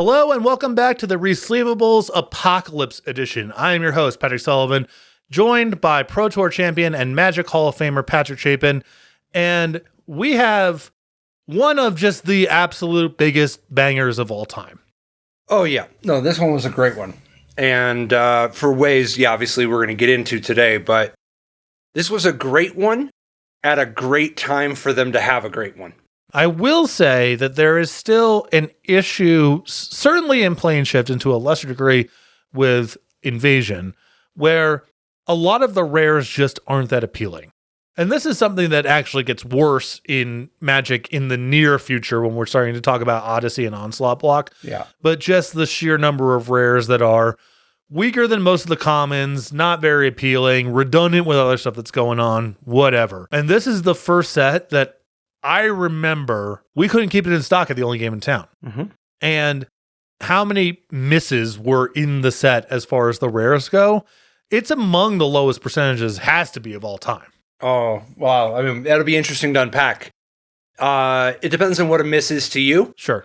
Hello and welcome back to the Resleevables Apocalypse Edition. I am your host, Patrick Sullivan, joined by Pro Tour champion and Magic Hall of Famer Patrick Chapin. And we have one of just the absolute biggest bangers of all time. Oh, yeah. No, this one was a great one. And for ways, obviously we're going to get into today, but this was a great one at a great time for them to have a great one. I will say that there is still an issue, certainly in Plane Shift and to a lesser degree with Invasion, where a lot of the rares just aren't that appealing. And this is something that actually gets worse in Magic in the near future when we're starting to talk about Odyssey and Onslaught block. Yeah. But just the sheer number of rares that are weaker than most of the commons, not very appealing, redundant with other stuff that's going on, whatever. And this is the first set that I remember we couldn't keep it in stock at the only game in town. Mm-hmm. And how many misses were in the set as far as the rares go? It's among the lowest percentages, has to be, of all time. Oh, wow. I mean, that'll be interesting to unpack. It depends on what a miss is to you. Sure.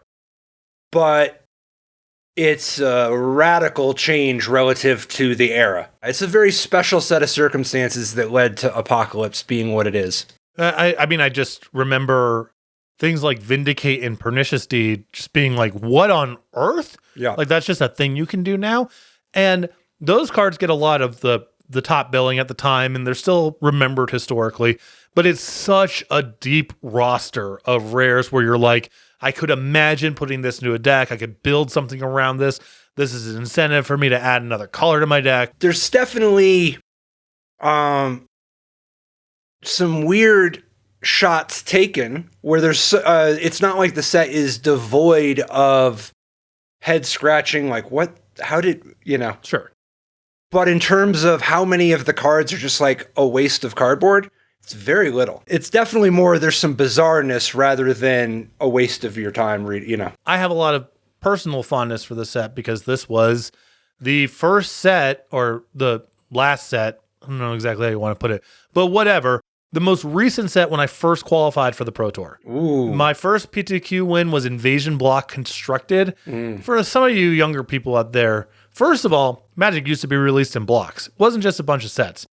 But it's a radical change relative to the era. It's a very special set of circumstances that led to Apocalypse being what it is. I mean, I just remember things like Vindicate and Pernicious Deed just being like, what on earth? Yeah. Like, that's just a thing you can do now. And those cards get a lot of the top billing at the time, and they're still remembered historically. But it's such a deep roster of rares where you're like, I could imagine putting this into a deck. I could build something around this. This is an incentive for me to add another color to my deck. There's definitely some weird shots taken where there's it's not like the set is devoid of head scratching, like what, how did, Sure. But in terms of how many of the cards are just like a waste of cardboard, it's very little. It's definitely more, there's some bizarreness rather than a waste of your time, I have a lot of personal fondness for the set because this was the first set, or the last set, I don't know exactly how you want to put it, but whatever. The most recent set when I first qualified for the Pro Tour. Ooh. My first PTQ win was Invasion Block Constructed. For some of you younger people out there, first of all, Magic used to be released in blocks. It wasn't just a bunch of sets.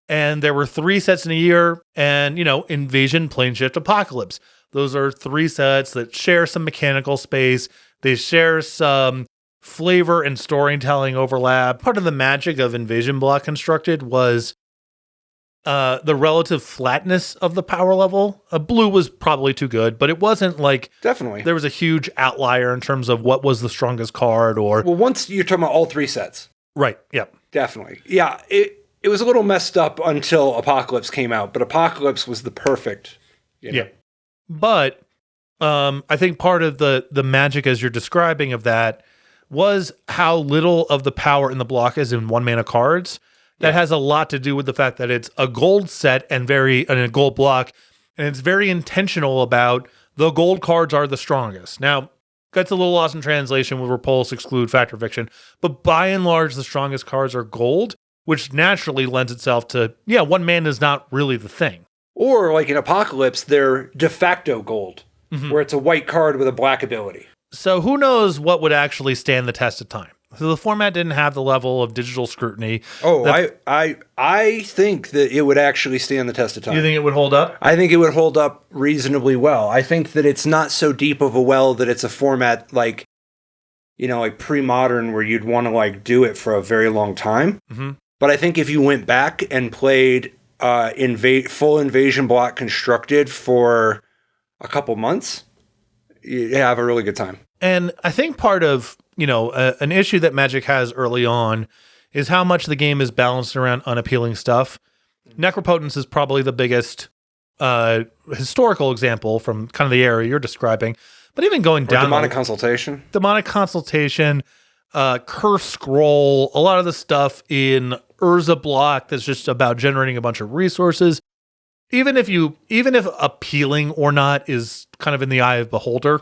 And there were 3 sets in a year, and, Invasion, Plane Shift, Apocalypse. Those are 3 sets that share some mechanical space. They share some flavor and storytelling overlap. Part of the magic of Invasion Block Constructed was the relative flatness of the power level. Blue was probably too good, but it wasn't like... Definitely. There was a huge outlier in terms of what was the strongest card or... Well, once you're talking about all 3 sets. Right, yep. Definitely. Yeah, it was a little messed up until Apocalypse came out, but Apocalypse was the perfect, Yeah. But I think part of the magic as you're describing of that was how little of the power in the block is in 1-mana cards. That has a lot to do with the fact that it's a gold set and a gold block, and it's very intentional about the gold cards are the strongest. Now, that's a little lost in translation with Repulse, Exclude, Factor Fiction, but by and large, the strongest cards are gold, which naturally lends itself to, 1 mana is not really the thing. Or like in Apocalypse, they're de facto gold, where it's a white card with a black ability. So who knows what would actually stand the test of time? So the format didn't have the level of digital scrutiny. Oh, I think that it would actually stand the test of time. You think it would hold up? I think it would hold up reasonably well. I think that it's not so deep of a well that it's a format like pre-modern where you'd want to like do it for a very long time. Mm-hmm. But I think if you went back and played full Invasion Block Constructed for a couple months, you have a really good time. And I think part of an issue that Magic has early on is how much the game is balanced around unappealing stuff. Necropotence is probably the biggest historical example from kind of the era you're describing. But even going down... Demonic Consultation. Demonic Consultation, Curse Scroll, a lot of the stuff in Urza Block that's just about generating a bunch of resources. Even if appealing or not is kind of in the eye of the beholder,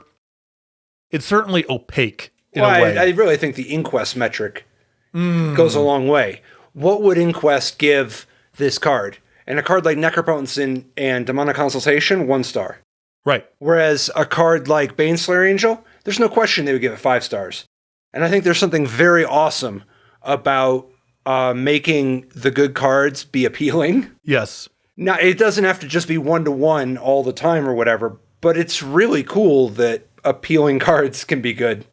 it's certainly opaque. I really think the Inquest metric goes a long way. What would Inquest give this card? And a card like Necropotence and Demonic Consultation, 1 star. Right. Whereas a card like Baneslayer Angel, there's no question they would give it 5 stars. And I think there's something very awesome about making the good cards be appealing. Yes. Now, it doesn't have to just be 1-to-1 all the time or whatever, but it's really cool that appealing cards can be good.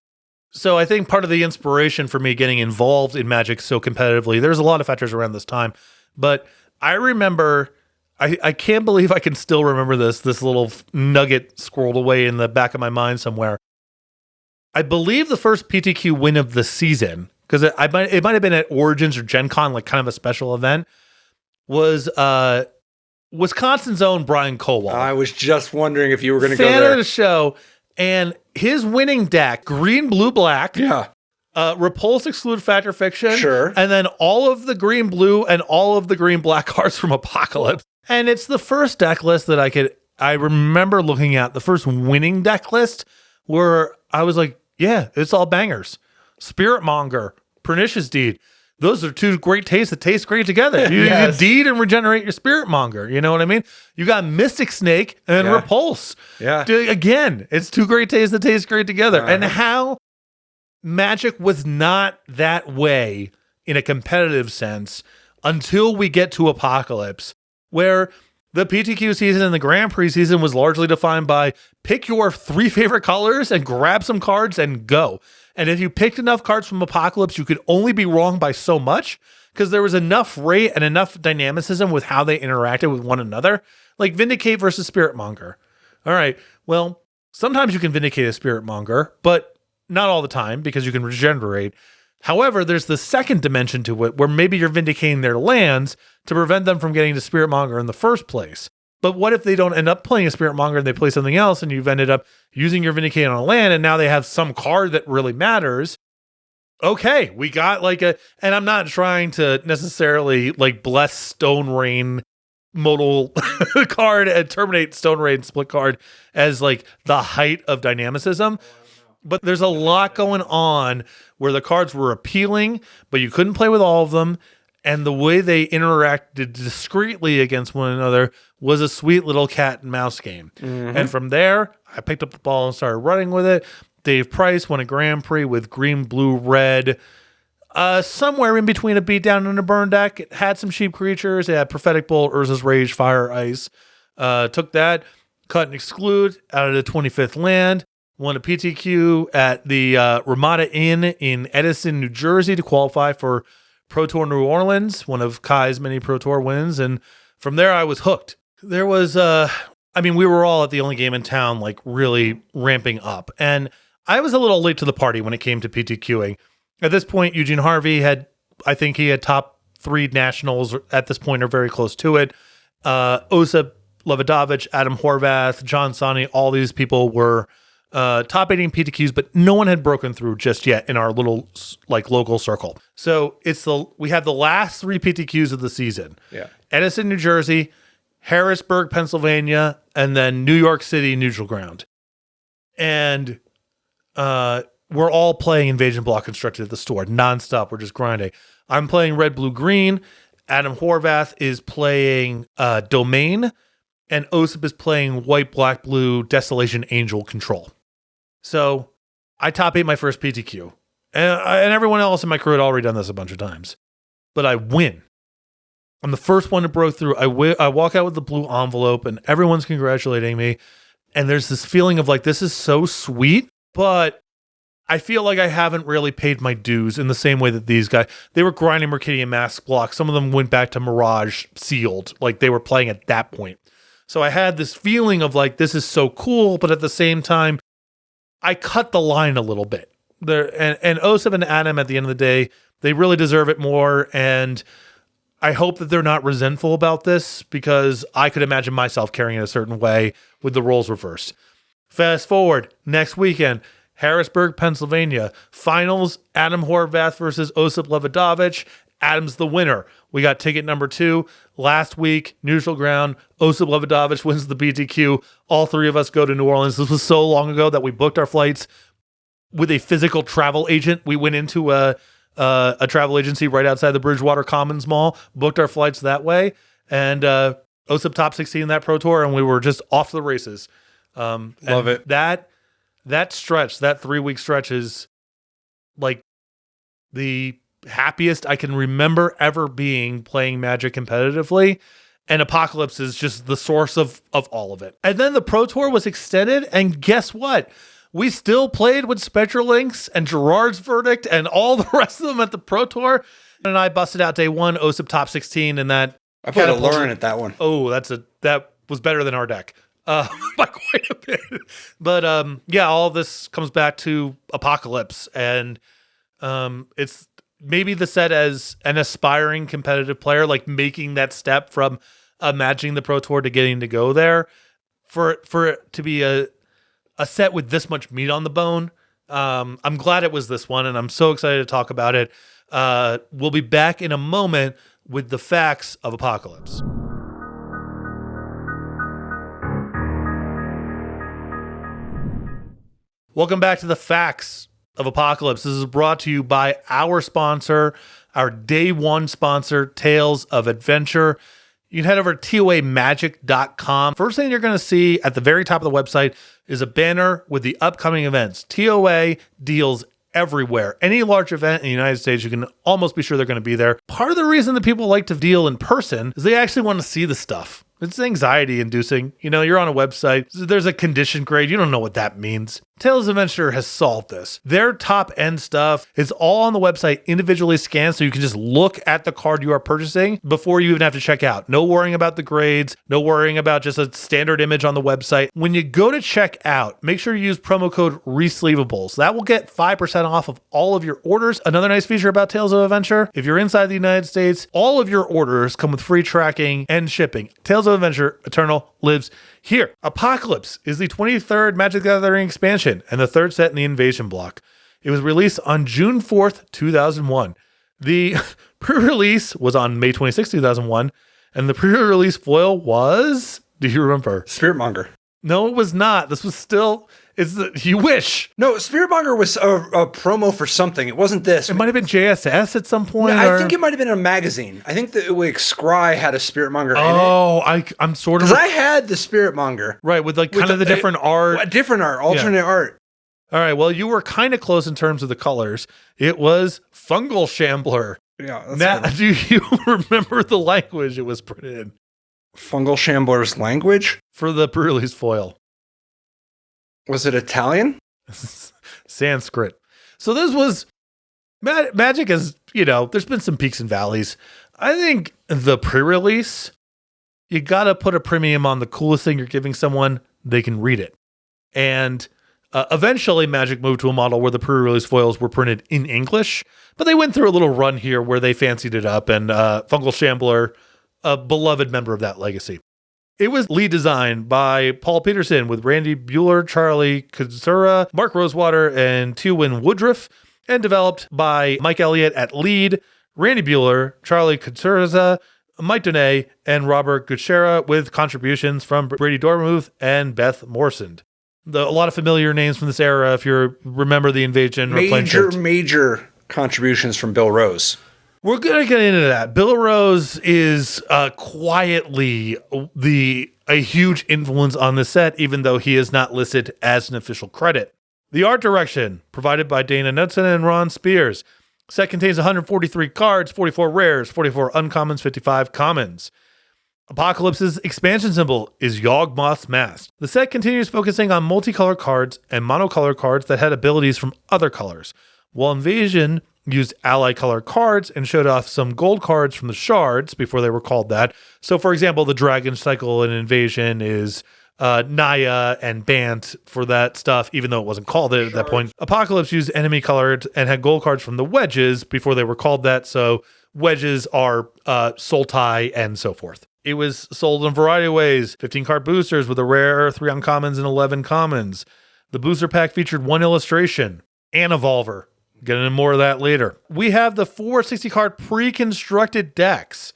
So I think part of the inspiration for me getting involved in Magic so competitively, there's a lot of factors around this time, but I remember, I can't believe I can still remember this little nugget squirreled away in the back of my mind somewhere. I believe the first PTQ win of the season, because it might have been at Origins or Gen Con, like kind of a special event, was Wisconsin's own Brian Kowal. I was just wondering if you were going to go fan there. of the show, and his winning deck, green, blue, black. Yeah. Repulse, Exclude, Factor, Fiction. Sure. And then all of the green, blue, and all of the green, black cards from Apocalypse. And it's the first deck list that I remember looking at, the first winning deck list, where I was like, yeah, it's all bangers. Spirit Monger, Pernicious Deed. Those are two great tastes that taste great together. You deed and regenerate your Spirit Monger. You know what I mean? You got Mystic Snake and Repulse. Yeah. Again, it's two great tastes that taste great together. And how Magic was not that way in a competitive sense until we get to Apocalypse, where the PTQ season and the Grand Prix season was largely defined by pick your 3 favorite colors and grab some cards and go. And if you picked enough cards from Apocalypse, you could only be wrong by so much because there was enough rate and enough dynamicism with how they interacted with one another. Like Vindicate versus Spirit Monger. All right, well, sometimes you can Vindicate a Spirit Monger, but not all the time because you can regenerate. However, there's the second dimension to it where maybe you're vindicating their lands to prevent them from getting to Spirit Monger in the first place. But what if they don't end up playing a Spirit Monger and they play something else and you've ended up using your Vindicate on a land and now they have some card that really matters? Okay, we got and I'm not trying to necessarily bless Stone Rain modal card and terminate Stone Rain split card as the height of dynamicism. But there's a lot going on where the cards were appealing, but you couldn't play with all of them. And the way they interacted discreetly against one another was a sweet little cat and mouse game. Mm-hmm. And from there, I picked up the ball and started running with it. Dave Price won a Grand Prix with green, blue, red. Somewhere in between a beatdown and a burn deck. It had some cheap creatures. It had Prophetic Bolt, Urza's Rage, Fire, Ice. Took that, cut and exclude out of the 25th land. Won a PTQ at the Ramada Inn in Edison, New Jersey to qualify for Pro Tour New Orleans, one of Kai's many Pro Tour wins. And from there, I was hooked. There was, we were all at the only game in town, really ramping up. And I was a little late to the party when it came to PTQing. At this point, Eugene Harvey had top 3 nationals at this point, or very close to it. Osip Levidovich, Adam Horvath, John Sonny, all these people were top 8 PTQs, but no one had broken through just yet in our little local circle. So we have the last 3 PTQs of the season. Yeah. Edison, New Jersey, Harrisburg, Pennsylvania, and then New York City, Neutral Ground. And we're all playing Invasion Block Constructed at the store nonstop. We're just grinding. I'm playing red, blue, green. Adam Horvath is playing Domain, and Osip is playing white, black, blue, Desolation, Angel, Control. So I top 8 my first PTQ. And everyone else in my crew had already done this a bunch of times. But I win. I'm the first one to break through. I walk out with the blue envelope, and everyone's congratulating me. And there's this feeling of this is so sweet, but I feel like I haven't really paid my dues in the same way that these guys, they were grinding Mercadian Mask block. Some of them went back to Mirage sealed, they were playing at that point. So I had this feeling of this is so cool, but at the same time, I cut the line a little bit. And Osip and Adam, at the end of the day, they really deserve it more. And I hope that they're not resentful about this, because I could imagine myself carrying it a certain way with the roles reversed. Fast forward, next weekend, Harrisburg, Pennsylvania, finals, Adam Horvath versus Osip Levidovich. Adam's the winner. We got ticket number 2. Last week, Neutral Ground, Osip Levidovich wins the BTQ. All 3 of us go to New Orleans. This was so long ago that we booked our flights with a physical travel agent. We went into a travel agency right outside the Bridgewater Commons Mall, booked our flights that way, and Osip top 16 in that Pro Tour, and we were just off to the races. Love it. that stretch, that 3-week stretch is like the happiest I can remember ever being playing Magic competitively. And Apocalypse is just the source of all of it. And then the Pro Tour was extended, and guess what? We still played with Spectral Links and Gerard's Verdict and all the rest of them at the Pro Tour. And I busted out day one, OSIP top 16, and that I played a Lauren at that one. Oh, that was better than our deck. By quite a bit. But yeah, all of this comes back to Apocalypse, and it's maybe the set as an aspiring competitive player, like making that step from imagining the Pro Tour to getting to go there, for it to be a set with this much meat on the bone. I'm glad it was this one, and I'm so excited to talk about it. We'll be back in a moment with the facts of Apocalypse. Welcome back to the facts of Apocalypse. This is brought to you by our sponsor, our day one sponsor, Tales of Adventure. You can head over to TOAmagic.com. First thing you're going to see at the very top of the website is a banner with the upcoming events. TOA deals everywhere. Any large event in the United States, you can almost be sure they're going to be there. Part of the reason that people like to deal in person is they actually want to see the stuff. It's anxiety inducing. You know, you're on a website, there's a condition grade. You don't know what that means. Tales of Adventure has solved this. Their top end stuff is all on the website, individually scanned, so you can just look at the card you are purchasing before you even have to check out. No worrying about the grades, no worrying about just a standard image on the website. When you go to check out, make sure you use promo code Resleevables. That will get 5% off of all of your orders. Another nice feature about Tales of Adventure, if you're inside the United States, all of your orders come with free tracking and shipping. Tales of Adventure Eternal lives here. Apocalypse is the 23rd Magic the Gathering expansion and the third set in the Invasion block. It was released on June 4th, 2001. The pre-release was on May 26th, 2001, and the pre-release foil was, do you remember? Spiritmonger. No, it was not. This was still, you wish. No, Spiritmonger was a promo for something. It wasn't this. It might have been JSS at some point. No, I think it might have been a magazine. I think that like Scry had a Spiritmonger in it. Oh, I'm sort of. Because I had the Spiritmonger. Right, with like kind of the different art. Different art, alternate art. All right, well, you were kind of close in terms of the colors. It was Fungal Shambler. Yeah, that's now, do you remember the language it was printed in? Fungal Shambler's language? For the pre-release foil. Was it Italian? Sanskrit. So this was, Magic is, you know, there's been some peaks and valleys. I think the pre-release, you got to put a premium on the coolest thing you're giving someone, they can read it. And eventually Magic moved to a model where the pre-release foils were printed in English, but they went through a little run here where they fancied it up, and Fungal Shambler, a beloved member of that legacy. It was lead designed by Paul Peterson with Randy Buehler, Charlie Kutsura, Mark Rosewater, and Tewin Woodruff, and developed by Mike Elliott at lead, Randy Buehler, Charlie Kutsura, Mike Donay, and Robert Gutschera, with contributions from Brady Dormuth and Beth Morsand. A lot of familiar names from this era, if you remember the Invasion. Major contributions from Bill Rose. We're going to get into that. Bill Rose is quietly a huge influence on the set, even though he is not listed as an official credit. The art direction, provided by Dana Knudsen and Ron Spears. Set contains 143 cards, 44 rares, 44 uncommons, 55 commons. Apocalypse's expansion symbol is Yawgmoth's Mask. The set continues focusing on multicolor cards and monocolor cards that had abilities from other colors, while Invasion used ally color cards and showed off some gold cards from the shards before they were called that. So, for example, the Dragon Cycle in Invasion is Naya and Bant for that stuff, even though it wasn't called it at that point. Apocalypse used enemy colored and had gold cards from the Wedges before they were called that. So Wedges are Sultai and so forth. It was sold in a variety of ways. 15 card boosters with a rare, 3 uncommons, and 11 commons. The booster pack featured 1 illustration and Evolver. Get into more of that later. We have the 460 card pre-constructed decks.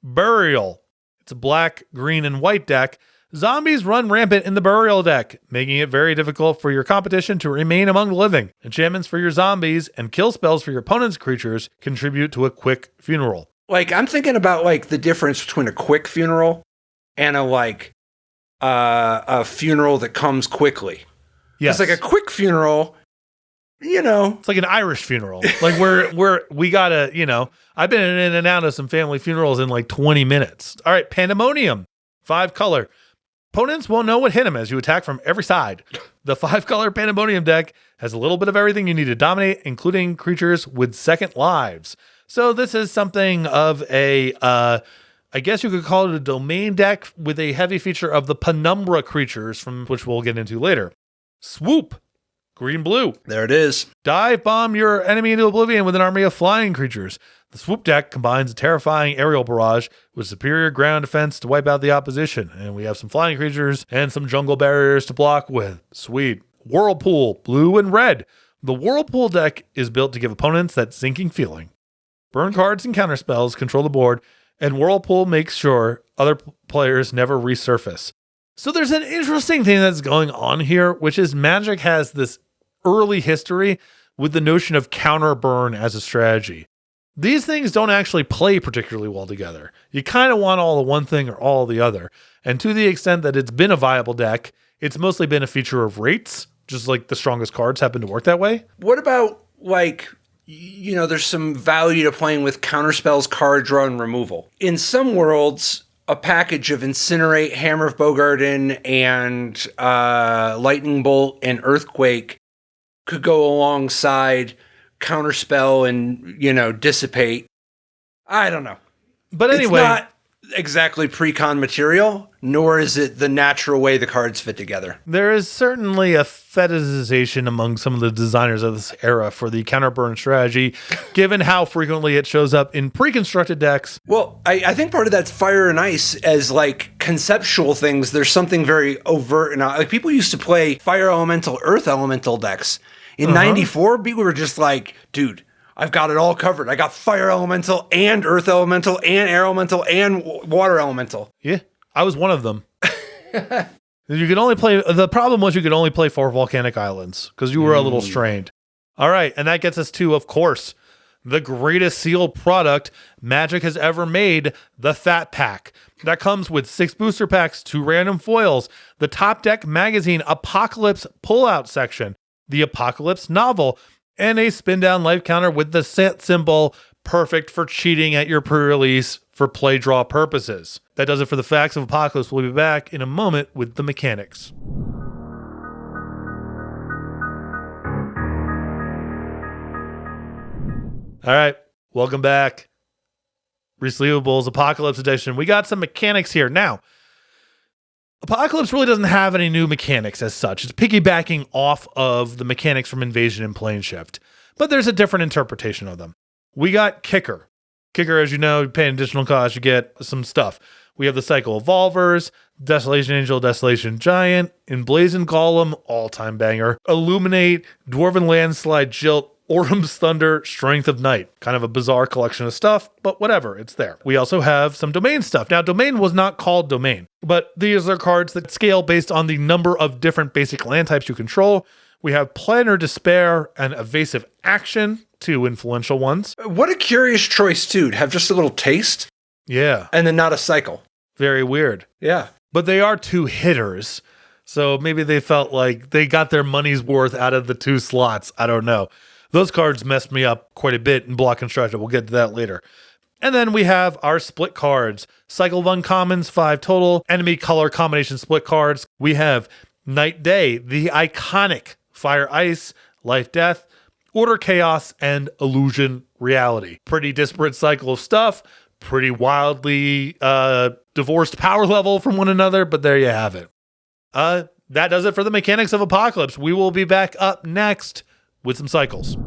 Burial. It's a black, green, and white deck. Zombies run rampant in the Burial deck, making it very difficult for your competition to remain among the living. Enchantments for your zombies and kill spells for your opponent's creatures contribute to a quick funeral. Like, I'm thinking about like the difference between a quick funeral and a funeral that comes quickly. Yes. It's like a quick funeral, It's like an Irish funeral. Like we gotta, I've been in and out of some family funerals in like 20 minutes. All right, Pandemonium, 5 color. Opponents won't know what hit them as you attack from every side. The 5 color Pandemonium deck has a little bit of everything you need to dominate, including creatures with second lives. So this is something of a, I guess you could call it a domain deck with a heavy feature of the Penumbra creatures, from which we'll get into later. Swoop, green-blue. There it is. Dive bomb your enemy into oblivion with an army of flying creatures. The Swoop deck combines a terrifying aerial barrage with superior ground defense to wipe out the opposition. And we have some flying creatures and some jungle barriers to block with. Sweet. Whirlpool, blue and red. The Whirlpool deck is built to give opponents that sinking feeling. Burn cards and counterspells control the board, and Whirlpool makes sure other players never resurface. So there's an interesting thing that's going on here, which is Magic has this early history with the notion of counter burn as a strategy. These things don't actually play particularly well together. You kind of want all the one thing or all the other. And to the extent that it's been a viable deck, it's mostly been a feature of rates, just like the strongest cards happen to work that way. What about, there's some value to playing with counterspells, card draw, and removal. In some worlds, a package of Incinerate, Hammer of Bogarden, and Lightning Bolt and Earthquake could go alongside Counterspell and, Dissipate. I don't know. But anyway, it's not exactly pre-con material, nor is it the natural way the cards fit together. There is certainly a fetishization among some of the designers of this era for the counterburn strategy, given how frequently it shows up in pre-constructed decks. Well, I think part of that's fire and ice as conceptual things. There's something very overt and people used to play fire elemental, earth elemental decks. In 94, we were just like, dude, I've got it all covered. I got fire elemental and earth elemental and air elemental and water elemental. Yeah, I was one of them. You could only play, the problem was you could only play 4 volcanic islands because you were a little strained. All right, and that gets us to, of course, the greatest sealed product Magic has ever made, the Fat Pack. That comes with 6 booster packs, 2 random foils, the Top Deck Magazine Apocalypse pullout section, the Apocalypse novel, and a spin down life counter with the set symbol, perfect for cheating at your pre-release for play draw purposes. That does it for the facts of Apocalypse. We'll be back in a moment with the mechanics. All right, welcome back. Resleevables Apocalypse Edition. We got some mechanics here. Now, Apocalypse really doesn't have any new mechanics as such. It's piggybacking off of the mechanics from Invasion and Plane Shift, but there's a different interpretation of them. We got Kicker. Kicker, as you know, you pay an additional cost, you get some stuff. We have the Cycle Evolvers, Desolation Angel, Desolation Giant, Emblazoned Golem, all-time banger, Illuminate, Dwarven Landslide Jilt, Autumn's Thunder, Strength of Night. Kind of a bizarre collection of stuff, but whatever, it's there. We also have some Domain stuff. Now, Domain was not called Domain, but these are cards that scale based on the number of different basic land types you control. We have Planner Despair and Evasive Action, 2 influential ones. What a curious choice, too, to have just a little taste. Yeah. And then not a cycle. Very weird. Yeah. But they are 2 hitters, so maybe they felt like they got their money's worth out of the 2 slots. I don't know. Those cards messed me up quite a bit in Block Constructed. We'll get to that later. And then we have our split cards. Cycle of Uncommons, 5 total. Enemy color combination split cards. We have Night Day, the iconic Fire Ice, Life Death, Order Chaos, and Illusion Reality. Pretty disparate cycle of stuff. Pretty wildly divorced power level from one another, but there you have it. That does it for the mechanics of Apocalypse. We will be back up next with some cycles.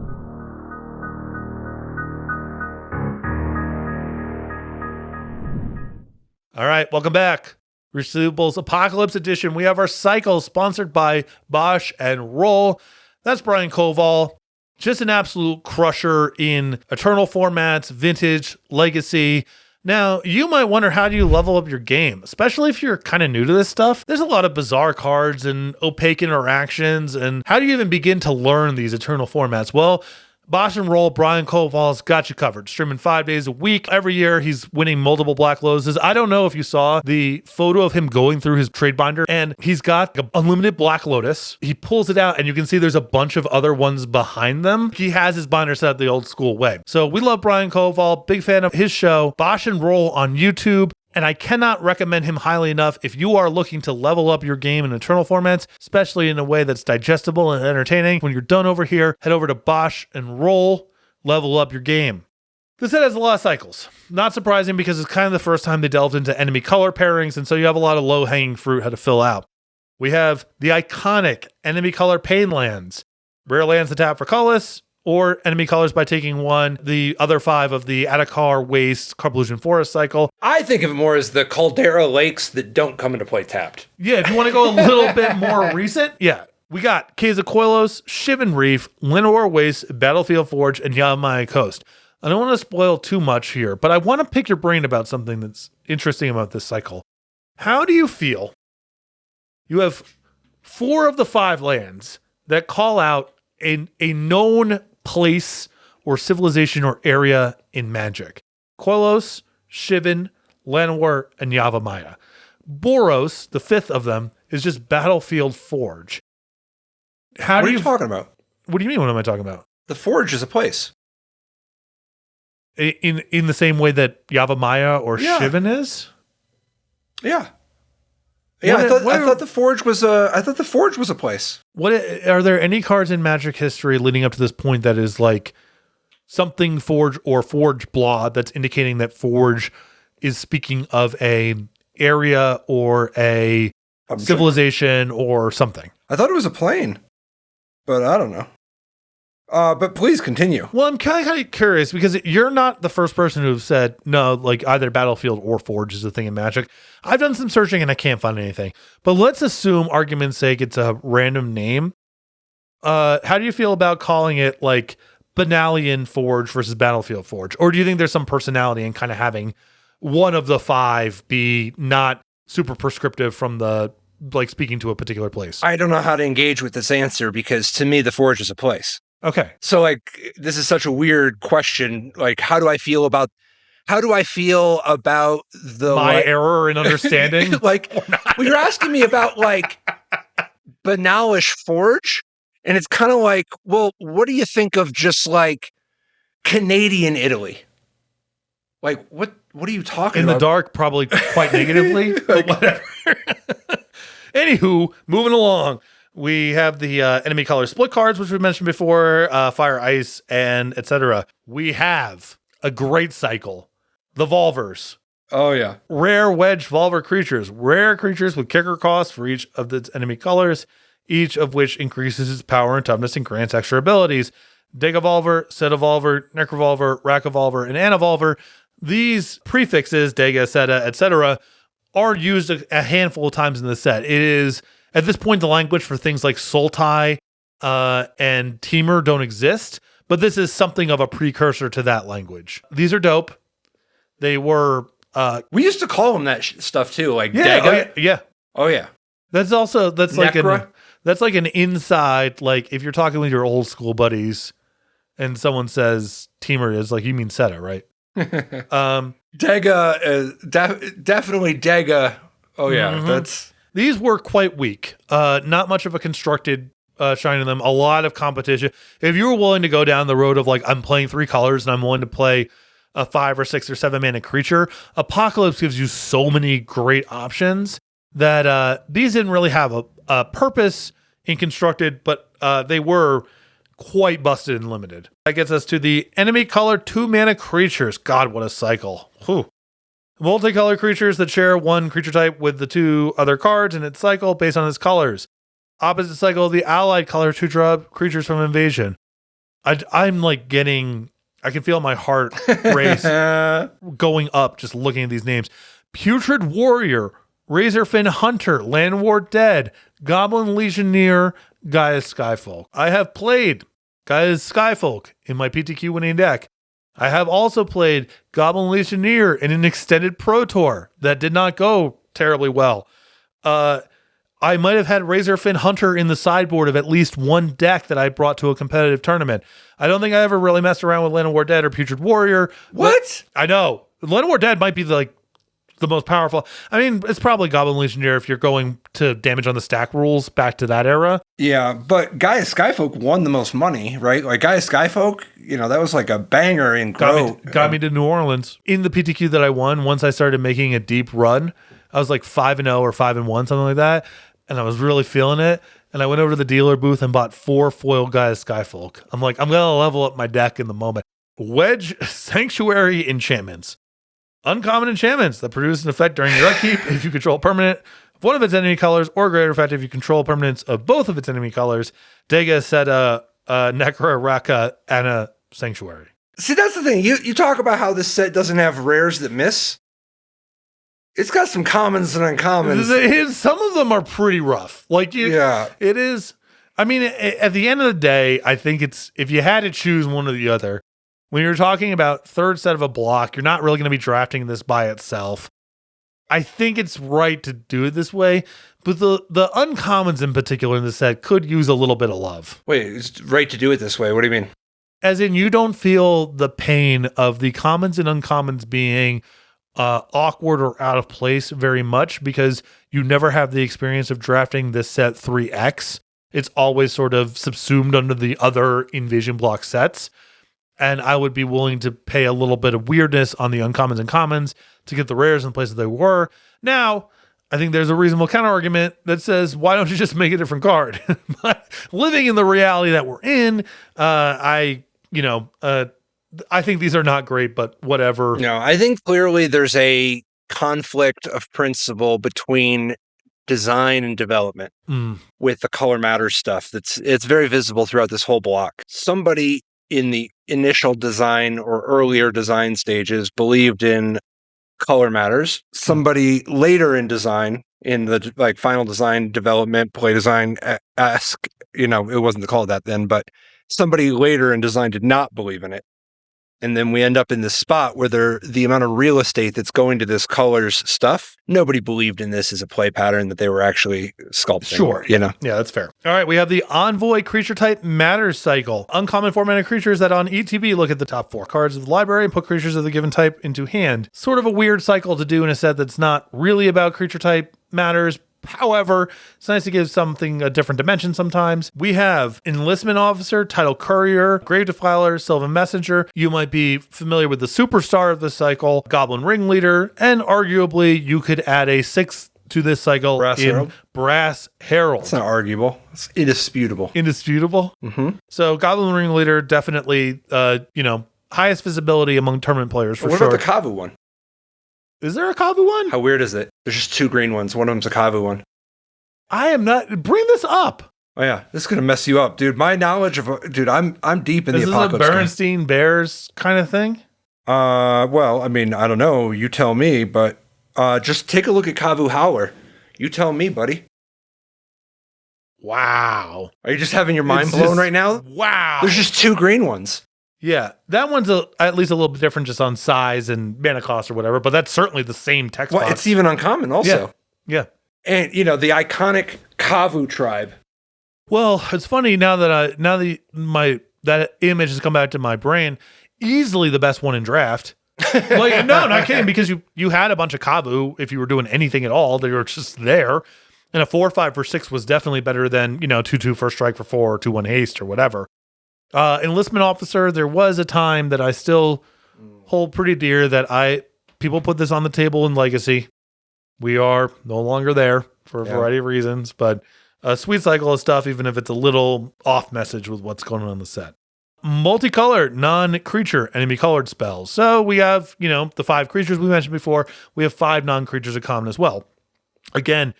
All right, welcome back. Resleevables Apocalypse Edition. We have our cycles sponsored by Bosch and Roll. That's Brian Koval. Just an absolute crusher in Eternal formats, Vintage, Legacy. Now, you might wonder, how do you level up your game? Especially if you're kind of new to this stuff. There's a lot of bizarre cards and opaque interactions. And how do you even begin to learn these Eternal formats? Well, Bosch and Roll, Brian Koval's got you covered. Streaming 5 days a week. Every year, he's winning multiple Black Lotuses. I don't know if you saw the photo of him going through his trade binder, and he's got an unlimited Black Lotus. He pulls it out, and you can see there's a bunch of other ones behind them. He has his binder set the old school way. So we love Brian Koval. Big fan of his show, Bosch and Roll on YouTube. And I cannot recommend him highly enough if you are looking to level up your game in Eternal formats, especially in a way that's digestible and entertaining. When you're done over here, head over to Bosch and Roll, level up your game. This set has a lot of cycles. Not surprising because it's kind of the first time they delved into enemy color pairings, and so you have a lot of low-hanging fruit how to fill out. We have the iconic enemy color pain lands. Rare lands to tap for colorless, or enemy colors by taking one, the other 5 of the Adakar Waste Carpolution Forest cycle. I think of it more as the Caldera Lakes that don't come into play tapped. Yeah, if you want to go a little bit more recent, yeah. We got Quetzalcoatlos, Shivan Reef, Llanowar Waste, Battlefield Forge, and Yamaya Coast. I don't want to spoil too much here, but I want to pick your brain about something that's interesting about this cycle. How do you feel? You have 4 of the 5 lands that call out a known place or civilization or area in Magic. Quellos, Shivan, Llanowar, and Yavimaya. Boros, the 5th of them, is just Battlefield Forge. What are you talking about? What do you mean, what am I talking about? The Forge is a place. In the same way that Yavimaya or Shivan is? Yeah. Yeah, I thought the Forge was a place. What are there any cards in Magic history leading up to this point that is like something Forge or Forge blah that's indicating that Forge is speaking of a area or a civilization or something? I thought it was a plane, but I don't know. But please continue. Well, I'm kind of curious because you're not the first person who've said, no, like either Battlefield or Forge is a thing in Magic. I've done some searching and I can't find anything. But let's assume, argument's sake, it's a random name. How do you feel about calling it like Banalian Forge versus Battlefield Forge? Or do you think there's some personality in kind of having one of the 5 be not super prescriptive from the, like, speaking to a particular place? I don't know how to engage with this answer because to me, the Forge is a place. Okay. So like, this is such a weird question. Like, how do I feel about the my error in understanding? Like, well, you're asking me about like banalish Forge, and it's kind of like, well, what do you think of just like Canadian Italy? Like, what are you talking about? In the dark, probably quite negatively, but whatever. Anywho, moving along. We have the enemy color split cards, which we mentioned before, fire, ice, and etc. We have a great cycle. The Volvers. Oh, yeah. Rare wedge Volver creatures. Rare creatures with kicker costs for each of its enemy colors, each of which increases its power and toughness and grants extra abilities. Degavolver, Setavolver, Necrovolver, Rackavolver, and Anavolver. These prefixes, Dega, Seta, etc., are used a handful of times in the set. It is... At this point, the language for things like Sultai and Temur don't exist, but this is something of a precursor to that language. These are dope. They were... we used to call them that stuff too, like yeah, Dega. Oh, yeah. Oh, yeah. That's like an inside, like if you're talking with your old school buddies and someone says Temur is like, you mean Seta, right? Dega, definitely Dega. Oh, yeah, that's... These were quite weak. Not much of a constructed shine in them. A lot of competition. If you were willing to go down the road of like, I'm playing 3 colors and I'm willing to play a 5 or 6 or 7 mana creature, Apocalypse gives you so many great options that these didn't really have a purpose in constructed, but they were quite busted and limited. That gets us to the enemy color 2 mana creatures. God, what a cycle. Whew. Multicolor creatures that share 1 creature type with the 2 other cards in its cycle based on its colors. Opposite cycle, the allied color 2-drop creatures from Invasion. I'm like I can feel my heart race going up just looking at these names. Putrid Warrior, Razorfin Hunter, Landward Dead, Goblin Legionnaire, Gaia's Skyfolk. I have played Gaia's Skyfolk in my PTQ winning deck. I have also played Goblin Legionnaire in an extended Pro Tour that did not go terribly well. I might have had Razorfin Hunter in the sideboard of at least one deck that I brought to a competitive tournament. I don't think I ever really messed around with Land of War Dead or Putrid Warrior. What? I know. Land of War Dead might be the most powerful. I mean, it's probably Goblin Legionnaire if you're going to damage on the stack rules back to that era. Yeah, but Gaia Skyfolk won the most money, right? Like Gaia Skyfolk, that was like a banger in Grow. Got me to New Orleans. In the PTQ that I won, once I started making a deep run, I was like 5-0 or 5-1, something like that. And I was really feeling it. And I went over to the dealer booth and bought 4 foil Gaia Skyfolk. I'm like, I'm going to level up my deck in the moment. Wedge Sanctuary enchantments. Uncommon enchantments that produce an effect during your upkeep if you control a permanent of one of its enemy colors, or greater effect if you control permanents of both of its enemy colors. Dega said Necra, Raka, and a Sanctuary. See, that's the thing. You talk about how this set doesn't have rares that miss. It's got some commons and uncommons. Some of them are pretty rough. It is. I mean, at the end of the day, I think it's, if you had to choose one or the other, when you're talking about third set of a block, you're not really going to be drafting this by itself. I think it's right to do it this way, but the uncommons in particular in the set could use a little bit of love. Wait, it's right to do it this way. What do you mean? As in, you don't feel the pain of the commons and uncommons being awkward or out of place very much, because you never have the experience of drafting this set 3X. It's always sort of subsumed under the other invasion block sets. And I would be willing to pay a little bit of weirdness on the uncommons and commons to get the rares in the places they were. Now, I think there's a reasonable counter argument that says, why don't you just make a different card? But living in the reality that we're in, I think these are not great, but whatever. No, I think clearly there's a conflict of principle between design and development with the color matters stuff. It's very visible throughout this whole block. Somebody in the initial design or earlier design stages believed in color matters. Somebody later in design, in the final design development, play design esque, it wasn't called that then, but somebody later in design did not believe in it. And then we end up in this spot where the amount of real estate that's going to this colors stuff, nobody believed in this as a play pattern that they were actually sculpting. Sure. Yeah, that's fair. All right, we have the Envoy creature type matters cycle. Uncommon 4-mana creatures that on ETB look at the top 4 cards of the library and put creatures of the given type into hand. Sort of a weird cycle to do in a set that's not really about creature type matters. However, it's nice to give something a different dimension sometimes. We have Enlistment Officer, Tidal Courier, Grave Defiler, Sylvan Messenger. You might be familiar with the superstar of this cycle, Goblin Ringleader, and arguably you could add a 6th to this cycle Brass Herald. It's not arguable. It's indisputable. Indisputable? Mm-hmm. So Goblin Ringleader, definitely, highest visibility among tournament players for sure. What about the Kavu one? Is there a Kavu one? How weird is it? There's just 2 green ones. One of them's a Kavu one. I am not. Bring this up. Oh yeah, this is gonna mess you up, dude. My knowledge of I'm deep in the apocalypse. Is this a Bernstein Bears kind of thing? Well, I mean, I don't know. You tell me, but just take a look at Kavu Howler. You tell me, buddy. Wow. Are you just having your mind blown right now? Wow. There's just 2 green ones. Yeah, that one's at least a little bit different just on size and mana cost or whatever, but that's certainly the same text box. It's even uncommon also. Yeah. And, the iconic Kavu tribe. Well, it's funny now that that image has come back to my brain, easily the best one in draft. No, not kidding, because you had a bunch of Kavu if you were doing anything at all. They were just there. And a 4/5 for 6 was definitely better than, 2/2 first strike for 4 or 2/1 haste or whatever. Enlistment Officer, there was a time that I still hold pretty dear that people put this on the table in Legacy. We are no longer there for a variety of reasons, but a sweet cycle of stuff, even if it's a little off message with what's going on in the set. Multicolored, non-creature, enemy-colored spells. So we have, the 5 creatures we mentioned before. We have 5 non-creatures of common as well. Again,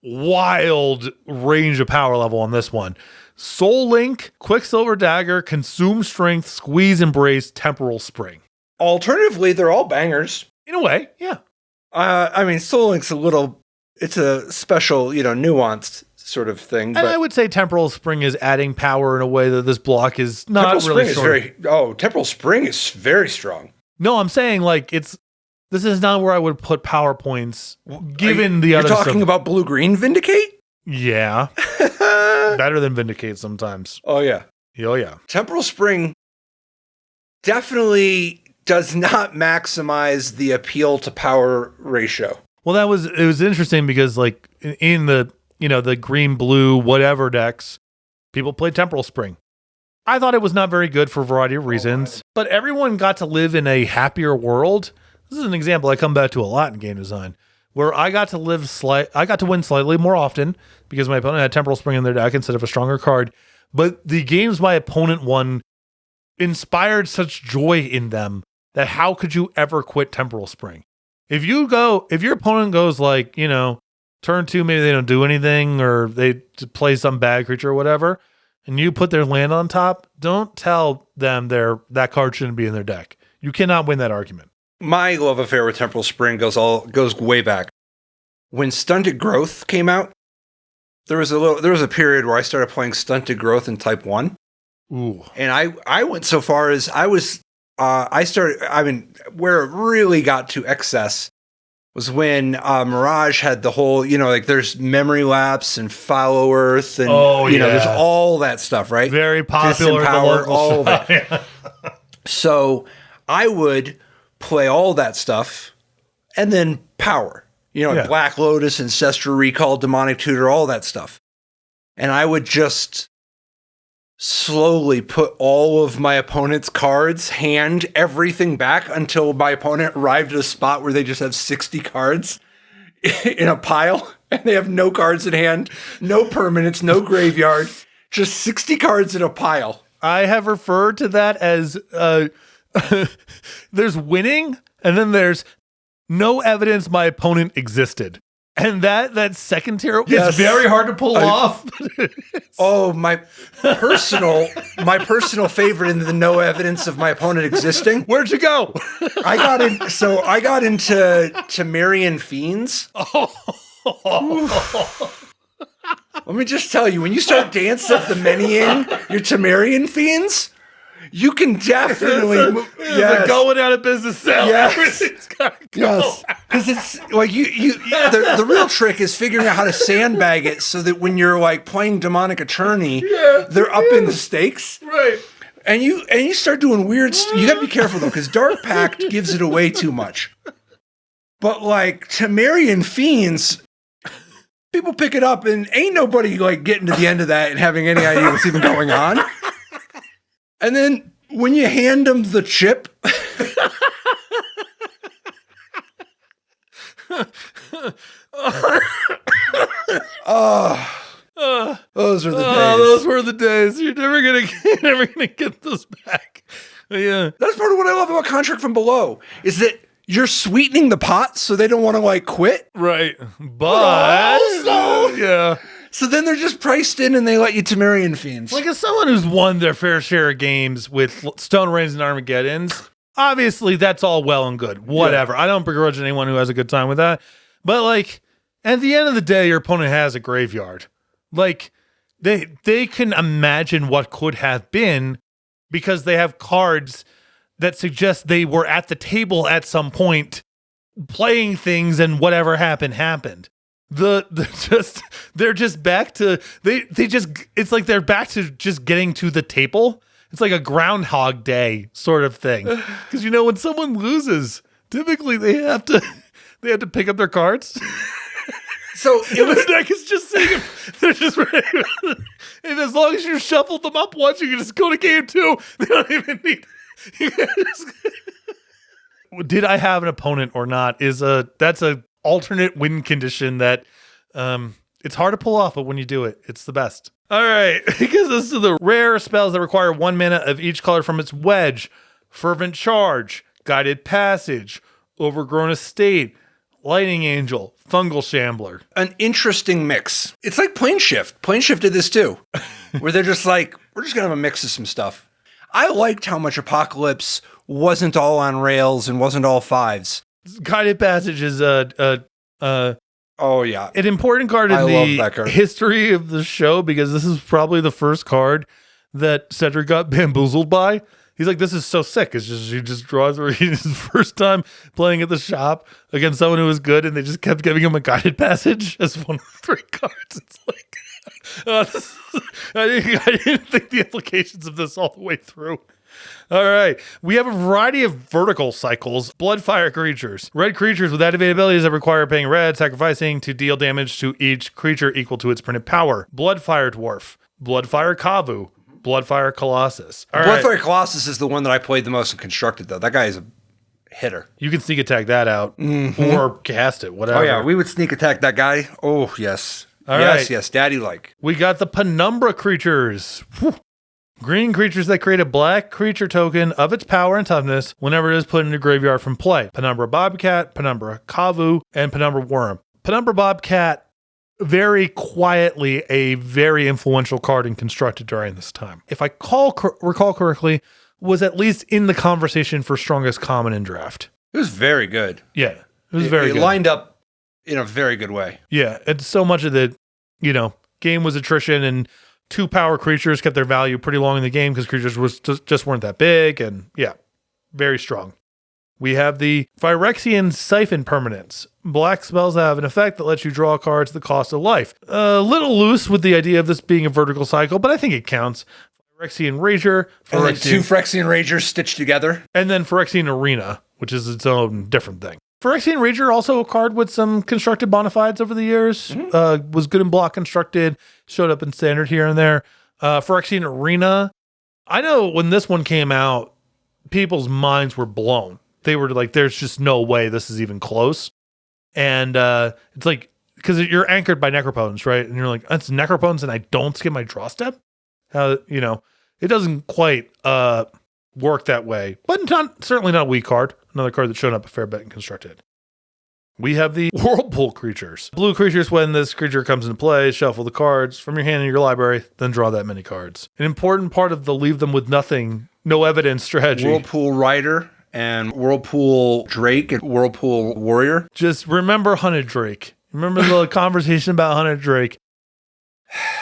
wild range of power level on this one. Soul Link, Quicksilver Dagger, Consume Strength, Squeeze Embrace, Temporal Spring. Alternatively, they're all bangers. In a way, yeah. Soul Link's it's a special, nuanced sort of thing. And I would say Temporal Spring is adding power in a way that this block is not Temporal really strong. Temporal Spring is very strong. No, I'm saying this is not where I would put power points given the other stuff. You're talking about Blue-Green Vindicate? Yeah. Better than Vindicate sometimes. Oh, yeah. Oh, yeah. Temporal Spring definitely does not maximize the appeal to power ratio. Well, it was interesting because like in the, the green, blue, whatever decks, people played Temporal Spring. I thought it was not very good for a variety of reasons, but everyone got to live in a happier world. This is an example I come back to a lot in game design, where I got to win slightly more often because my opponent had Temporal Spring in their deck instead of a stronger card. But the games my opponent won inspired such joy in them that how could you ever quit Temporal Spring? If your opponent goes like, turn 2, maybe they don't do anything or they play some bad creature or whatever, and you put their land on top, don't tell them that card shouldn't be in their deck. You cannot win that argument. My love affair with Temporal Spring goes way back. When Stunted Growth came out, there was a period where I started playing Stunted Growth in Type 1. Ooh. And I went so far as where it really got to excess was when Mirage had the whole, there's Memory Lapse and Follow Earth and, there's all that stuff, right? Very popular. Disempower, all that. So I would play all that stuff and then power, Black Lotus, Ancestral Recall, Demonic Tutor, all that stuff. And I would just slowly put all of my opponent's cards, hand everything back until my opponent arrived at a spot where they just have 60 cards in a pile and they have no cards in hand, no permanents, no graveyard, just 60 cards in a pile. I have referred to that as there's winning and then there's no evidence my opponent existed. And that second tier is very hard to pull off. My personal favorite in the no evidence of my opponent existing. Where'd you go? I got into Temerian Fiends. Let me just tell you, when you start Dance of the Manying, your Temerian Fiends, you can definitely it's going out of business sale. Everything's gotta go. Yes. Because it's like the real trick is figuring out how to sandbag it so that when you're like playing Demonic Attorney, they're up in the stakes. Right. And you start doing weird you gotta be careful though, because Dark Pact gives it away too much. But like Temerian Fiends, people pick it up and ain't nobody like getting to the end of that and having any idea what's even going on. And then when you hand them the chip, those are the days. Those were the days. You're never gonna get those back. Yeah, that's part of what I love about Contract from Below is that you're sweetening the pot so they don't want to like quit. Right, but also, yeah. So then they're just priced in and they let you Temerian Fiends. Like as someone who's won their fair share of games with Stone Rains and Armageddons, obviously that's all well and good. Whatever. I don't begrudge anyone who has a good time with that. But like at the end of the day, your opponent has a graveyard. Like they can imagine what could have been because they have cards that suggest they were at the table at some point playing things and whatever happened. They're just back to it's like they're back to just getting to the table. It's like a Groundhog Day sort of thing. Because when someone loses, typically they have to pick up their cards. So the deck is just saying they're just ready. And as long as you shuffle them up once, you can just go to game 2. They don't even need. Did I have an opponent or not? That's a alternate win condition that it's hard to pull off, but when you do it, it's the best. All right, because this is the rare spells that require 1 mana of each color from its wedge: Fervent Charge, Guided Passage, Overgrown Estate, Lightning Angel, Fungal Shambler. An interesting mix. It's like Plane Shift. Plane Shift did this too, where they're just like, we're just gonna have a mix of some stuff. I liked how much Apocalypse wasn't all on rails and wasn't all 5s. Guided Passage is an important card in the history of the show because this is probably the first card that Cedric got bamboozled by He's like, this is so sick. It's just, he just draws where he's his first time playing at the shop against someone who was good, and they just kept giving him a guided passage as one of 3 cards. It's like, I didn't think the implications of this all the way through. All right. We have a variety of vertical cycles. Bloodfire creatures. Red creatures with activated abilities that require paying red, sacrificing to deal damage to each creature equal to its printed power. Bloodfire dwarf. Bloodfire Kavu. Bloodfire Colossus. Bloodfire Colossus is the one that I played the most in Constructed, though. That guy is a hitter. You can sneak attack that out or cast it, whatever. Oh, yeah. We would sneak attack that guy. Oh, yes. All yes, right. yes. Daddy-like. We got the Penumbra creatures. Whew. Green creatures that create a black creature token of its power and toughness whenever it is put into graveyard from play. Penumbra Bobcat, Penumbra Kavu, and Penumbra Worm. Penumbra Bobcat, very quietly a very influential card in Constructed during this time. If I recall correctly, was at least in the conversation for strongest common in draft. It was very good. Yeah, it was very good. It lined up in a very good way. Yeah, and so much of the, game was attrition, and 2 power creatures kept their value pretty long in the game because creatures just weren't that big, and yeah, very strong. We have the Phyrexian Siphon permanents. Black spells have an effect that lets you draw cards at the cost of life. A little loose with the idea of this being a vertical cycle, but I think it counts. Phyrexian Rager. And then 2 Phyrexian Ragers stitched together. And then Phyrexian Arena, which is its own different thing. Phyrexian Rager, also a card with some constructed bonafides over the years. Was good in block constructed, showed up in standard here and there. Phyrexian Arena, I know when this one came out, people's minds were blown. They were like, there's just no way this is even close. And it's like, because you're anchored by Necropotence, right? And you're like, that's Necropotence and I don't skip my draw step? It doesn't quite work that way. But certainly not a weak card. Another card that showed up a fair bit in Constructed. We have the Whirlpool creatures. Blue creatures, when this creature comes into play, shuffle the cards from your hand in your library, then draw that many cards. An important part of the leave them with nothing, no evidence strategy. Whirlpool Rider and Whirlpool Drake and Whirlpool Warrior. Just remember Hunted Drake. Remember the conversation about Hunted Drake.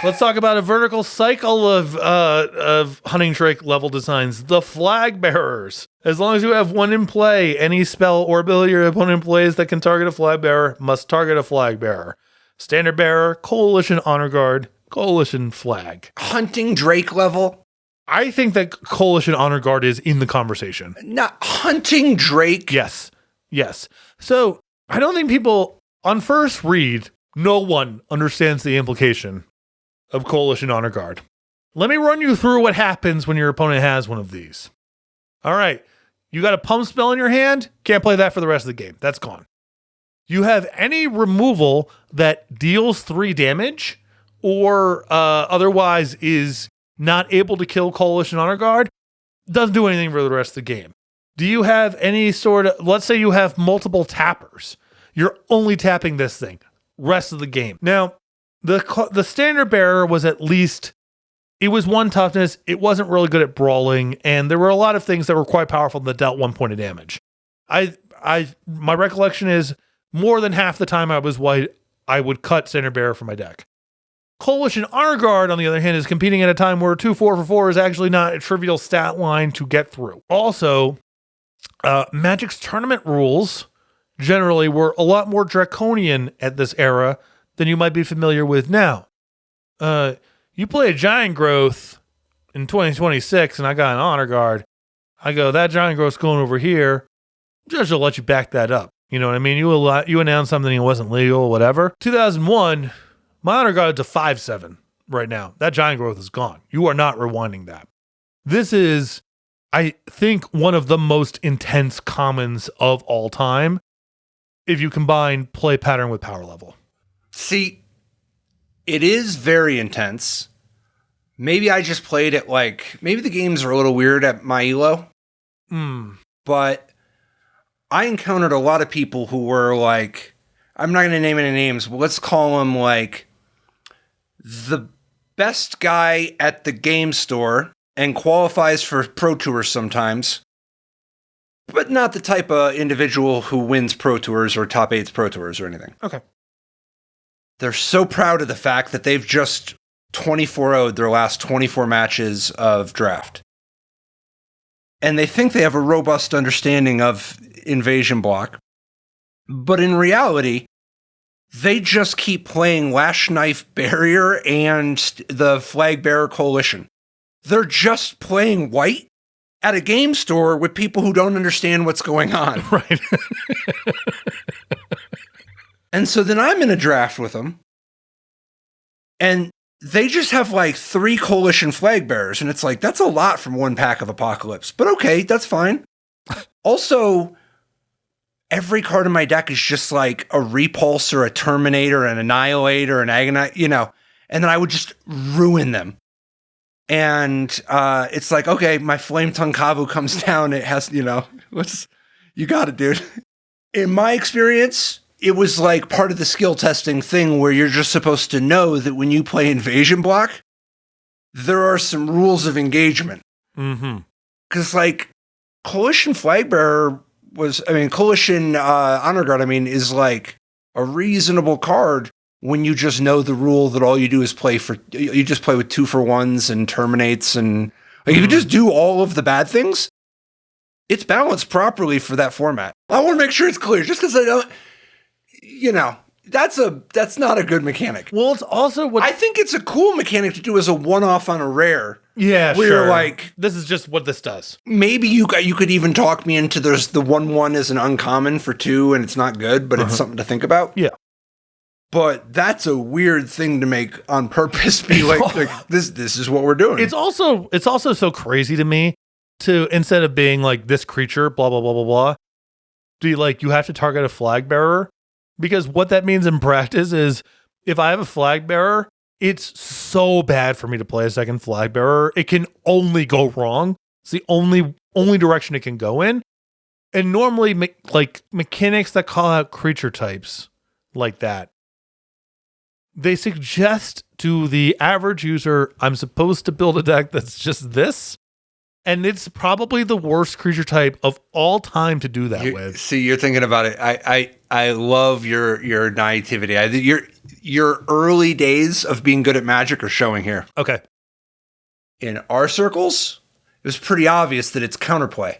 Let's talk about a vertical cycle of Hunting Drake level designs. The Flagbearers. As long as you have 1 in play, any spell or ability your opponent plays that can target a Flagbearer must target a Flagbearer. Standard Bearer, Coalition Honor Guard, Coalition Flag. Hunting Drake level? I think that Coalition Honor Guard is in the conversation. Not Hunting Drake? Yes. So I don't think people, on first read, no one understands the implication of Coalition Honor Guard. Let me run you through what happens when your opponent has one of these. All right. You got a pump spell in your hand. Can't play that for the rest of the game. That's gone. You have any removal that deals 3 damage or otherwise is not able to kill Coalition Honor Guard. Doesn't do anything for the rest of the game. Do you have any sort of, let's say you have multiple tappers. You're only tapping this thing. Rest of the game. Now, the Standard Bearer was at least, it was 1 toughness, it wasn't really good at brawling, and there were a lot of things that were quite powerful that dealt 1 point of damage. My recollection is more than half the time I was white, I would cut Standard Bearer from my deck. Coalition Honor Guard, on the other hand, is competing at a time where 2 4 for 4 is actually not a trivial stat line to get through. Also, Magic's tournament rules generally were a lot more draconian at this era than you might be familiar with now. You play a Giant Growth in 2026 and I got an Honor Guard. I go, that Giant Growth's going over here. Judge will let you back that up. You know what I mean? You announce something that wasn't legal, whatever. 2001, my Honor Guard's a 5/7 right now. That Giant Growth is gone. You are not rewinding that. This is, I think, one of the most intense commons of all time if you combine play pattern with power level. See, it is very intense. Maybe I just played it maybe the games are a little weird at my elo. But I encountered a lot of people who were I'm not going to name any names, but let's call them the best guy at the game store and qualifies for Pro Tours sometimes, but not the type of individual who wins Pro Tours or top 8s Pro Tours or anything. Okay. They're so proud of the fact that they've just 24-0'd their last 24 matches of draft. and they think they have a robust understanding of invasion block. But in reality, they just keep playing Lash Knife Barrier and the Flagbearer Coalition. They're just playing white at a game store with people who don't understand what's going on. Right. And so then I'm in a draft with them, and they just have like 3 Coalition flag bearers, and it's like, that's a lot from one pack of Apocalypse. But okay, that's fine. Also, every card in my deck is just like a Repulse or a Terminator, an Annihilate or an Agonize, and then I would just ruin them. And it's like, okay, my Flame Tongue Kavu comes down. It has, you got it, dude. In my experience, it was like part of the skill testing thing where you're just supposed to know that when you play invasion block, there are some rules of engagement. Mm-hmm. Because like Coalition Flagbearer Coalition Honor Guard, is like a reasonable card when you just know the rule that all you do is you just play with 2-for-1s and terminates, and like, if you just do all of the bad things, it's balanced properly for that format. I want to make sure it's clear, just because I don't, that's not a good mechanic. Well, it's also what I think it's a cool mechanic to do as a one-off on a rare. Yeah, where sure. You're like, this is just what this does. Maybe you could even talk me into there's the 1/1 is an uncommon for 2 and it's not good, but it's something to think about. Yeah. But that's a weird thing to make on purpose be like this is what we're doing. It's also so crazy to me to, instead of being like this creature, blah, blah, blah, blah, blah, be like, you have to target a flag bearer. Because what that means in practice is if I have a flag bearer, it's so bad for me to play a second flag bearer. It can only go wrong. It's the only direction it can go in. And normally mechanics that call out creature types like that, they suggest to the average user, I'm supposed to build a deck that's just this. And it's probably the worst creature type of all time to do that with. See, you're thinking about it. I love your naivety. Your early days of being good at Magic are showing here. Okay. In our circles, it was pretty obvious that it's counterplay.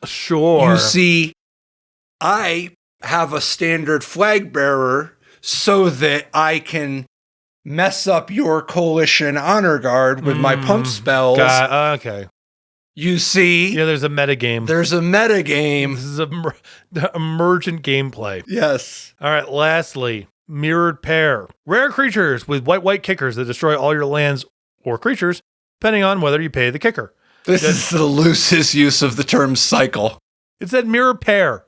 Sure. You see, I have a standard flag bearer so that I can mess up your Coalition Honor Guard with my pump spells. Okay. You see? Yeah, there's a metagame. There's a metagame. This is emergent gameplay. Yes. All right, lastly, Mirrored Pair. Rare creatures with white kickers that destroy all your lands or creatures, depending on whether you pay the kicker. This is the loosest use of the term cycle. It said Mirrored Pair.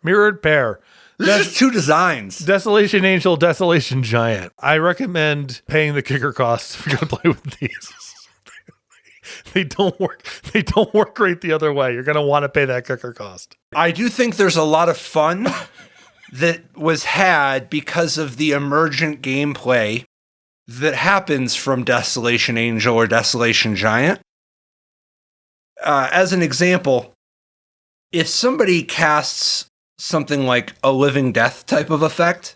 There's just 2 designs. Desolation Angel, Desolation Giant. I recommend paying the kicker costs if you're going to play with these. They don't work great the other way. You're going to want to pay that kicker cost. I do think there's a lot of fun that was had because of the emergent gameplay that happens from Desolation Angel or Desolation Giant. As an example, if somebody casts something like a Living Death type of effect,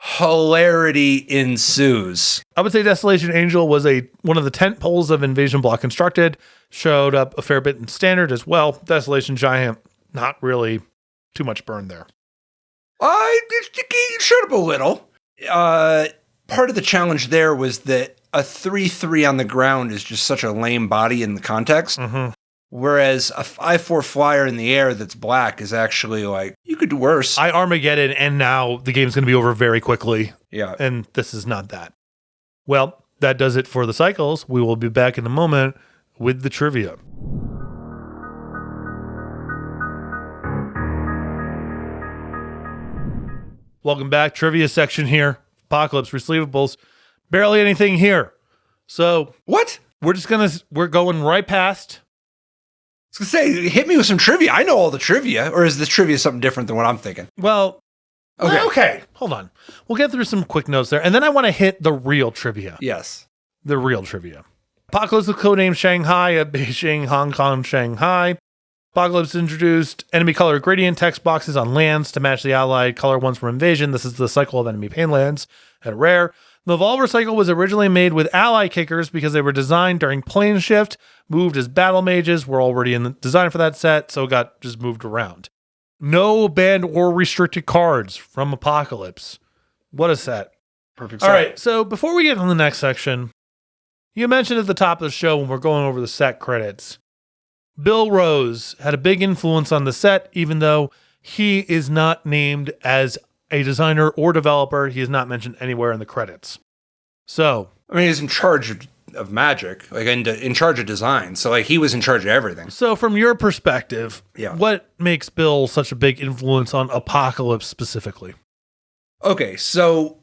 hilarity ensues. I would say Desolation Angel was one of the tent poles of Invasion Block Constructed. Showed up a fair bit in Standard as well. Desolation Giant, not really too much burn there. It showed up a little. Part of the challenge there was that a 3/3 on the ground is just such a lame body in the context. Mm-hmm. Whereas a 5/4 flyer in the air that's black is actually like, you could do worse. I Armageddon, and now the game's going to be over very quickly. Yeah. And this is not that. Well, that does it for the cycles. We will be back in a moment with the trivia. Welcome back. Trivia section here. Apocalypse, Resleevables. Barely anything here. So what? We're going right past. I was going to say, hit me with some trivia. I know all the trivia. Or is this trivia something different than what I'm thinking? Well, okay. Hold on. We'll get through some quick notes there. And then I want to hit the real trivia. Yes. The real trivia. Apocalypse with codename Shanghai at Beijing, Hong Kong, Shanghai. Apocalypse introduced enemy color gradient text boxes on lands to match the allied color ones from invasion. This is the cycle of enemy pain lands at rare. The Evolver Cycle was originally made with ally kickers because they were designed during plane shift, moved as battle mages, were already in the design for that set, so got just moved around. No banned or restricted cards from Apocalypse. What a set. Perfect. All right, so before we get on the next section, you mentioned at the top of the show when we're going over the set credits, Bill Rose had a big influence on the set, even though he is not named as a designer or developer. He is not mentioned anywhere in the credits. So, I mean, he's in charge of Magic, like in charge of design. So, like, he was in charge of everything. So, from your perspective, Yeah. What makes Bill such a big influence on Apocalypse specifically? Okay, so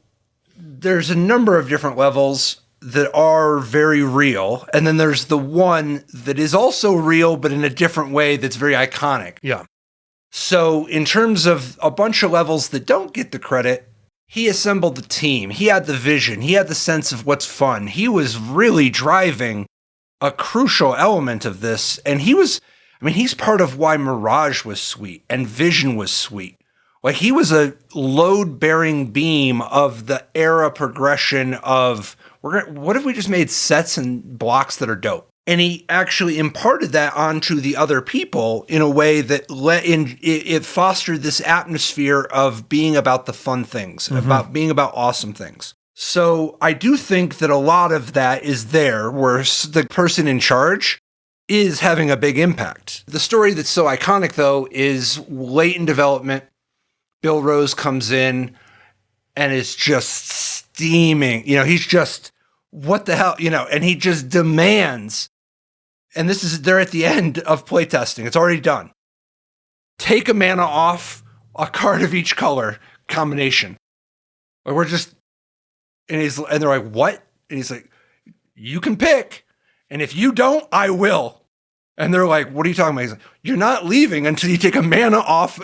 there's a number of different levels that are very real, and then there's the one that is also real, but in a different way that's very iconic. Yeah. So in terms of a bunch of levels that don't get the credit, he assembled the team. He had the vision. He had the sense of what's fun. He was really driving a crucial element of this, and he's part of why Mirage was sweet and Vision was sweet. Like, he was a load-bearing beam of the era progression of, what if we just made sets and blocks that are dope? And he actually imparted that onto the other people in a way that it fostered this atmosphere of being about the fun things, about being about awesome things. So I do think that a lot of that is there, where the person in charge is having a big impact. The story that's so iconic, though, is late in development. Bill Rose comes in and is just steaming. He's just, what the hell? And he just demands, and they're at the end of playtesting. It's already done. Take a mana off a card of each color combination. Like, and they're like, what? And he's like, you can pick. And if you don't, I will. And they're like, what are you talking about? He's like, you're not leaving until you take a mana off.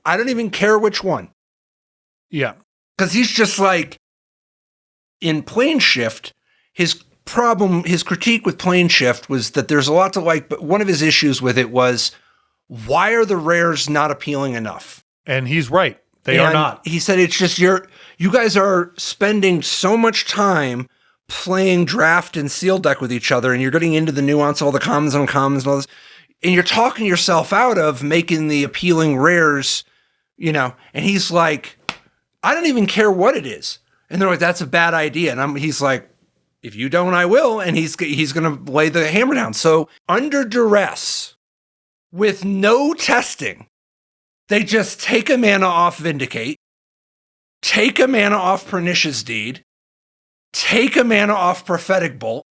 I don't even care which one. Yeah. Because he's just like, in Plane Shift, his critique with Plane Shift was that there's a lot to like, but one of his issues with it was, why are the rares not appealing enough? And he's right. They are not. He said, it's just, you guys are spending so much time playing draft and seal deck with each other, and you're getting into the nuance, all the commons and uncommons and all this, and you're talking yourself out of making the appealing rares, and he's like, I don't even care what it is. And they're like, that's a bad idea. And he's like, if you don't, I will. And he's going to lay the hammer down. So under duress, with no testing, they just take a mana off Vindicate, take a mana off Pernicious Deed, take a mana off Prophetic Bolt,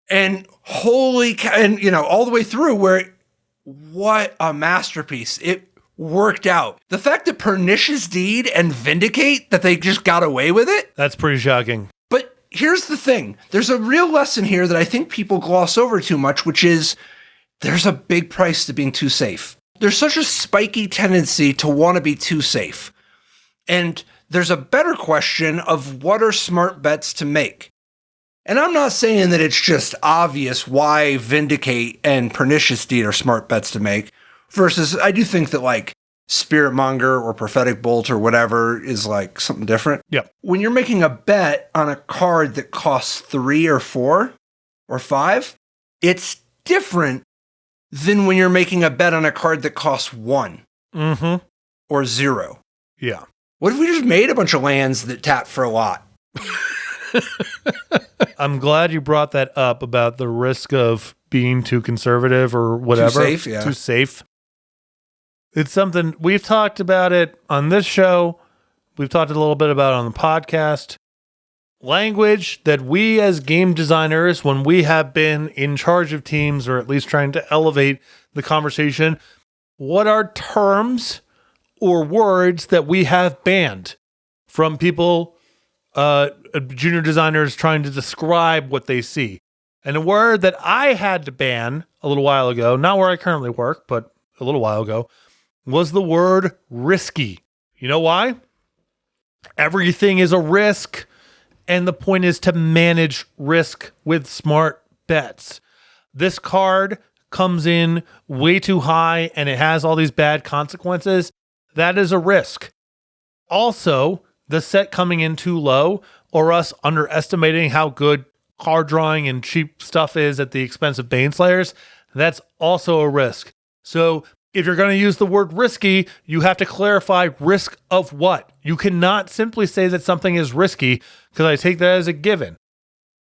and all the way through, what a masterpiece. It worked out. The fact that Pernicious Deed and Vindicate, that they just got away with it. That's pretty shocking. But here's the thing. There's a real lesson here that I think people gloss over too much, which is there's a big price to being too safe. There's such a spiky tendency to want to be too safe. And there's a better question of what are smart bets to make. And I'm not saying that it's just obvious why Vindicate and Pernicious Deed are smart bets to make, versus I do think that like Spiritmonger or Prophetic Bolt or whatever is like something different. Yep. When you're making a bet on a card that costs 3 or 4 or 5, it's different than when you're making a bet on a card that costs 1 or 0. Yeah. What if we just made a bunch of lands that tap for a lot? I'm glad you brought that up about the risk of being too conservative or whatever. Too safe, yeah. Too safe. It's something we've talked about it on this show. We've talked a little bit about it on the podcast. Language that we as game designers, when we have been in charge of teams or at least trying to elevate the conversation, what are terms or words that we have banned from people, junior designers trying to describe what they see? And a word that I had to ban a little while ago, not where I currently work, but a little while ago, was the word risky. You know why? Everything is a risk, and the point is to manage risk with smart bets. This card comes in way too high, and it has all these bad consequences. That is a risk. Also, the set coming in too low or us underestimating how good card drawing and cheap stuff is at the expense of Baneslayers, that's also a risk. So if you're going to use the word risky, you have to clarify risk of what. You cannot simply say that something is risky, because I take that as a given.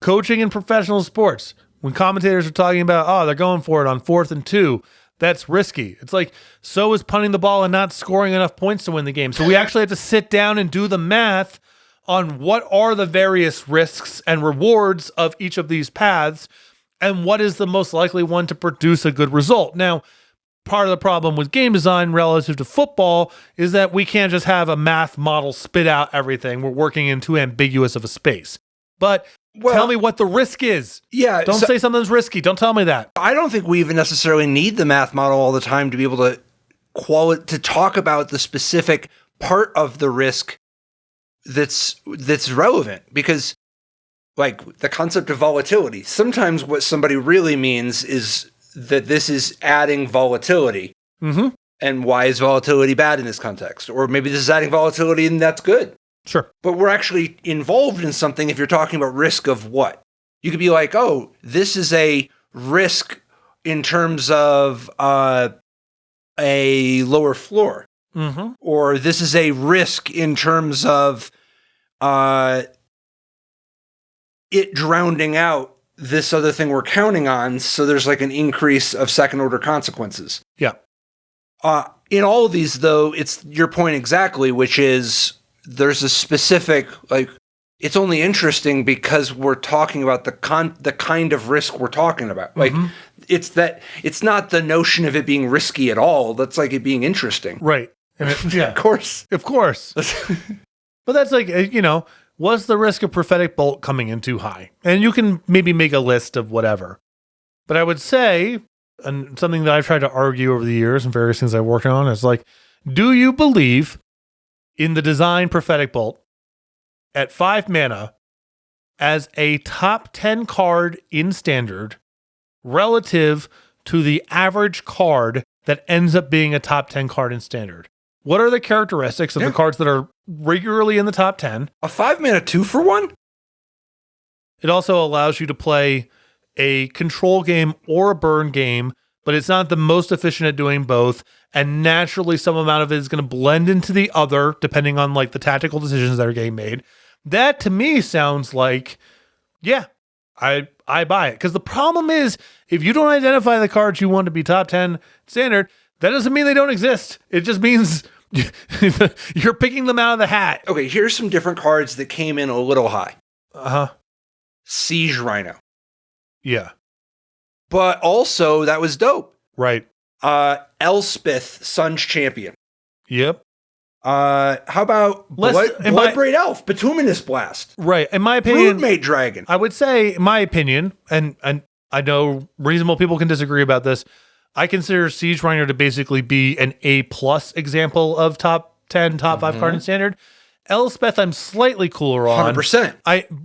Coaching in professional sports, when commentators are talking about, oh, they're going for it on 4th and 2, that's risky. It's like, so is punting the ball and not scoring enough points to win the game. So we actually have to sit down and do the math on what are the various risks and rewards of each of these paths, and what is the most likely one to produce a good result. Now, part of the problem with game design relative to football is that we can't just have a math model spit out everything. We're working in too ambiguous of a space. But tell me what the risk is. Yeah. Don't say something's risky. Don't tell me that. I don't think we even necessarily need the math model all the time to be able to talk about the specific part of the risk that's relevant, because like the concept of volatility, sometimes what somebody really means is that this is adding volatility. Mm-hmm. And why is volatility bad in this context? Or maybe this is adding volatility and that's good. Sure. But we're actually involved in something if you're talking about risk of what? You could be like, oh, this is a risk in terms of a lower floor. Mm-hmm. Or this is a risk in terms of it drowning out this other thing we're counting on, so there's like an increase of second order consequences. Yeah. In all of these, though, it's your point exactly, which is there's a specific, like, it's only interesting because we're talking about the kind of risk we're talking about. Like, it's not the notion of it being risky at all. That's like it being interesting. Right. And Of course. Of course. But that's like, was the risk of prophetic bolt coming in too high? And you can maybe make a list of whatever. But I would say, and something that I've tried to argue over the years and various things I've worked on is like, do you believe in the design prophetic bolt at 5 mana as a top 10 card in standard relative to the average card that ends up being a top 10 card in standard? What are the characteristics of the cards that are regularly in the top 10? A 5-mana 2-for-1? It also allows you to play a control game or a burn game, but it's not the most efficient at doing both. And naturally, some amount of it is going to blend into the other, depending on like the tactical decisions that are getting made. That to me sounds like, yeah, I buy it. Because the problem is, if you don't identify the cards you want to be top 10 standard, that doesn't mean they don't exist. It just means you're picking them out of the hat. Okay, here's some different cards that came in a little high. Uh-huh. Siege Rhino. Yeah. But also, that was dope. Right. Elspeth, Sun's Champion. Yep. How about Bloodbraid Elf, Bituminous Blast? Right. In my opinion, Broodmate Dragon. I would say, in my opinion, and I know reasonable people can disagree about this, I consider Siege Rhino to basically be an A+ example of top 10, top 5 card in standard. Elspeth, I'm slightly cooler on. 100%.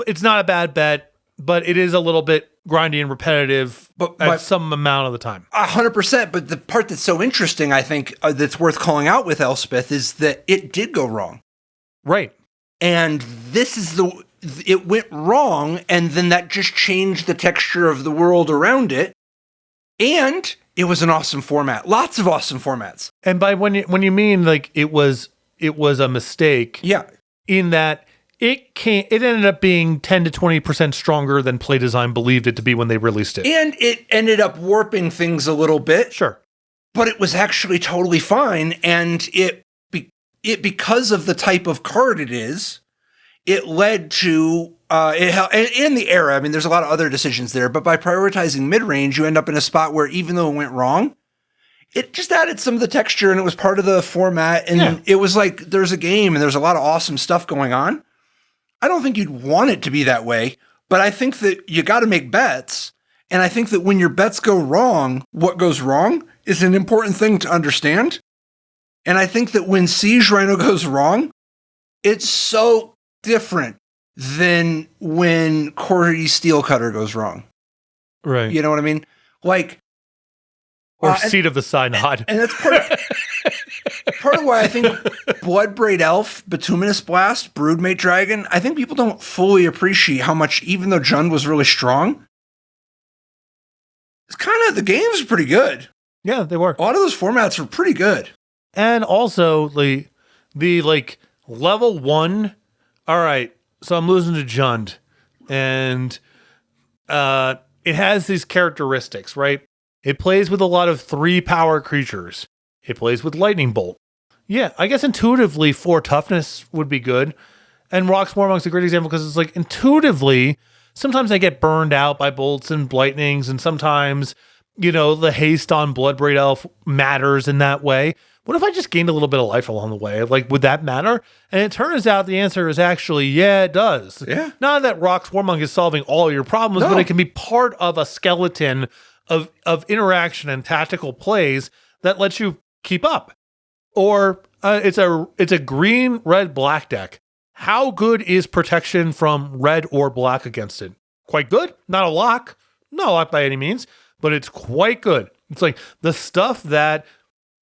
It's not a bad bet, but it is a little bit grindy and repetitive at some amount of the time. 100%. But the part that's so interesting, I think, that's worth calling out with Elspeth is that it did go wrong. Right. And this is it went wrong, and then that just changed the texture of the world around it. And it was an awesome format. Lots of awesome formats. And by when you mean like it was a mistake. Yeah. In that it ended up being 10 to 20% stronger than play design believed it to be when they released it. And it ended up warping things a little bit. Sure. But it was actually totally fine, and it because of the type of card it is, it led to in the era. I mean, there's a lot of other decisions there, but by prioritizing mid-range, you end up in a spot where even though it went wrong, it just added some of the texture, and it was part of the format, and it was like there's a game and there's a lot of awesome stuff going on. I don't think you'd want it to be that way, but I think that you got to make bets, and I think that when your bets go wrong, what goes wrong is an important thing to understand. And I think that when Siege Rhino goes wrong, it's so different than when Corey Steel Cutter goes wrong. Right. You know what I mean? Like, Or Seat of the Synod. And that's part of why I think Bloodbraid Elf, Bituminous Blast, Broodmate Dragon, I think people don't fully appreciate how much, even though Jund was really strong, it's kind of, the games are pretty good. Yeah, they were. A lot of those formats were pretty good. And also, the like, level 1, all right, so I'm losing to Jund, and it has these characteristics, right? It plays with a lot of 3-power creatures. It plays with Lightning Bolt. Yeah, I guess intuitively 4 toughness would be good. And Rock Swarmmonk's a great example because it's like intuitively, sometimes I get burned out by bolts and lightnings, and sometimes, the haste on Bloodbraid Elf matters in that way. What if I just gained a little bit of life along the way? Like, would that matter? And it turns out the answer is actually, yeah, it does. Yeah. Not that Rock Swarmmonk is solving all your problems, but it can be part of a skeleton of interaction and tactical plays that lets you keep up. Or it's a green, red, black deck. How good is protection from red or black against it? Quite good. Not a lock. Not a lock by any means, but it's quite good. It's like the stuff that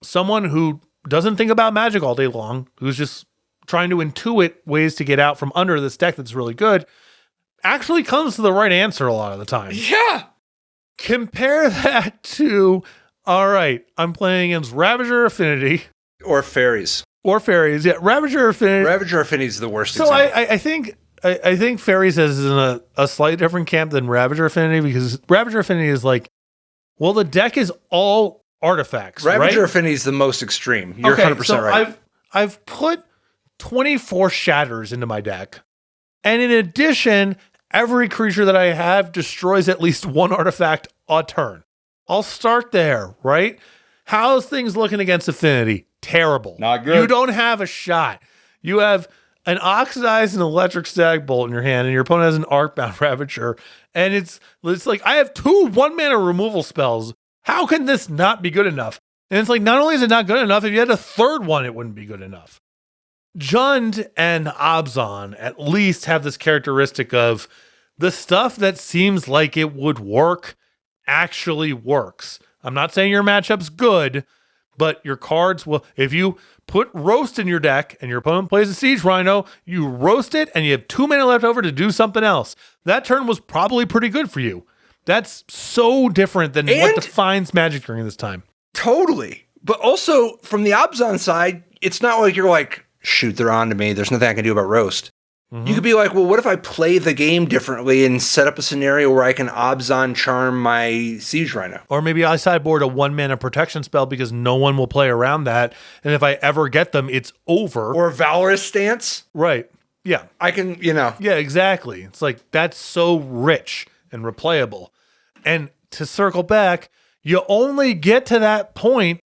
someone who doesn't think about Magic all day long, who's just trying to intuit ways to get out from under this deck that's really good, actually comes to the right answer a lot of the time. Yeah. Compare that to, all right, I'm playing against Ravager Affinity. Or Fairies. Yeah. Ravager Affinity. Ravager Affinity is the worst example. I think Fairies is in a slightly different camp than Ravager Affinity, because Ravager Affinity is like, well, the deck is all artifacts, Ravager right? Affinity is the most extreme. You're 100% right. I've put 24 Shatters into my deck. And in addition, every creature that I have destroys at least 1 artifact a turn. I'll start there, right? How's things looking against Affinity? Terrible. Not good. You don't have a shot. You have an Oxidized and Electric Stag Bolt in your hand, and your opponent has an Arcbound Ravager. And it's like, I have 2 1-mana removal spells. How can this not be good enough? And it's like, not only is it not good enough, if you had a 3rd one, it wouldn't be good enough. Jund and Abzan at least have this characteristic of the stuff that seems like it would work actually works. I'm not saying your matchup's good, but your cards will, if you put Roast in your deck and your opponent plays a Siege Rhino, you roast it and you have 2 mana left over to do something else. That turn was probably pretty good for you. That's so different than what defines Magic during this time. Totally. But also, from the Abzan side, it's not like you're like, shoot, they're on to me. There's nothing I can do about Roast. Mm-hmm. You could be like, well, what if I play the game differently and set up a scenario where I can Abzan charm my Siege Rhino? Or maybe I sideboard a 1-mana protection spell because no one will play around that. And if I ever get them, it's over. Or Valorous Stance. Right. Yeah. I can, Yeah, exactly. It's like, that's so rich and replayable. And to circle back, you only get to that point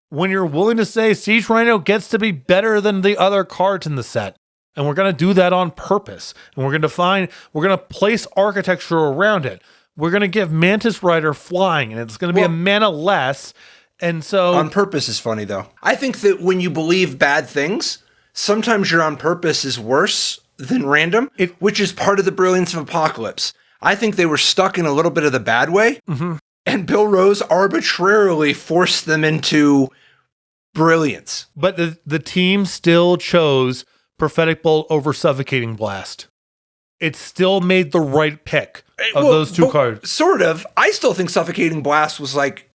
when you're willing to say Siege Rhino gets to be better than the other cards in the set. And we're going to do that on purpose. And we're going to place architecture around it. We're going to give Mantis Rider flying, and it's going to be a mana less. And so on purpose is funny, though. I think that when you believe bad things, sometimes your on purpose is worse than random, which is part of the brilliance of Apocalypse. I think they were stuck in a little bit of the bad way, and Bill Rose arbitrarily forced them into brilliance. But the team still chose Prophetic Bolt over Suffocating Blast. It still made the right pick of those 2 cards. Sort of. I still think Suffocating Blast was like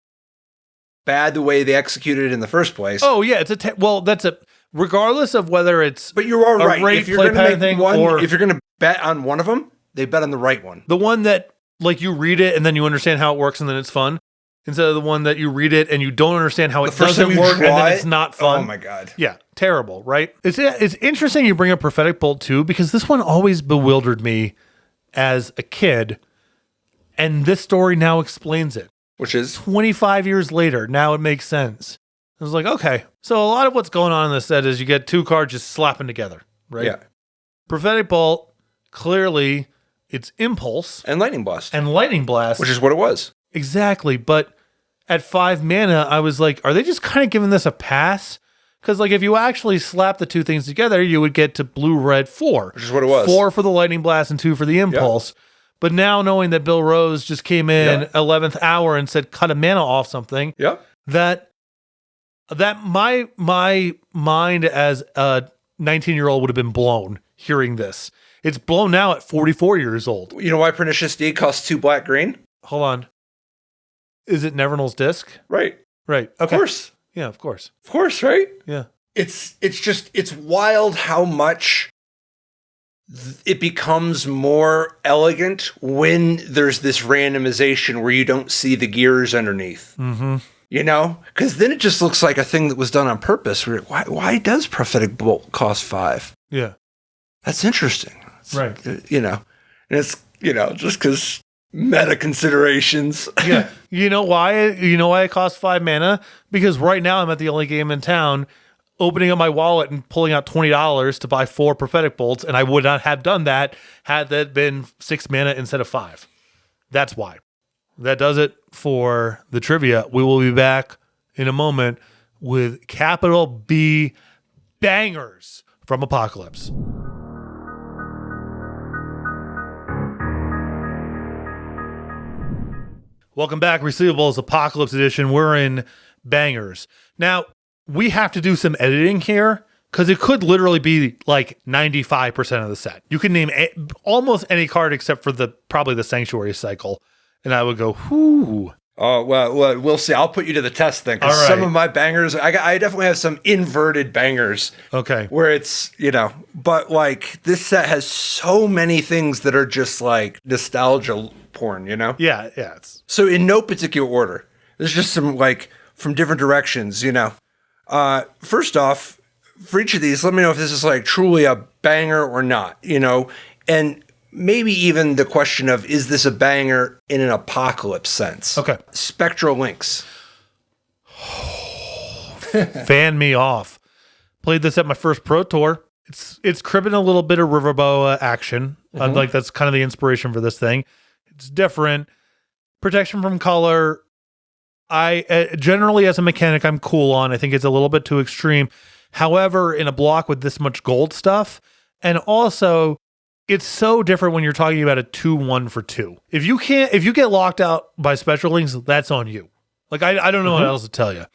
bad the way they executed it in the first place. Oh yeah, that's a regardless of whether it's. But you are right. If you're going to make one, or if you're going to bet on one of them, they bet on the right one. The one that like you read it and then you understand how it works and then it's fun. Instead of the one that you read it and you don't understand how it doesn't work and then it's not fun. Oh my God. Yeah, terrible, right? It's interesting you bring up Prophetic Bolt too, because this one always bewildered me as a kid, and this story now explains it. Which is? 25 years later, now it makes sense. I was like, okay. So a lot of what's going on in this set is you get 2 cards just slapping together, right? Yeah. Prophetic Bolt, clearly, it's Impulse. And Lightning Blast. Which is what it was. Exactly, but at 5 mana, I was like, are they just kind of giving this a pass? Because like if you actually slap the 2 things together, you would get to blue-red 4. Which is what it was. 4 for the Lightning Blast and 2 for the Impulse. Yep. But now knowing that Bill Rose just came in 11th hour and said cut a mana off something, that my mind as a 19-year-old would have been blown hearing this. It's blown now at 44 years old. You know why Pernicious Deed costs 2 black green? Hold on. Is it Nevernal's disc? Right. Right. Okay. Of course. Yeah, of course. Of course, right? Yeah. It's wild how much it becomes more elegant when there's this randomization where you don't see the gears underneath. Mm-hmm. You know? Because then it just looks like a thing that was done on purpose. Why does Prophetic Bolt cost 5? Yeah. That's interesting. Right. You know, and it's, you know, just because meta considerations. Yeah. You know why? You know why it costs 5 mana? Because right now I'm at the only game in town opening up my wallet and pulling out $20 to buy 4 Prophetic Bolts, and I would not have done that had that been 6 mana instead of 5. That's why. That does it for the trivia. We will be back in a moment with capital B bangers from Apocalypse. Welcome back, Resleevables Apocalypse Edition. We're in bangers. Now, we have to do some editing here because it could literally be like 95% of the set. You can name almost any card except for probably the Sanctuary Cycle. And I would go, whoo. Oh, well, we'll see. I'll put you to the test then. Because right. Some of my bangers, I definitely have some inverted bangers. Okay. Where it's, you know, but like this set has so many things that are just like nostalgia porn, you know? Yeah. So in no particular order, there's just some like from different directions, you know? First off, for each of these, let me know if this is like truly a banger or not, you know? And maybe even the question of, is this a banger in an apocalypse sense? Okay. Spectral Links. Fan me off. Played this at my first Pro Tour. It's cribbing a little bit of Riverboa action. Mm-hmm. Like that's kind of the inspiration for this thing. It's different. Protection from color. I generally, as a mechanic, I'm cool on. I think it's a little bit too extreme. However, in a block with this much gold stuff, and also it's so different when you're talking about a 2-1 for 2. If you get locked out by Spectral Links, that's on you. Like I don't know what else to tell you.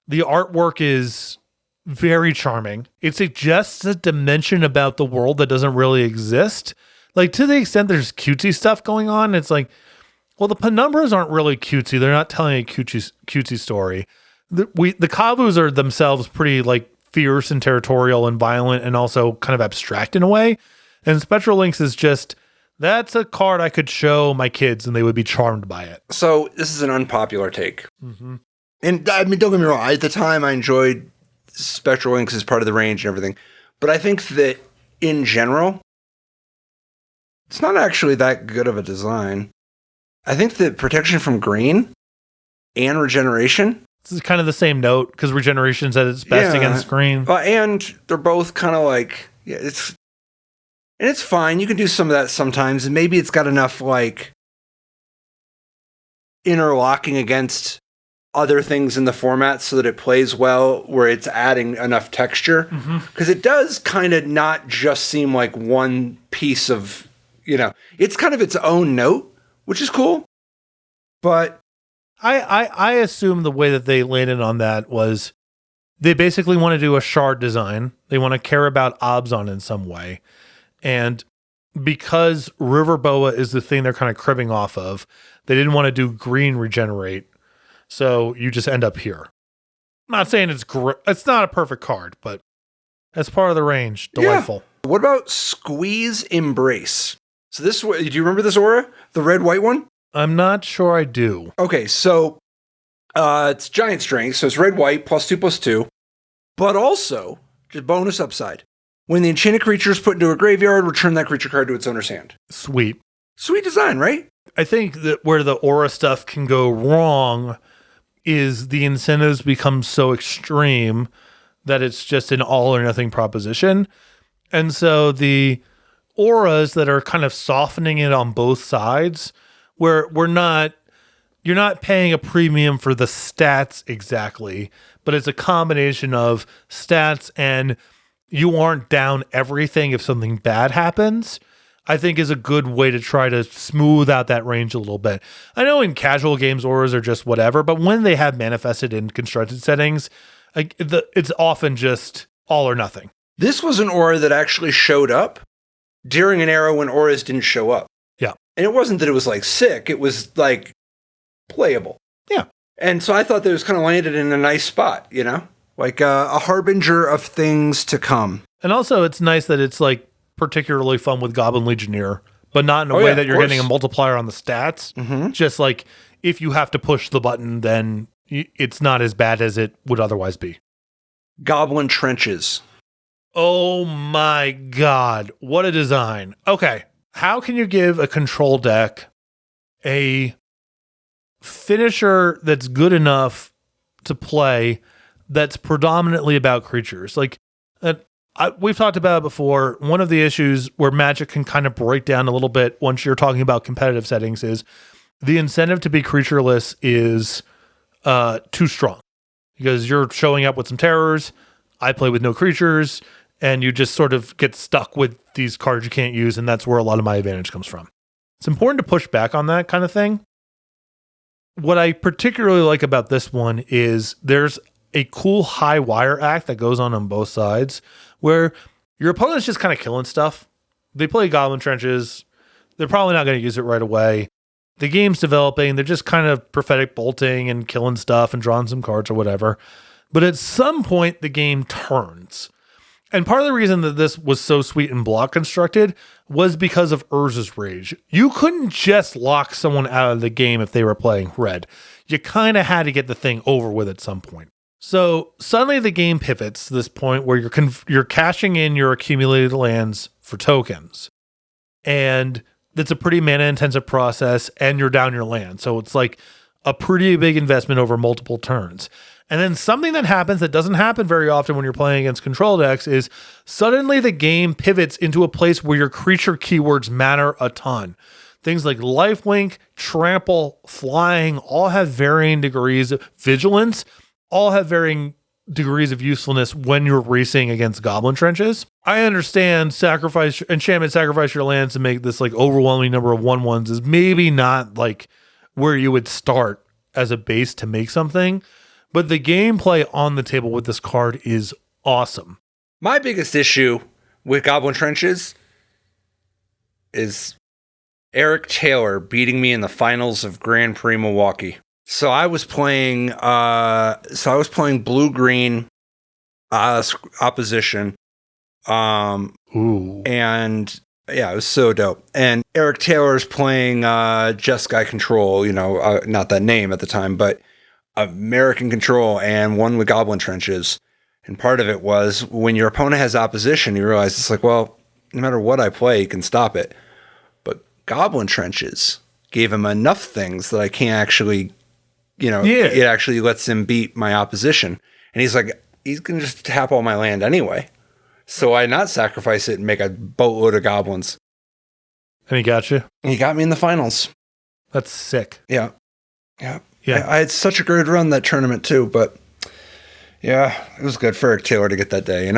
The artwork is very charming. It suggests a dimension about the world that doesn't really exist. Like to the extent there's cutesy stuff going on, it's like, well, the penumbras aren't really cutesy. They're not telling a cutesy story. The Kavus are themselves pretty like fierce and territorial and violent and also kind of abstract in a way. And Spectral Links is just, that's a card I could show my kids and they would be charmed by it. So this is an unpopular take. Mm-hmm. And I mean, don't get me wrong. At the time, I enjoyed Spectral Links as part of the range and everything. But I think that in general, it's not actually that good of a design. I think that protection from green and regeneration. This is kind of the same note because regeneration's at its best against green. And they're both kind of like, yeah, it's fine. You can do some of that sometimes. And maybe it's got enough like interlocking against other things in the format so that it plays well where it's adding enough texture. Because it does kind of not just seem like one piece of, you know, it's kind of its own note, which is cool. But I assume the way that they landed on that was they basically want to do a shard design. They want to care about Obzon in some way. And because Riverboa is the thing they're kind of cribbing off of, they didn't want to do green regenerate. So you just end up here. I'm not saying it's not a perfect card, but as part of the range, delightful. Yeah. What about Squeeze Embrace? So this, do you remember this aura? The red-white one? I'm not sure I do. Okay, so it's giant strength, so it's red-white, +2/+2. But also, just bonus upside. When the enchanted creature is put into a graveyard, return that creature card to its owner's hand. Sweet. Sweet design, right? I think that where the aura stuff can go wrong is the incentives become so extreme that it's just an all or nothing proposition. And so the auras that are kind of softening it on both sides, where you're not paying a premium for the stats exactly, but it's a combination of stats and you aren't down everything if something bad happens. I think is a good way to try to smooth out that range a little bit. I know in casual games, auras are just whatever, but when they have manifested in constructed settings, it's often just all or nothing. This was an aura that actually showed up during an era when auras didn't show up. Yeah. And it wasn't that it was like sick, it was like playable. Yeah. And so I thought that it was kind of landed in a nice spot, you know? Like a harbinger of things to come. And also it's nice that it's like particularly fun with Goblin Legionnaire, but not in a way that you're getting a multiplier on the stats. Mm-hmm. Just like if you have to push the button, then it's not as bad as it would otherwise be. Goblin Trenches. Oh my God. What a design. Okay. How can you give a control deck a finisher that's good enough to play that's predominantly about creatures? Like, we've talked about it before. One of the issues where Magic can kind of break down a little bit once you're talking about competitive settings is the incentive to be creatureless is too strong because you're showing up with some terrors. I play with no creatures, and you just sort of get stuck with these cards you can't use, and that's where a lot of my advantage comes from. It's important to push back on that kind of thing. What I particularly like about this one is there's a cool high wire act that goes on both sides where your opponent's just kind of killing stuff. They play Goblin Trenches. They're probably not going to use it right away. The game's developing. They're just kind of prophetic bolting and killing stuff and drawing some cards or whatever. But at some point, the game turns. And part of the reason that this was so sweet and block constructed was because of Urza's Rage. You couldn't just lock someone out of the game if they were playing red. You kind of had to get the thing over with at some point. So suddenly the game pivots to this point where you're cashing in your accumulated lands for tokens. And that's a pretty mana-intensive process, and you're down your land. So it's like a pretty big investment over multiple turns. And then something that happens that doesn't happen very often when you're playing against control decks is suddenly the game pivots into a place where your creature keywords matter a ton. Things like lifelink, trample, flying all have varying degrees of vigilance, all have varying degrees of usefulness when you're racing against Goblin Trenches. I understand enchantment sacrifice your lands to make this like overwhelming number of 1/1s is maybe not like where you would start as a base to make something. But the gameplay on the table with this card is awesome. My biggest issue with Goblin Trenches is Eric Taylor beating me in the finals of Grand Prix Milwaukee. So I was playing blue-green opposition. Ooh. And yeah, it was so dope. And Eric Taylor's playing Jeskai Control, not that name at the time, but American Control, and one with Goblin Trenches. And part of it was when your opponent has opposition, you realize it's like, well, no matter what I play, you can stop it. But Goblin Trenches gave him enough things that I can't actually, it actually lets him beat my opposition. And he's like, he's going to just tap all my land anyway. So I not sacrifice it and make a boatload of goblins. And he got you? And he got me in the finals. That's sick. Yeah. I had such a good run that tournament too, but yeah, it was good for Eric Taylor to get that day,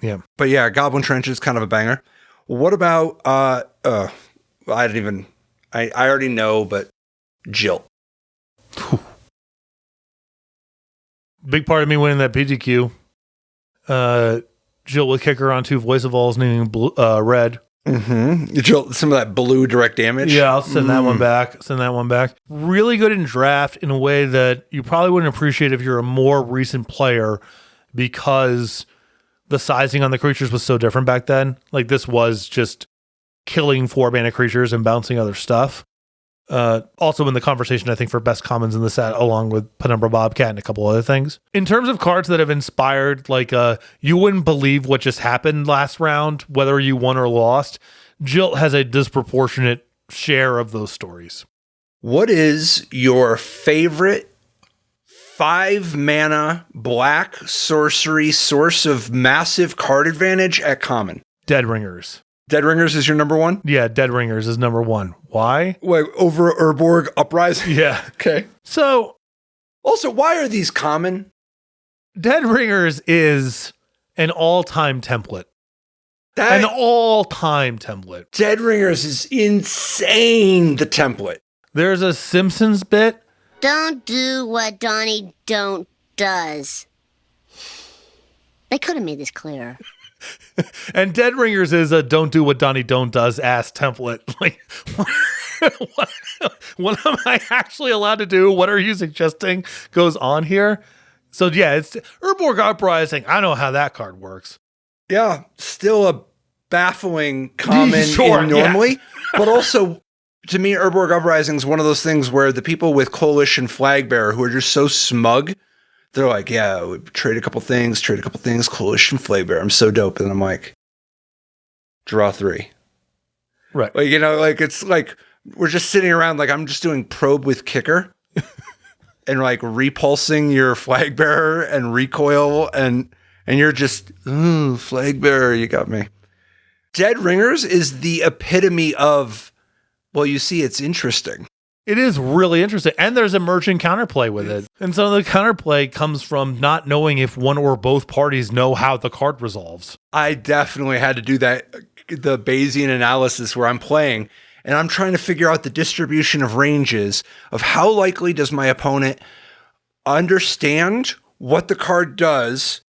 Yeah. But yeah, Goblin Trench is kind of a banger. What about, I already know, but Jill. Big part of me winning that PGQ. Jill would kick her on 2 Voice of Alls, naming red. Mm-hmm. Jill, some of that blue direct damage. Yeah, I'll send that one back. Really good in draft in a way that you probably wouldn't appreciate if you're a more recent player because the sizing on the creatures was so different back then. Like this was just killing 4-mana creatures and bouncing other stuff. Also in the conversation, I think, for best commons in the set, along with Penumbra Bobcat and a couple other things. In terms of cards that have inspired, like, you wouldn't believe what just happened last round, whether you won or lost, Jilt has a disproportionate share of those stories. What is your favorite 5-mana black sorcery source of massive card advantage at common? Dead Ringers. Dead Ringers is your number one? Yeah, Dead Ringers is number one. Why? Wait, over Urborg Uprising? Yeah. Okay. So, also, why are these common? Dead Ringers is an all-time template. An all-time template. Dead Ringers is insane, the template. There's a Simpsons bit. Don't do what Donnie Don't does. They could have made this clearer. And Dead Ringers is a don't do what Donnie Don't does ass template. Like, what am I actually allowed to do? What are you suggesting goes on here? So yeah, it's Urborg Uprising. I know how that card works. Yeah, still a baffling common Sure, normally, but also to me, Urborg Uprising is one of those things where the people with Coalition Flagbearer who are just so smug, they're like, yeah, we trade a couple things, Coalition Flagbearer. I'm so dope. And I'm like, draw 3. Right. Like, you know, like it's like we're just sitting around, like I'm just doing probe with kicker and like repulsing your Flagbearer and recoil and you're just, ooh, Flagbearer, you got me. Dead Ringers is the epitome of, well, you see, it's interesting. It is really interesting. And there's emerging counterplay with it. And some of the counterplay comes from not knowing if one or both parties know how the card resolves. I definitely had to do that, the Bayesian analysis where I'm playing and I'm trying to figure out the distribution of ranges of how likely does my opponent understand what the card does,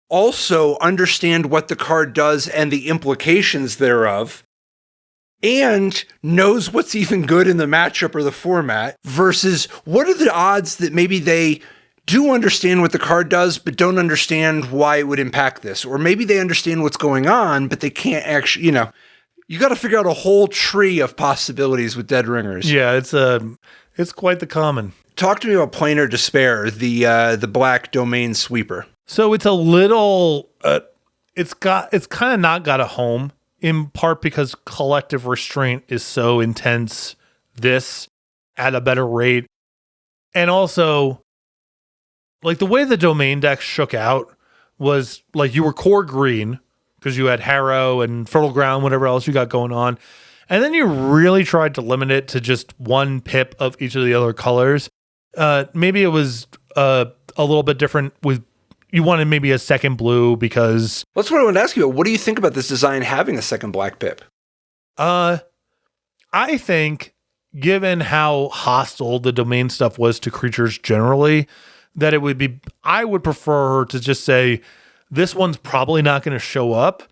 also understand what the card does and the implications thereof, and knows what's even good in the matchup or the format, versus what are the odds that maybe they do understand what the card does, but don't understand why it would impact this. Or maybe they understand what's going on, but they can't actually, you know, you got to figure out a whole tree of possibilities with Dead Ringers. Yeah, it's quite the common. Talk to me about Planar Despair, the black domain sweeper. So it's a little, it's kind of not got a home, in part because collective restraint is so intense this at a better rate. And also, like the way the domain deck shook out was like you were core green because you had Harrow and Fertile Ground, whatever else you got going on. And then you really tried to limit it to just one pip of each of the other colors. Maybe it was a little bit different with, you wanted maybe a second blue because... That's what I wanted to ask you about. What do you think about this design having a second black pip? I think, given how hostile the domain stuff was to creatures generally, that it would be... I would prefer to just say, this one's probably not going to show up,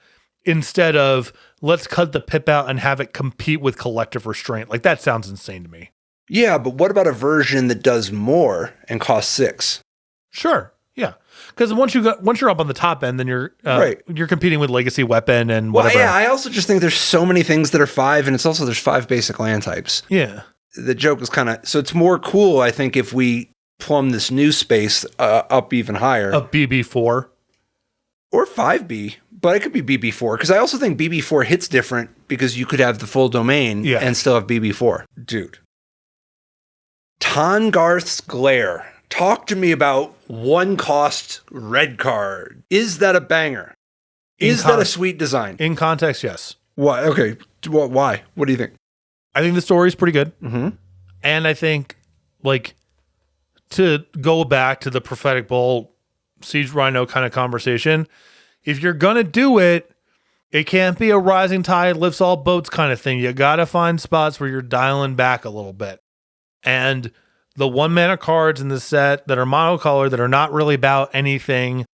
instead of, let's cut the pip out and have it compete with collective restraint. Like, that sounds insane to me. Yeah, but what about a version that does more and costs 6? Sure. Yeah, because once you're up on the top end, then you're right. You're competing with legacy weapon and whatever. Well, yeah, I also just think there's so many things that are 5, and there's 5 basic land types. Yeah, the joke was kind of, so it's more cool, I think, if we plumb this new space up even higher. A BB4 or 5B, but it could be BB4 because I also think BB4 hits different because you could have the full domain and still have BB4. Dude, Tongarth's Glare. Talk to me about 1-cost red card. Is that a banger? Is that a sweet design? In context, yes. Why? Okay. Why? What do you think? I think the story is pretty good. Mm-hmm. And I think, like, to go back to the Prophetic Bolt Siege Rhino kind of conversation, if you're going to do it, it can't be a rising tide lifts all boats kind of thing. You got to find spots where you're dialing back a little bit. And the 1-mana cards in the set that are monocolor, that are not really about anything,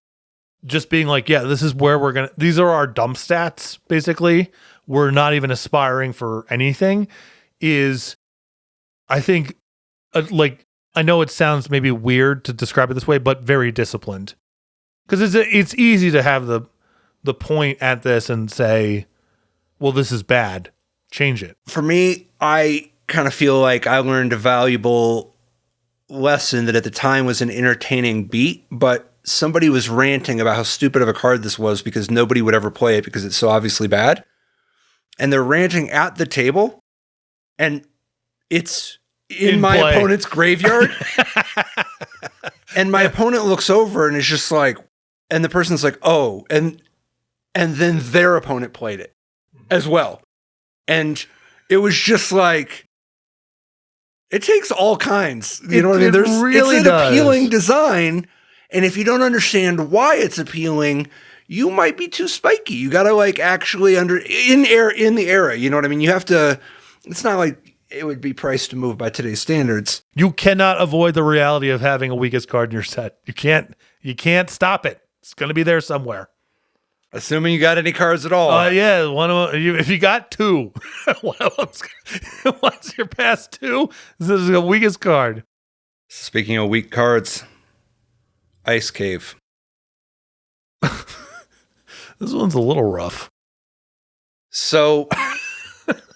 just being like, yeah, this is where we're going to, these are our dump stats, basically. We're not even aspiring for anything, is, I think, like, I know it sounds maybe weird to describe it this way, but very disciplined. Because it's easy to have the point at this and say, well, this is bad. Change it. For me, I kind of feel like I learned a valuable lesson that at the time was an entertaining beat, but somebody was ranting about how stupid of a card this was because nobody would ever play it because it's so obviously bad. And they're ranting at the table, and it's in my opponent's graveyard. And my opponent looks over and is just like, and the person's like, oh, and then their opponent played it as well. And it was just like, it takes all kinds. You know what I mean? Really it's an appealing design, And if you don't understand why it's appealing, you might be too spiky. You got to like actually in the era, you know what I mean? You have to, it's not like it would be priced to move by today's standards. You cannot avoid the reality of having a weakest card in your set. You can't stop it. It's going to be there somewhere. Assuming you got any cards at all. Yeah, one of them, if you got two, one of them's, once you're past two, this is the weakest card. Speaking of weak cards, Ice Cave. This one's a little rough. So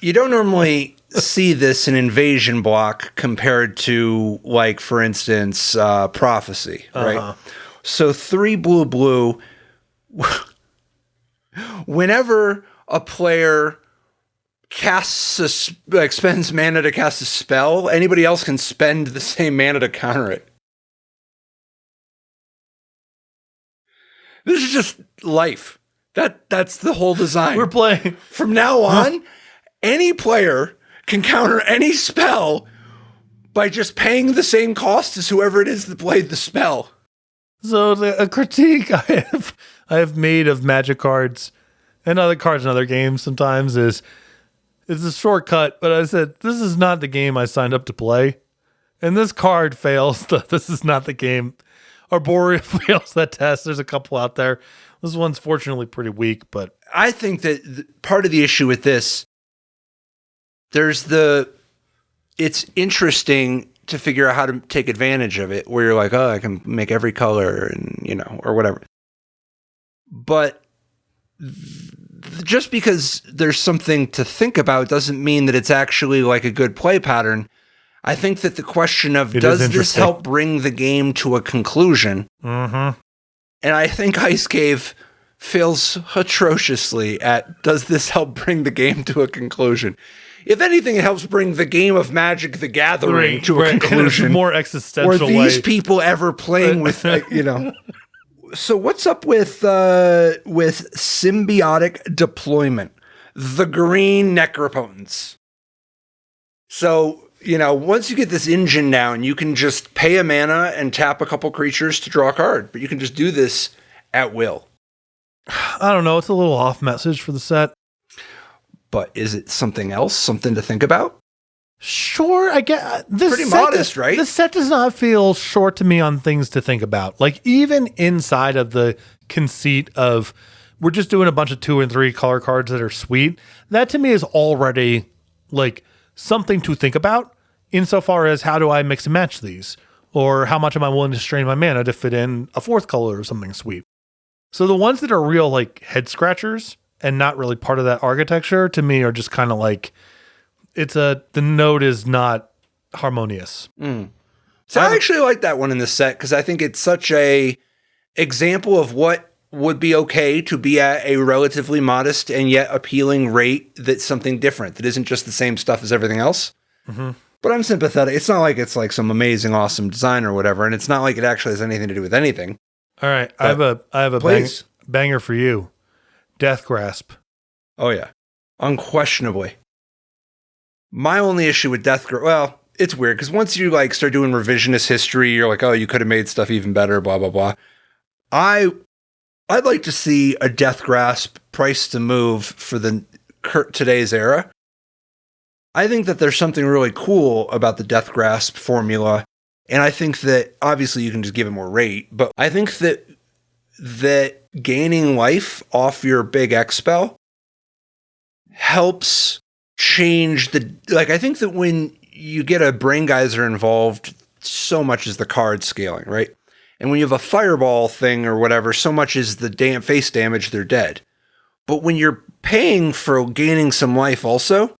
you don't normally see this in Invasion block compared to, like, for instance, Prophecy, right? So 3 blue. Whenever a player spends mana to cast a spell, anybody else can spend the same mana to counter it. This is just life. That's the whole design. We're playing. From now on, any player can counter any spell by just paying the same cost as whoever it is that played the spell. So a critique I have made of Magic cards and other cards in other games sometimes is it's a shortcut, but I said, this is not the game I signed up to play. And this card fails. This is not the game. Arborea fails that test. There's a couple out there. This one's fortunately pretty weak, but I think that part of the issue with this, it's interesting to figure out how to take advantage of it, where you're like, oh, I can make every color and, you know, or whatever. But just because there's something to think about doesn't mean that it's actually like a good play pattern. I think that the question of, does this help bring the game to a conclusion? Mm-hmm. And I think Ice Cave fails atrociously at, does this help bring the game to a conclusion? If anything, it helps bring the game of Magic the Gathering to a conclusion. In a more existential Were these way. people ever playing with, you know? So what's up with symbiotic deployment? The green necropotents. So, you know, once you get this engine down, you can just pay a mana and tap a couple creatures to draw a card. But you can just do this at will. I don't know. It's a little off message for the set. But is it something else? Something to think about? Sure, I get this. Pretty modest, right? The set does not feel short to me on things to think about. Like, even inside of the conceit of we're just doing a bunch of 2 and 3 color cards that are sweet, that to me is already like something to think about insofar as how do I mix and match these? Or how much am I willing to strain my mana to fit in a 4th color or something sweet? So the ones that are real like head scratchers and not really part of that architecture to me are just kind of like, the note is not harmonious. So I actually like that one in the set because I think it's such a example of what would be okay to be at a relatively modest and yet appealing rate that's something different, that isn't just the same stuff as everything else. Mm-hmm. But I'm sympathetic. It's not like it's like some amazing, awesome design or whatever, and it's not like it actually has anything to do with anything. All right, I have a banger for you. Death Grasp. Oh yeah, unquestionably. My only issue with Death Grasp, well, it's weird because once you like start doing revisionist history, you're like, oh, you could have made stuff even better, blah blah blah. I'd like to see a Death Grasp price to move for today's era. I think that there's something really cool about the Death Grasp formula, and I think that obviously you can just give it more rate, but I think that gaining life off your big X spell helps change I think that when you get a Brain Geyser involved, so much is the card scaling, right? And when you have a fireball thing or whatever, so much is the face damage, they're dead. But when you're paying for gaining some life also,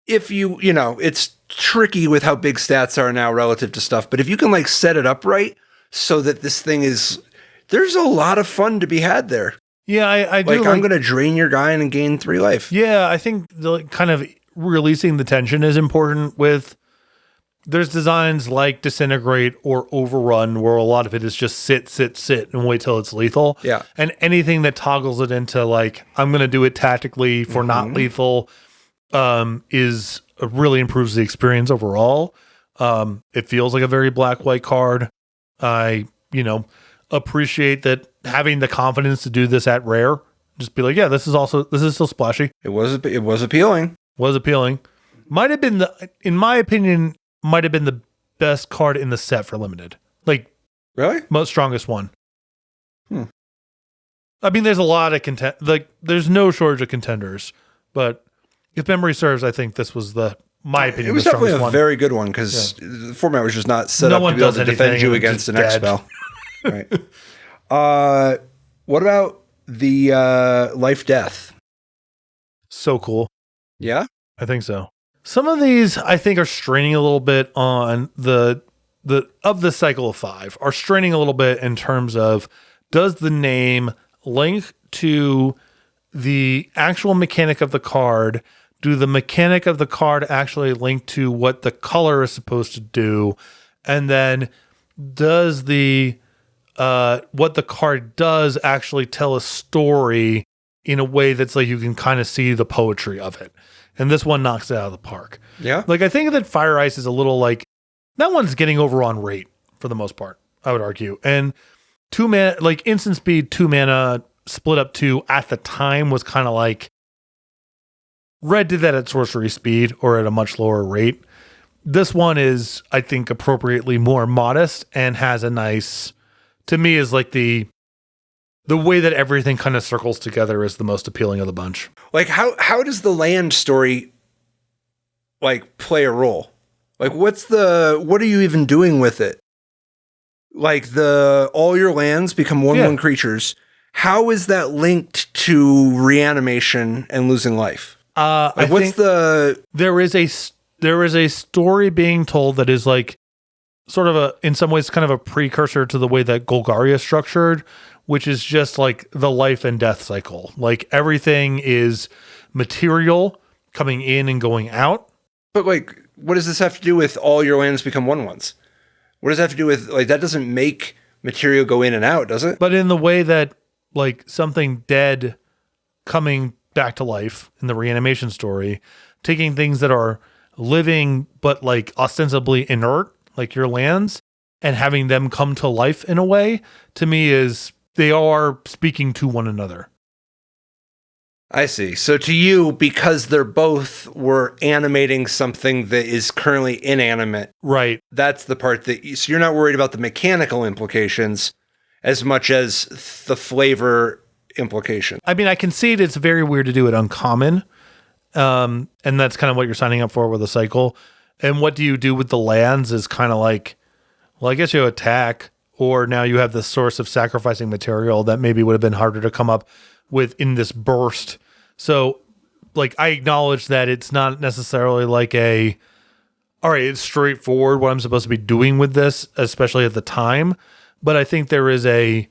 if you know, it's tricky with how big stats are now relative to stuff, but if you can like set it up right so that this thing there's a lot of fun to be had there. Yeah, I do. Like, I'm going to drain your guy and gain 3 life. Yeah, I think the kind of releasing the tension is important with, there's designs like Disintegrate or Overrun where a lot of it is just sit and wait till it's lethal. Yeah. And anything that toggles it into like, I'm going to do it tactically for not lethal really improves the experience overall. It feels like a very black-white card. I appreciate that having the confidence to do this at rare. Just be like, yeah, this is still splashy. It was appealing. Was appealing. Might have been in my opinion, might have been the best card in the set for limited. Like, really? Most strongest one. I mean, there's a lot of there's no shortage of contenders, but if memory serves, I think this was my opinion. It was definitely a very good one because the format was just not set up to be able to defend you against an X spell. Right. What about the life death? So cool. Yeah, I think so. Some of these I think are straining a little bit on the cycle of 5 are straining a little bit in terms of, does the name link to the actual mechanic of the card? Do the mechanic of the card actually link to what the color is supposed to do? And then does what the card does actually tell a story in a way that's like you can kind of see the poetry of it? And this one knocks it out of the park. Yeah. Like, I think that Fire Ice is a little like, that one's getting over on rate for the most part, I would argue. And 2 mana, like instant speed, 2 mana, split up 2 at the time was kind of like, Red did that at sorcery speed or at a much lower rate. This one is, I think, appropriately more modest and has a nice, to me, is like the way that everything kind of circles together is the most appealing of the bunch. Like, how does the land story like play a role? Like, what are you even doing with it? Like, all your lands become 1/1 creatures. How is that linked to reanimation and losing life? There is a story being told that is like sort of in some ways kind of a precursor to the way that Golgari is structured, which is just like the life and death cycle. Like, everything is material coming in and going out. But like, what does this have to do with all your lands become 1/1s? What does that have to do with, like, that doesn't make material go in and out, does it? But in the way that, like, something dead coming back to life in the reanimation story, taking things that are living but like ostensibly inert, like your lands, and having them come to life in a way, to me is they are speaking to one another. I see. So to you, because they're both were animating something that is currently inanimate, right? That's the part so you're not worried about the mechanical implications as much as the flavor implication. I mean, I concede it's very weird to do it uncommon. And that's kind of what you're signing up for with a cycle. And what do you do with the lands is kind of like, well, I guess you attack, or now you have this source of sacrificing material that maybe would have been harder to come up with in this burst. So, like, I acknowledge that it's not necessarily like all right, it's straightforward what I'm supposed to be doing with this, especially at the time. But I think there is a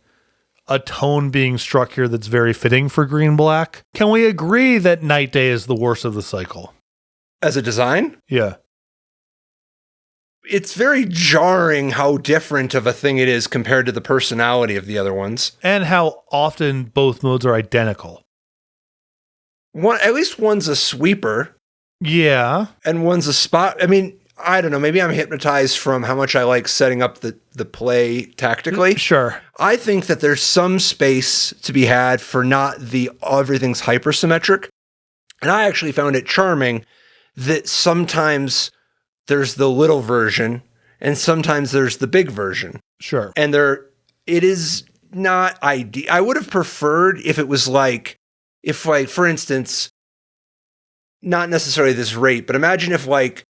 tone being struck here that's very fitting for green-black. Can we agree that Night Day is the worst of the cycle? As a design? Yeah. It's very jarring how different of a thing it is compared to the personality of the other ones. And how often both modes are identical. At least one's a sweeper. Yeah. And one's a spot. I mean, I don't know. Maybe I'm hypnotized from how much I like setting up the play tactically. Sure. I think that there's some space to be had for not everything's hypersymmetric. And I actually found it charming that sometimes there's the little version and sometimes there's the big version. Sure. And it is not ideal. I would have preferred if it was like, for instance, not necessarily this rate, but imagine if like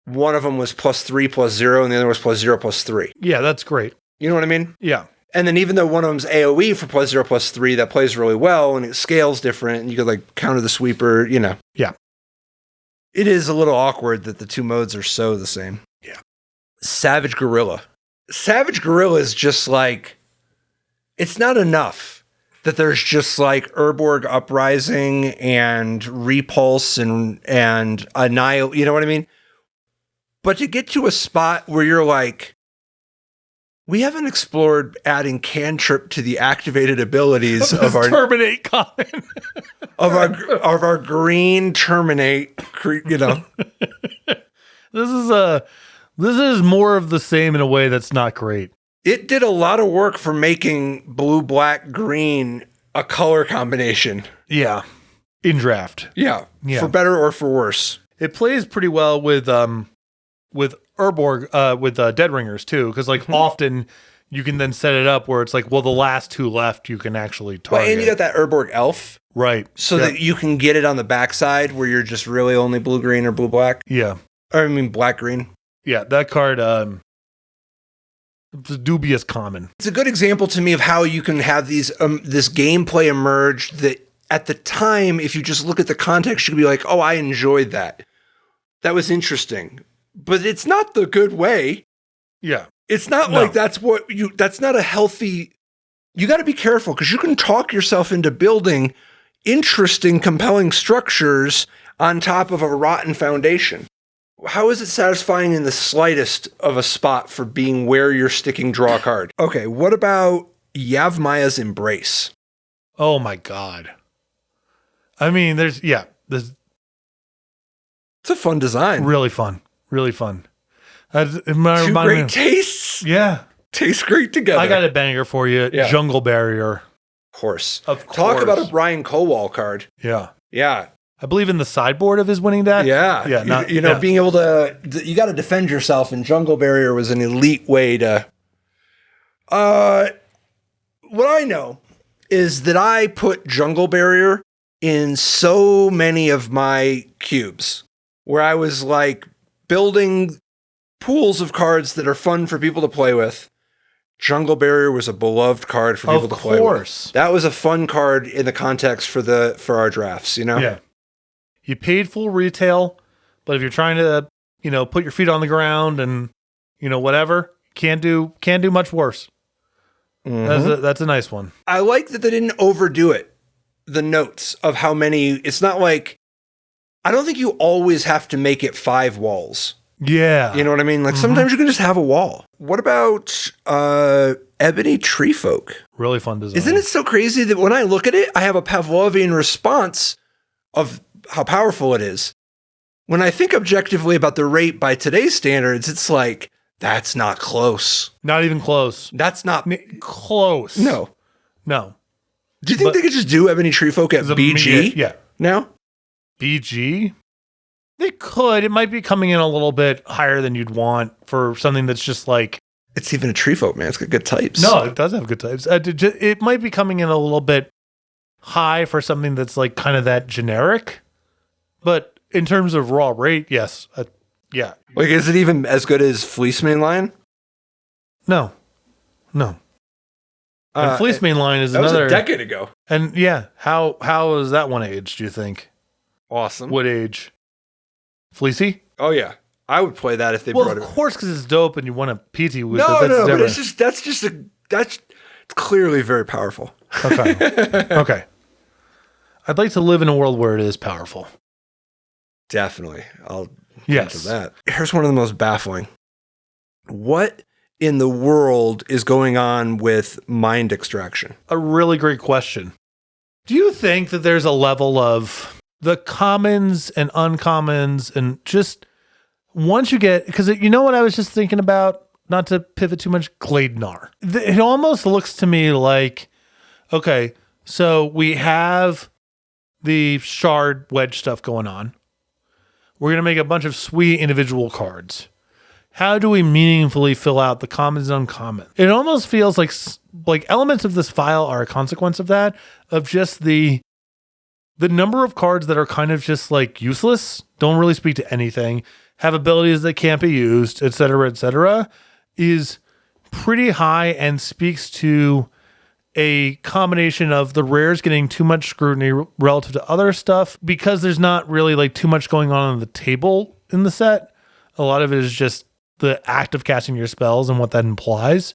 one of them was +3/+0 and the other was +0/+3. Yeah, that's great. You know what I mean? Yeah. And then even though one of them's AoE for +0/+3, that plays really well and it scales different and you could like counter the sweeper, you know. Yeah. It is a little awkward that the two modes are so the same. Yeah. Savage Gorilla. Savage Gorilla is just like, it's not enough that there's just like Urborg Uprising and Repulse and Annihilate, you know what I mean? But to get to a spot where you're like, we haven't explored adding cantrip to the activated abilities of our Terminate common. of our green Terminate, you know. This is more of the same in a way that's not great. It did a lot of work for making blue, black, green a color combination. Yeah. In draft. Yeah. Yeah. For better or for worse. It plays pretty well with Urborg, with Dead Ringers too, because like often you can then set it up where it's like, well, the last two left you can actually target. Well, and you got that Urborg elf. Right. So that you can get it on the backside where you're just really only blue-green or blue-black. Yeah. Or I mean black-green. Yeah, that card, it's a dubious common. It's a good example to me of how you can have these this gameplay emerge that at the time, if you just look at the context, you can be like, oh, I enjoyed that. That was interesting. But it's not the good way. Yeah. It's not like that's not a healthy, you got to be careful because you can talk yourself into building interesting, compelling structures on top of a rotten foundation. How is it satisfying in the slightest of a spot for being where you're sticking draw card? Okay, what about Yavmaya's Embrace? Oh my God. I mean, there's it's a fun design. Really fun. Really fun. Two great tastes. Yeah. Tastes great together. I got a banger for you. Yeah. Jungle Barrier. Of course. course. Talk about a Brian Kowal card. Yeah. Yeah. I believe in the sideboard of his winning deck. Yeah. Yeah. Being able to, you got to defend yourself, and Jungle Barrier was an elite way to. What I know is that I put Jungle Barrier in so many of my cubes where I was like building pools of cards that are fun for people to play with. Jungle Barrier was a beloved card for people to play with. Of course. That was a fun card in the context for our drafts, you know? Yeah. You paid full retail, but if you're trying to, put your feet on the ground and, whatever, can't do much worse. Mm-hmm. That's a nice one. I like that they didn't overdo it. The notes of how many, it's not like, I don't think you always have to make it 5 walls. Yeah. You know what I mean? Like sometimes you can just have a wall. What about Ebony Tree Folk? Really fun design. Isn't it so crazy that when I look at it, I have a Pavlovian response of how powerful it is. When I think objectively about the rate by today's standards, it's like, that's not close. Not even close. That's not close. No. Do you think they could just do Ebony Tree Folk at BG? Yeah. Now? BG? They could. It might be coming in a little bit higher than you'd want for something that's just like... It's even a Tree Folk, man. It's got good types. No, it does have good types. It might be coming in a little bit high for something that's like kind of that generic. But in terms of raw rate, yes. Yeah. Like, is it even as good as Fleece Mainline? No. And Fleece Mainline is another... That was a decade ago. And yeah, how is that one aged, do you think? Awesome. What age? Fleecy? Oh, yeah. I would play that if they brought it. Well, of course, because it's dope and you want a PT with it. No, but that's clearly very powerful. Okay. I'd like to live in a world where it is powerful. Definitely. I'll get to that. Here's one of the most baffling. What in the world is going on with mind extraction? A really great question. Do you think that there's a level of the commons and uncommons and just once you get, because you know what I was just thinking about, not to pivot too much, Gladenar. It almost looks to me like, okay, so we have the shard wedge stuff going on. We're going to make a bunch of sweet individual cards. How do we meaningfully fill out the commons and uncommons? It almost feels like elements of this file are a consequence of that, of just the number of cards that are kind of just like useless, don't really speak to anything, have abilities that can't be used, et cetera, is pretty high and speaks to a combination of the rares getting too much scrutiny relative to other stuff because there's not really like too much going on the table in the set. A lot of it is just the act of casting your spells and what that implies.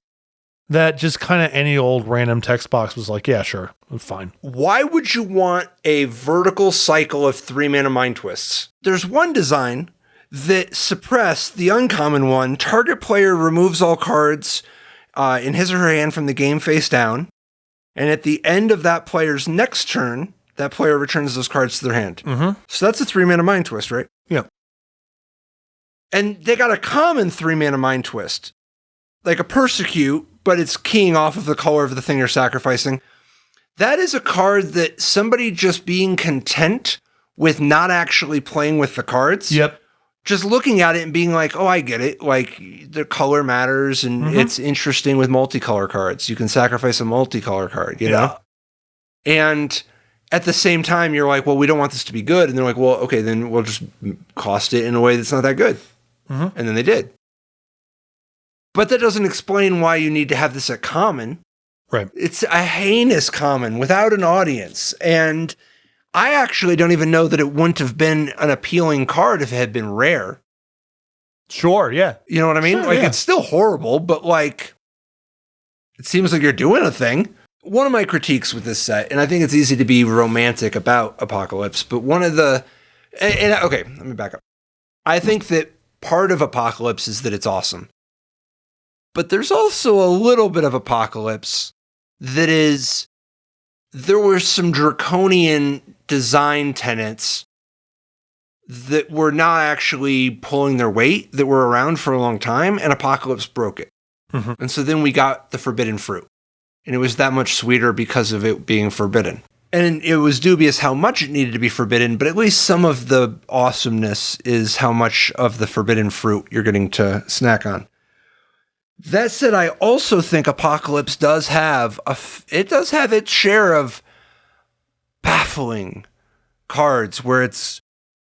That just kind of any old random text box was like, yeah, sure, fine. Why would you want a vertical cycle of 3-mana Mind Twists? There's one design that suppress the uncommon one. Target player removes all cards in his or her hand from the game face down. And at the end of that player's next turn, that player returns those cards to their hand. Mm-hmm. So that's a 3-mana Mind Twist, right? Yeah. And they got a common 3-mana Mind Twist. Like a Persecute, but it's keying off of the color of the thing you're sacrificing. That is a card that somebody just being content with not actually playing with the cards. Yep. Just looking at it and being like, oh, I get it. Like, the color matters, and it's interesting with multicolor cards. You can sacrifice a multicolor card, you know? And at the same time, you're like, well, we don't want this to be good. And they're like, well, okay, then we'll just cost it in a way that's not that good. And then they did. But that doesn't explain why you need to have this at common. Right. It's a heinous common without an audience. And I actually don't even know that it wouldn't have been an appealing card if it had been rare. Sure, yeah. You know what I mean? Sure, like, yeah. It's still horrible, but like, it seems like you're doing a thing. One of my critiques with this set, and I think it's easy to be romantic about Apocalypse, but one of the, okay, let me back up. I think that part of Apocalypse is that it's awesome. But there's also a little bit of Apocalypse that is, there were some draconian design tenets that were not actually pulling their weight, that were around for a long time, and Apocalypse broke it. And so then we got the forbidden fruit. And it was that much sweeter because of it being forbidden. And it was dubious how much it needed to be forbidden, but at least some of the awesomeness is how much of the forbidden fruit you're getting to snack on. That said, I also think Apocalypse does have its share of baffling cards where it's,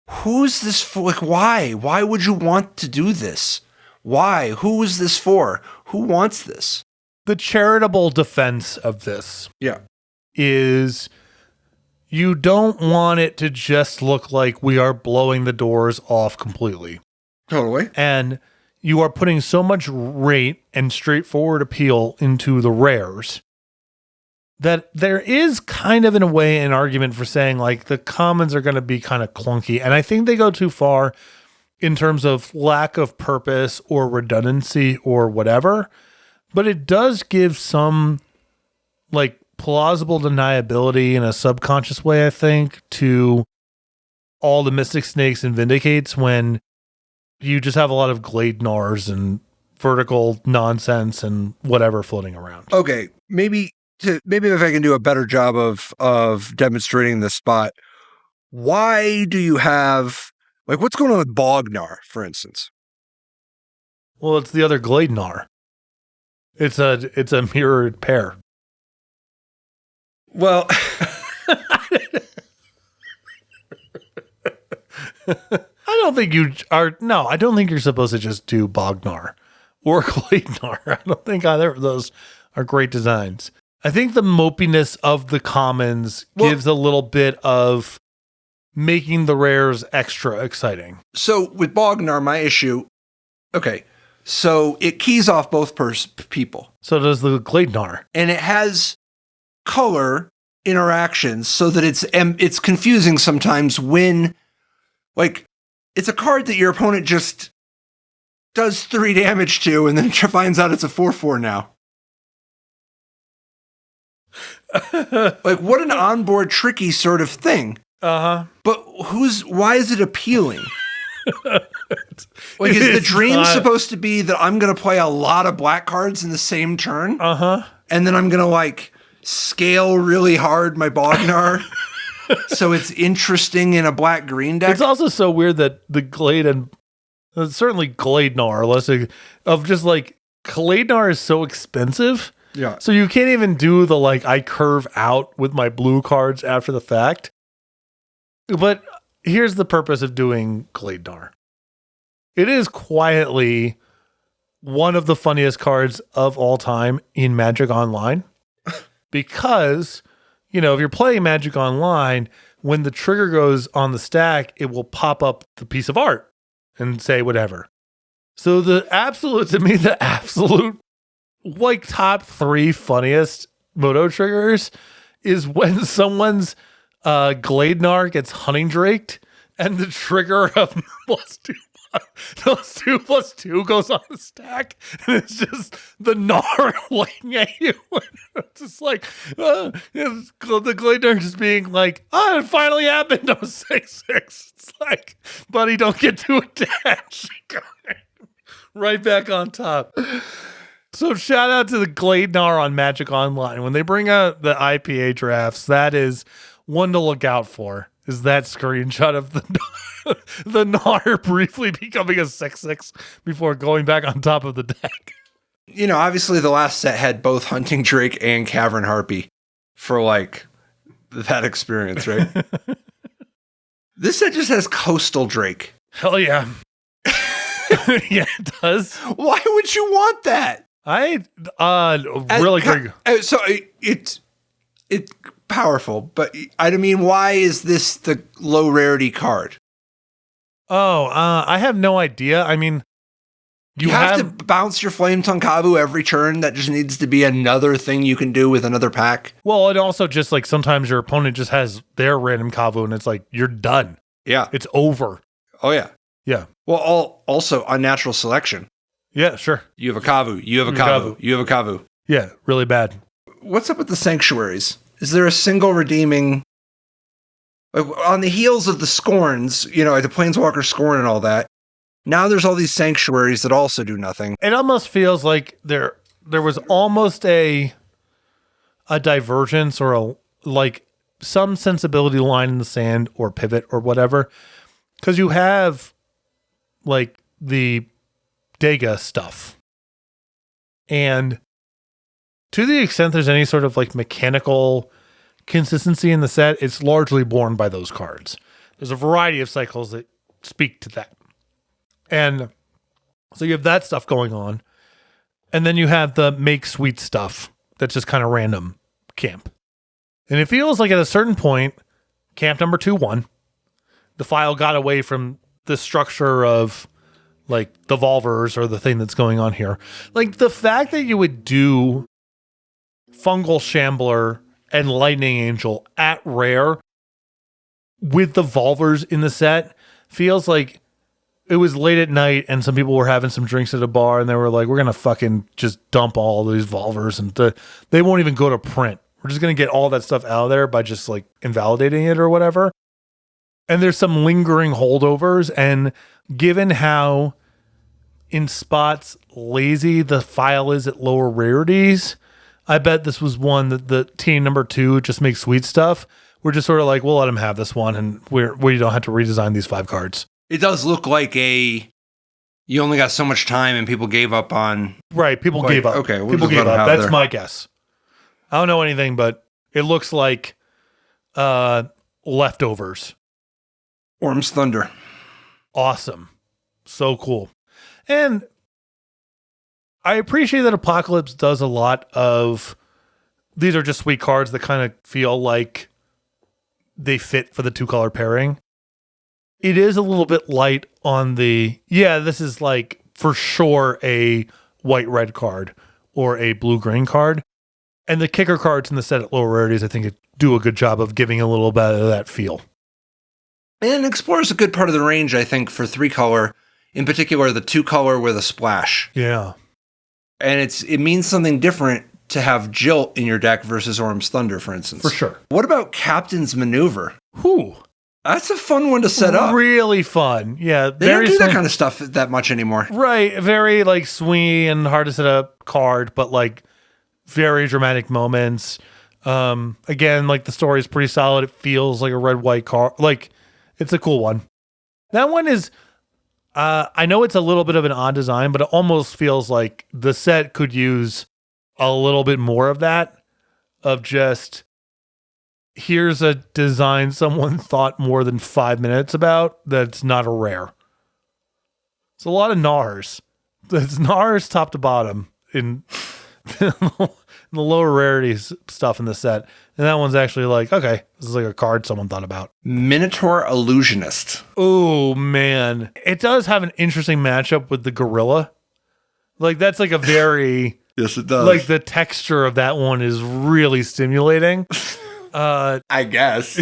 who's this for? Like, why? Why would you want to do this? Why? Who is this for? Who wants this? The charitable defense of this is you don't want it to just look like we are blowing the doors off completely. Totally. And you are putting so much rate and straightforward appeal into the rares that there is kind of, in a way, an argument for saying, like, the commons are going to be kind of clunky. And I think they go too far in terms of lack of purpose or redundancy or whatever. But it does give some, like, plausible deniability in a subconscious way, I think, to all the Mystic Snakes and Vindicates when you just have a lot of Gladenars and vertical nonsense and whatever floating around. Okay, maybe if I can do a better job of demonstrating the spot. Why do you have, like, what's going on with Bognar, for instance? Well, it's the other Gladenar. It's a mirrored pair. Well, I don't think you're supposed to just do Bognar or Gladenar. I don't think either of those are great designs. I think the mopiness of the commons gives a little bit of making the rares extra exciting. So with Bognar, my issue, okay, so it keys off both people. So does the Gladenar. And it has color interactions so that it's confusing sometimes when, like, it's a card that your opponent just does 3 damage to and then finds out it's a 4/4 now. Like, what an onboard tricky sort of thing. But why is it appealing? Like, is the dream supposed to be that I'm going to play a lot of black cards in the same turn? And then I'm going to, like, scale really hard my Bognar so it's interesting in a black-green deck? It's also so weird that the Glade and certainly Gladenar, Gladenar is so expensive. Yeah. So you can't even do the, like, I curve out with my blue cards after the fact. But here's the purpose of doing Gladenar. It is quietly one of the funniest cards of all time in Magic Online. Because, you know, if you're playing Magic Online, when the trigger goes on the stack, it will pop up the piece of art and say whatever. So the absolute, like, top 3 funniest Moto triggers is when someone's Gladenar gets hunting draked and the trigger of +2/+2 goes on the stack, and it's just the Gnar looking at you. It's just like the Gladenar just being like, "Oh, it finally happened. I'm 6/6." It's like, buddy, don't get too attached. Right back on top. So shout out to the Gleidnar on Magic Online. When they bring out the IPA drafts, that is one to look out for. Is that screenshot of the Gnar briefly becoming a 6/6 before going back on top of the deck. You know, obviously the last set had both Hunting Drake and Cavern Harpy for like that experience, right? This set just has Coastal Drake. Hell yeah. Yeah, it does. Why would you want that? Really good. So it's powerful, but I mean, why is this the low rarity card? I have no idea. I mean, you have to bounce your Flame Tongue Kavu every turn. That just needs to be another thing you can do with another pack. Well, it also just like sometimes your opponent just has their random Kavu and it's like, you're done. Yeah. It's over. Oh, yeah. Yeah. Well, also unnatural selection. Yeah, sure. You have a Kavu. You have a Kavu. You have a Kavu. Yeah, really bad. What's up with the Sanctuaries? Is there a single redeeming... Like, on the heels of the Scorns, you know, like the Planeswalker Scorn and all that, now there's all these Sanctuaries that also do nothing. It almost feels like there was almost a divergence or like some sensibility line in the sand or pivot or whatever. Because you have like the Dega stuff. And to the extent there's any sort of like mechanical consistency in the set, it's largely borne by those cards. There's a variety of cycles that speak to that. And so you have that stuff going on. And then you have the make sweet stuff that's just kind of random camp. And it feels like at a certain point, camp number 2 won. The file got away from the structure of like the Volvers or the thing that's going on here. Like the fact that you would do Fungal Shambler and Lightning Angel at rare with the Volvers in the set feels like it was late at night and some people were having some drinks at a bar and they were like, we're going to fucking just dump all these Volvers and they won't even go to print. We're just going to get all that stuff out of there by just like invalidating it or whatever. And there's some lingering holdovers. And given how in spots lazy the file is at lower rarities, I bet this was one that the team number 2 just makes sweet stuff. We're just sort of like, we'll let him have this one and we don't have to redesign these 5 cards. It does look like you only got so much time and people gave up on... Right, people gave up. Okay, people gave up. That's my guess. I don't know anything, but it looks like leftovers. Orm's Thunder. Awesome. So cool. And I appreciate that Apocalypse does a lot of... These are just sweet cards that kind of feel like they fit for the 2-color pairing. It is a little bit light on the... Yeah, this is like for sure a white-red card or a blue-green card. And the kicker cards in the set at lower rarities, I think, do a good job of giving a little bit of that feel. And Explorer's a good part of the range, I think, for 3-color. In particular, the 2-color with a splash. Yeah. And it means something different to have Jilt in your deck versus Orm's Thunder, for instance. For sure. What about Captain's Maneuver? Whew. That's a fun one to set up. Really fun. Yeah. They don't do that kind of stuff that much anymore. Right. Very like swingy and hard to set up card, but like very dramatic moments. Again, like the story is pretty solid. It feels like a red-white card. Like it's a cool one. That one is, I know it's a little bit of an odd design, but it almost feels like the set could use a little bit more of that, of just, here's a design someone thought more than 5 minutes about that's not a rare. It's a lot of Gnars. It's Gnars top to bottom in the lower rarities stuff in the set. And that one's actually like, okay, this is like a card someone thought about. Minotaur Illusionist. Oh, man. It does have an interesting matchup with the Gorilla. Like, that's like a very... Yes, it does. Like, the texture of that one is really stimulating. I guess.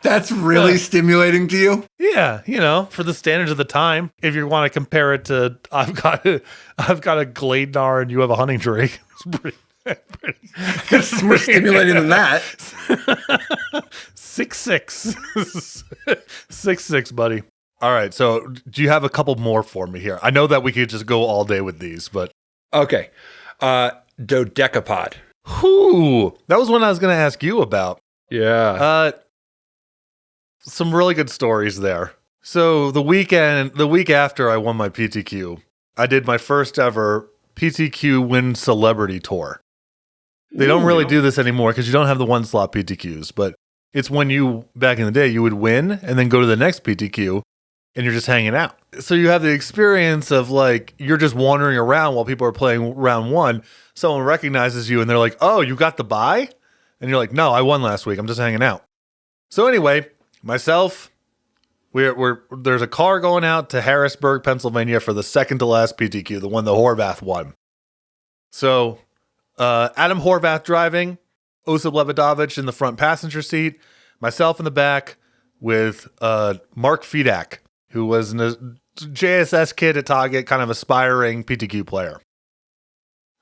That's really stimulating to you? Yeah, you know, for the standards of the time. If you want to compare it to, I've got a Gleidnar and you have a Hunting Drake. It's pretty it's more stimulating than that. 6/6. 6/6, buddy. All right. So do you have a couple more for me here? I know that we could just go all day with these, but. Okay. Dodecapod. Whew. That was one I was going to ask you about. Yeah. Some really good stories there. So the week after I won my PTQ, I did my first ever PTQ Win Celebrity Tour. They don't really do this anymore because you don't have the one slot PTQs, but it's when you, back in the day, you would win and then go to the next PTQ and you're just hanging out. So you have the experience of like, you're just wandering around while people are playing round one. Someone recognizes you and they're like, oh, you got the bye? And you're like, no, I won last week. I'm just hanging out. So anyway, myself, there's a car going out to Harrisburg, Pennsylvania for the second to last PTQ, the one the Horvath won. So Adam Horvath driving, Osip Lebedovich in the front passenger seat, myself in the back with Mark Fedak, who was a JSS kid at Target, kind of aspiring PTQ player.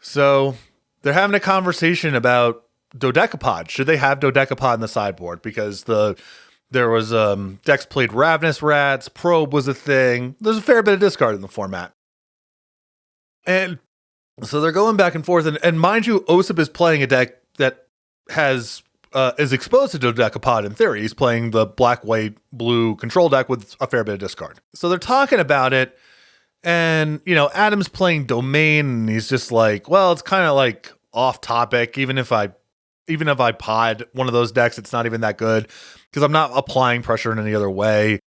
So they're having a conversation about Dodecapod. Should they have Dodecapod in the sideboard? Because there was decks played Ravenous Rats, Probe was a thing. There's a fair bit of discard in the format. And so they're going back and forth. And mind you, Osip is playing a deck that is exposed to Dodecapod in theory. He's playing the black, white, blue control deck with a fair bit of discard. So they're talking about it. And, Adam's playing Domain, and he's just like, well, it's kind of like off topic. Even if I pod one of those decks, it's not even that good because I'm not applying pressure in any other way.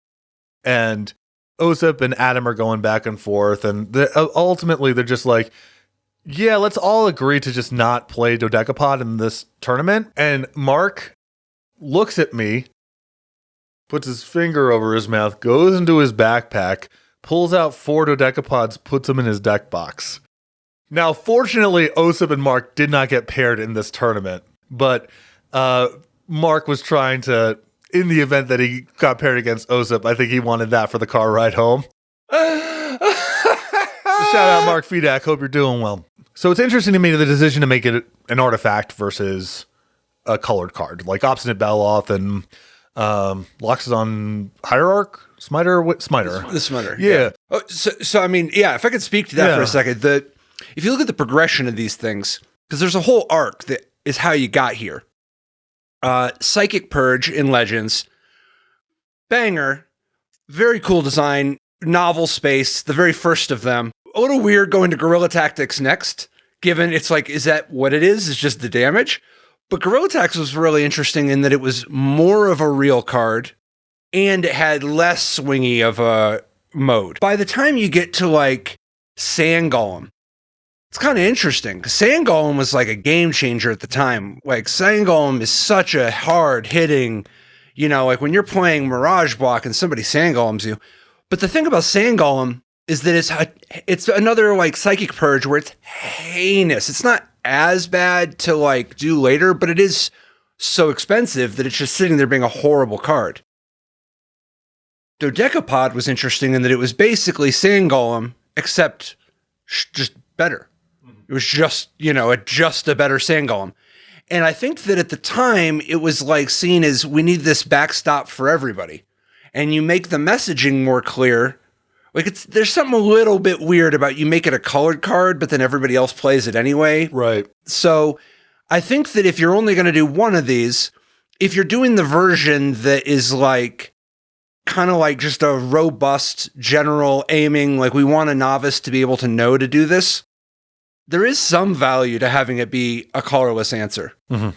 And Osip and Adam are going back and forth. And ultimately, they're just like, yeah, let's all agree to just not play Dodecapod in this tournament. And Mark looks at me, puts his finger over his mouth, goes into his backpack, pulls out 4 Dodecapods, puts them in his deck box. Now, fortunately, Osip and Mark did not get paired in this tournament, but Mark was trying to, in the event that he got paired against Osip, I think he wanted that for the car ride home. Shout out Mark Fedak, hope you're doing well. So it's interesting to me the decision to make it an artifact versus a colored card, like Obstinate Baloth and Loxodon Hierarch? Smiter? The Smiter. Yeah. Oh, so I mean, yeah, if I could speak to that for a second, if you look at the progression of these things, because there's a whole arc that is how you got here. Psychic Purge in Legends, banger, very cool design, novel space, the very first of them. A little weird going to Guerrilla Tactics next, given it's like, is that what it is? It's just the damage. But Guerrilla Tactics was really interesting in that it was more of a real card and it had less swingy of a mode. By the time you get to like Sand Golem, it's kind of interesting because Sand Golem was like a game changer at the time. Like Sand Golem is such a hard hitting, like when you're playing Mirage Block and somebody Sand Golems you. But the thing about Sand Golem is that it's another like Psychic Purge where it's heinous. It's not as bad to like do later, but it is so expensive that it's just sitting there being a horrible card. Dodecapod was interesting in that it was basically Sand Golem, except just better. It was just, just a better Sand Golem. And I think that at the time, it was like seen as we need this backstop for everybody. And you make the messaging more clear. Like there's something a little bit weird about you make it a colored card, but then everybody else plays it anyway. Right. So I think that if you're only going to do one of these, if you're doing the version that is like kind of like just a robust general aiming, like we want a novice to be able to know to do this, there is some value to having it be a colorless answer. Mm-hmm.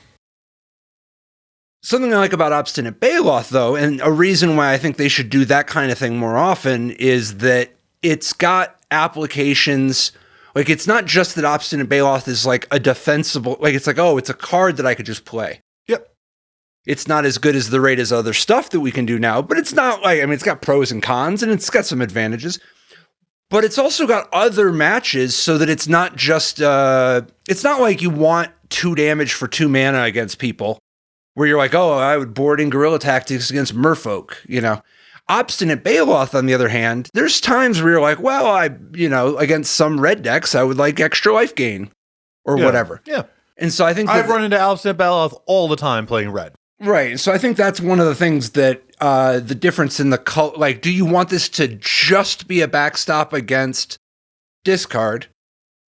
Something I like about Obstinate Baloth, though, and a reason why I think they should do that kind of thing more often is that it's got applications. Like, it's not just that Obstinate Baloth is like a defensible, like, it's like, oh, it's a card that I could just play. Yep. It's not as good as the rate as other stuff that we can do now, but it's not like, I mean, it's got pros and cons and it's got some advantages. But it's also got other matches so that it's not just, it's not like you want 2 damage for 2 mana against people where you're like, oh, I would board in Guerrilla Tactics against Merfolk, Obstinate Baloth, on the other hand, there's times where you're like, well, against some red decks, I would like extra life gain or whatever. Yeah. And so I think I've run into Obstinate Baloth all the time playing red. Right. So I think that's one of the things that the difference in the color. Like, do you want this to just be a backstop against discard?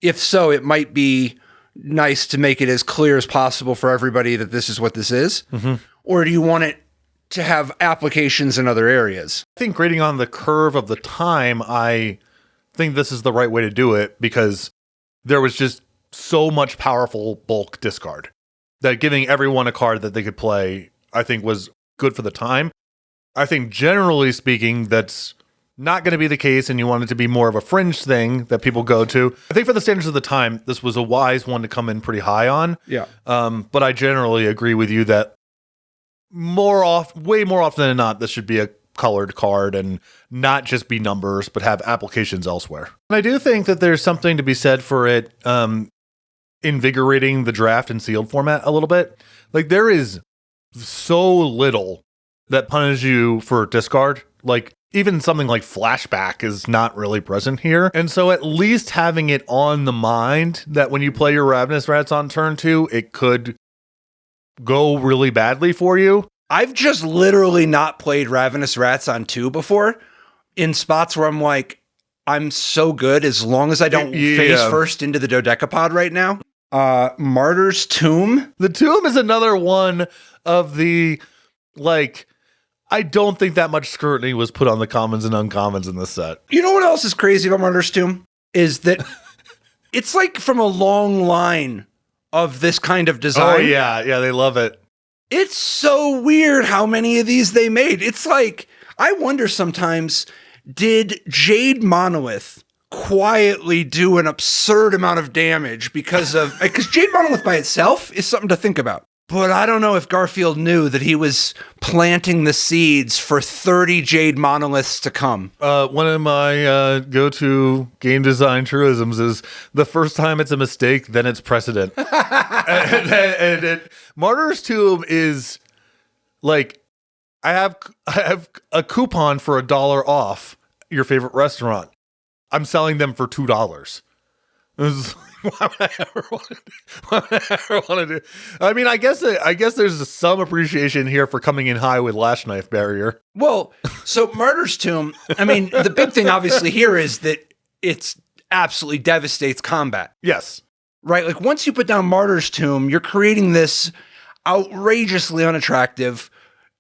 If so, it might be nice to make it as clear as possible for everybody that this is what this is. Mm-hmm. Or do you want it to have applications in other areas? I think grading on the curve of the time, I think this is the right way to do it because there was just so much powerful bulk discard that giving everyone a card that they could play, I think was good for the time. I think generally speaking, that's not going to be the case, and you want it to be more of a fringe thing that people go to. I think for the standards of the time, this was a wise one to come in pretty high on. Yeah. But I generally agree with you that way more often than not, this should be a colored card and not just be numbers, but have applications elsewhere. And I do think that there's something to be said for it invigorating the draft and sealed format a little bit. Like, there is so little that punishes you for discard. Like, even something like flashback is not really present here. And so at least having it on the mind that when you play your Ravenous Rats on turn 2, it could go really badly for you. I've just literally not played Ravenous Rats on 2 before in spots where I'm like, I'm so good as long as I don't face first into the dodecapod right now. Martyr's Tomb. The Tomb is another one of the, like, I don't think that much scrutiny was put on the commons and uncommons in this set. You know what else is crazy about Martyr's Tomb? Is that it's like from a long line of this kind of design. Oh, yeah. Yeah, they love it. It's so weird how many of these they made. It's like, I wonder sometimes, did Jade Monolith quietly do an absurd amount of damage because Jade Monolith by itself is something to think about. But I don't know if Garfield knew that he was planting the seeds for 30 Jade Monoliths to come. One of my go-to game design truisms is the first time it's a mistake, then it's precedent. Martyr's Tomb is like, I have a coupon for $1 off your favorite restaurant. I'm selling them for $2. Why would I ever want to do? I mean, I guess there's some appreciation here for coming in high with Lash Knife Barrier. Well, so Martyr's Tomb, I mean, the big thing obviously here is that it's absolutely devastates combat. Yes. Right? Like, once you put down Martyr's Tomb, you're creating this outrageously unattractive,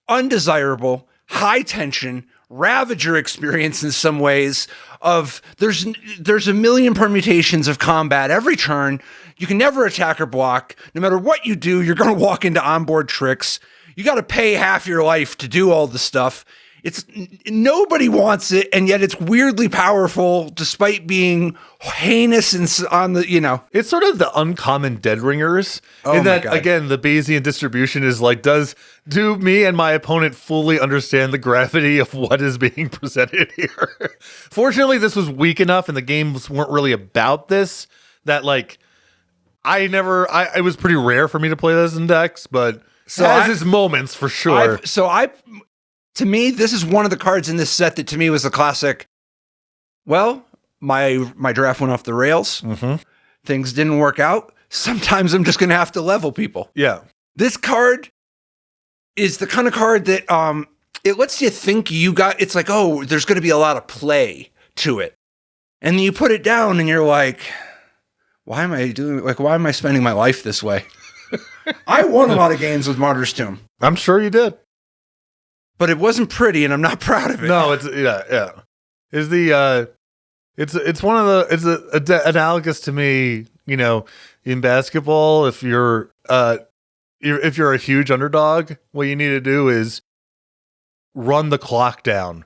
undesirable, high tension, Ravager experience in some ways of there's a million permutations of combat every turn. You can never attack or block. No matter what you do, you're going to walk into onboard tricks. You got to pay half your life to do all the stuff. It's nobody wants it, and yet it's weirdly powerful despite being heinous and on the, you know. It's sort of the uncommon Dead Ringers. In that, again, the Bayesian distribution is like, do me and my opponent fully understand the gravity of what is being presented here? Fortunately, this was weak enough and the games weren't really about this that, like, it was pretty rare for me to play this in decks, but so it has its moments for sure. To me, this is one of the cards in this set that to me was the classic, well, my draft went off the rails. Mm-hmm. Things didn't work out. Sometimes I'm just going to have to level people. Yeah. This card is the kind of card that it lets you think it's like, oh, there's going to be a lot of play to it. And then you put it down and you're like, why am I spending my life this way? I won a lot of games with Martyr's Tomb. I'm sure you did. But it wasn't pretty, and I'm not proud of it. No, it's analogous to me, you know, in basketball. If you're a huge underdog, what you need to do is run the clock down.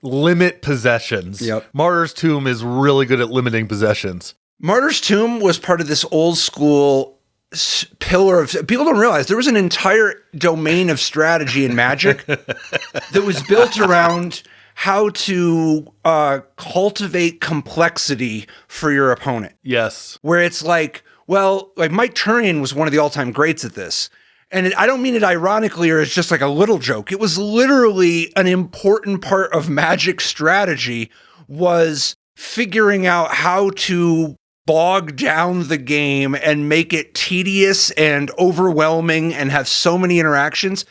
Limit possessions. Yep. Martyr's Tomb is really good at limiting possessions. Martyr's Tomb was part of this old school pillar of, people don't realize there was an entire domain of strategy in Magic that was built around how to cultivate complexity for your opponent. Yes. Where it's like, well, like Mike Turian was one of the all-time greats at this. And I don't mean it ironically or it's just like a little joke. It was literally an important part of Magic strategy was figuring out how to bog down the game and make it tedious and overwhelming and have so many interactions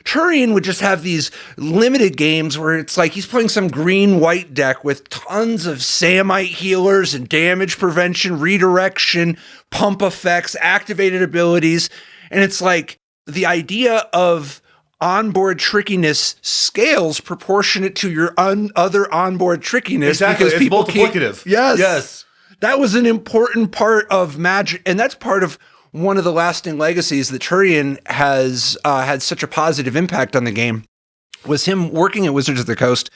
Turian would just have these limited games where it's like he's playing some green-white deck with tons of Samite healers and damage prevention, redirection, pump effects, activated abilities. And it's like the idea of onboard trickiness scales proportionate to your other onboard trickiness. Exactly. Because it's multiplicative. Yes. That was an important part of Magic. And that's part of one of the lasting legacies that Turian has had such a positive impact on the game, was him working at Wizards of the Coast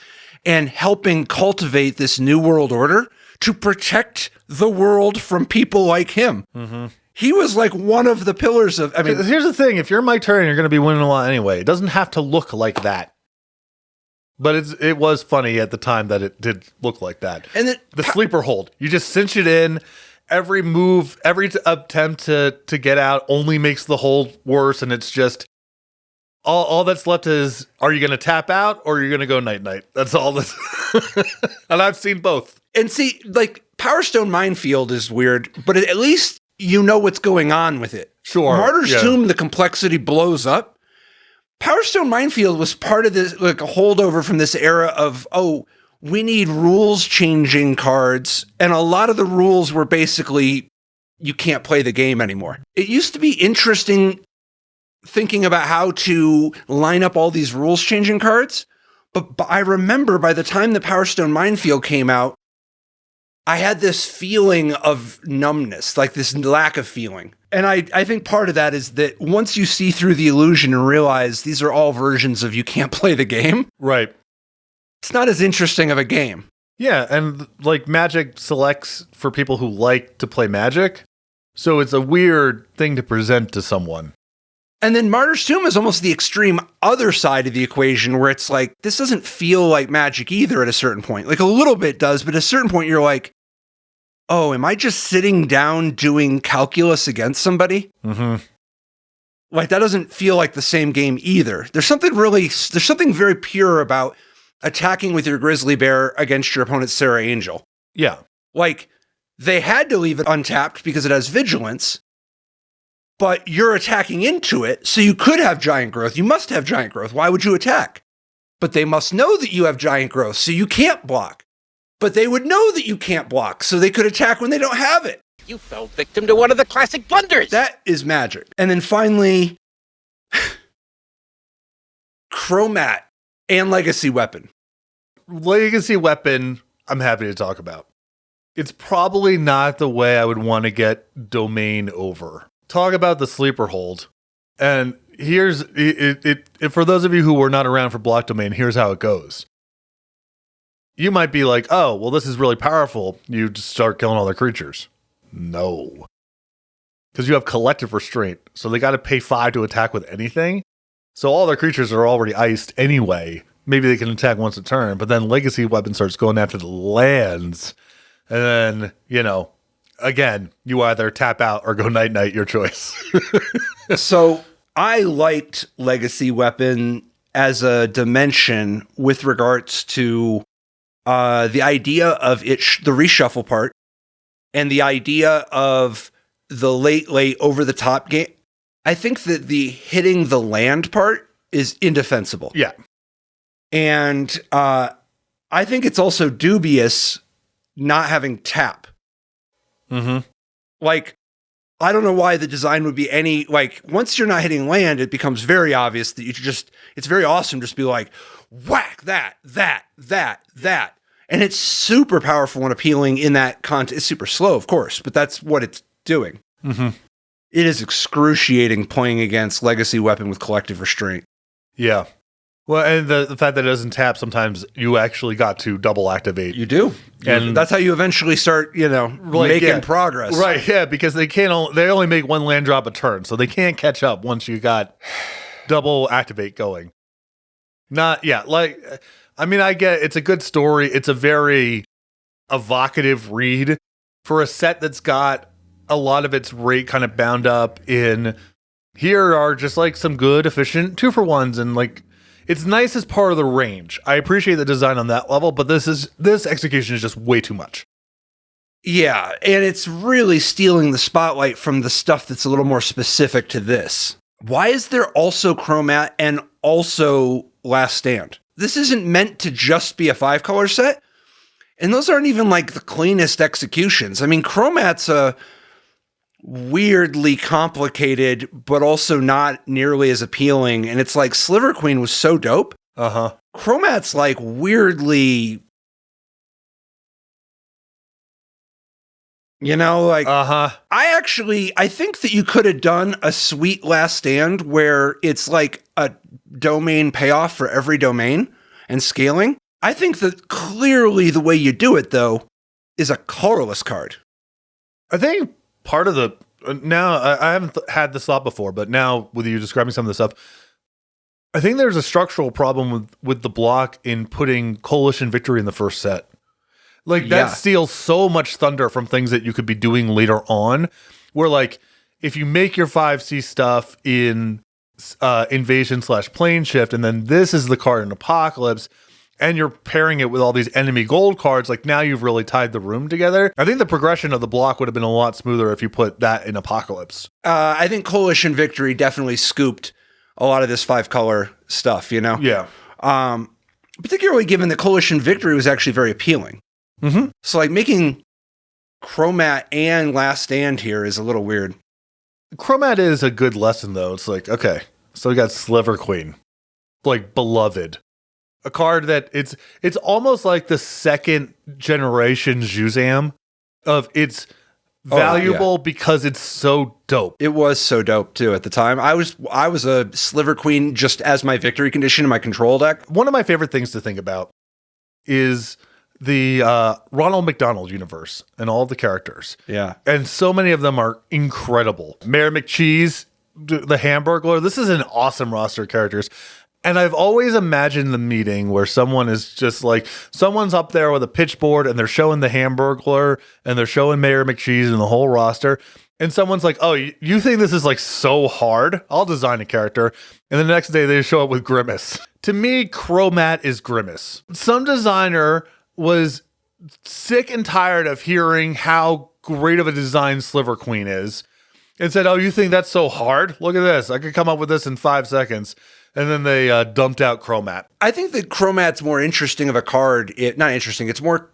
and helping cultivate this new world order to protect the world from people like him. Mm-hmm. He was like one of the pillars of, I mean, here's the thing. If you're Mike Turian, you're going to be winning a lot anyway. It doesn't have to look like that. But it was funny at the time that it did look like that. And the sleeper hold, you just cinch it in. Every move, every attempt to get out only makes the hold worse, and it's just all that's left is, are you going to tap out or are you going to go night-night? That's all this. And I've seen both. And see, like, Power Stone Minefield is weird, but at least you know what's going on with it. Sure. Martyr's Tomb, the complexity blows up. Power Stone Minefield was part of this, like, a holdover from this era of, we need rules changing cards. And a lot of the rules were basically, you can't play the game anymore. It used to be interesting thinking about how to line up all these rules changing cards. But I remember by the time the Power Stone Minefield came out, I had this feeling of numbness, like this lack of feeling. And I think part of that is that once you see through the illusion and realize these are all versions of you can't play the game. Right. It's not as interesting of a game. Yeah, and like Magic selects for people who like to play Magic, so it's a weird thing to present to someone. And then Martyr's Tomb is almost the extreme other side of the equation where it's like, this doesn't feel like Magic either at a certain point. Like a little bit does, but at a certain point you're like, oh, am I just sitting down doing calculus against somebody? Mm-hmm. Like that doesn't feel like the same game either. There's something very pure about attacking with your Grizzly Bear against your opponent's Sarah Angel. Yeah. Like, they had to leave it untapped because it has vigilance, but you're attacking into it, so you could have giant growth. You must have giant growth. Why would you attack? But they must know that you have giant growth, so you can't block. But they would know that you can't block, so they could attack when they don't have it. You fell victim to one of the classic blunders. That is Magic. And then finally, Chromat and Legacy Weapon. Legacy Weapon, I'm happy to talk about. It's probably not the way I would want to get Domain over. Talk about the sleeper hold. And here's it for those of you who were not around for Block Domain, here's how it goes. You might be like, oh, well, this is really powerful. You just start killing all their creatures. No. Because you have collective restraint. So they got to pay 5 to attack with anything. So all their creatures are already iced anyway. Maybe they can attack once a turn, but then Legacy Weapon starts going after the lands. And then, again, you either tap out or go night-night, your choice. So I liked Legacy Weapon as a dimension with regards to the idea of the reshuffle part and the idea of the late over-the-top game. I think that the hitting the land part is indefensible. Yeah. And I think it's also dubious not having tap. Mm-hmm. Like, I don't know why the design would be any, like, once you're not hitting land, it becomes very obvious that it's very awesome just be like, whack, that. And it's super powerful and appealing in that context. It's super slow, of course, but that's what it's doing. Mm-hmm. It is excruciating playing against Legacy Weapon with collective restraint. Yeah. Well, and the fact that it doesn't tap, sometimes you actually got to double activate. You do. And that's how you eventually start, making progress. Right, yeah, because they only make one land drop a turn, so they can't catch up once you got double activate going. I get it's a good story. It's a very evocative read for a set that's got a lot of its rate kind of bound up in, here are just like some good, efficient 2-for-1s, and like, it's nice as part of the range. I appreciate the design on that level, but this execution is just way too much. Yeah, and it's really stealing the spotlight from the stuff that's a little more specific to this. Why is there also Chromat and also Last Stand? This isn't meant to just be a 5-color set. And those aren't even like the cleanest executions. I mean, Chromat's a weirdly complicated, but also not nearly as appealing. And it's like Sliver Queen was so dope. Uh-huh. Chromat's like weirdly, you know, like, I think that you could have done a sweet Last Stand where it's like a domain payoff for every domain and scaling. I think that clearly the way you do it, though, is a colorless card. I think part of the, now I haven't had this thought before, but now with you describing some of this stuff, I think there's a structural problem with the block in putting Coalition Victory in the first set. Like that steals so much thunder from things that you could be doing later on, where like if you make your 5C stuff in Invasion/Plane Shift, and then this is the card in Apocalypse, and you're pairing it with all these enemy gold cards, like now you've really tied the room together. I think the progression of the block would have been a lot smoother if you put that in Apocalypse. I think Coalition Victory definitely scooped a lot of this 5-color stuff, you know? Yeah. Particularly given that Coalition Victory was actually very appealing. Mm-hmm. So like making Chromat and Last Stand here is a little weird. Chromat is a good lesson, though. It's like, okay, so we got Sliver Queen, like beloved. A card that it's almost like the second generation Juzam of it's valuable because it's so dope. It was so dope too at the time. I was a Sliver Queen just as my victory condition in my control deck. One of my favorite things to think about is the Ronald McDonald universe and all the characters. Yeah. And so many of them are incredible. Mayor McCheese, the Hamburglar. This is an awesome roster of characters. And I've always imagined the meeting where someone is just like, someone's up there with a pitchboard and they're showing the Hamburglar and they're showing Mayor McCheese and the whole roster. And someone's like, oh, you think this is like so hard? I'll design a character. And the next day they show up with Grimace. To me, Chromat is Grimace. Some designer was sick and tired of hearing how great of a design Sliver Queen is and said, oh, you think that's so hard? Look at this. I could come up with this in 5 seconds. And then they dumped out Chromat. I think that Chromat's more interesting of a card. Not interesting. It's more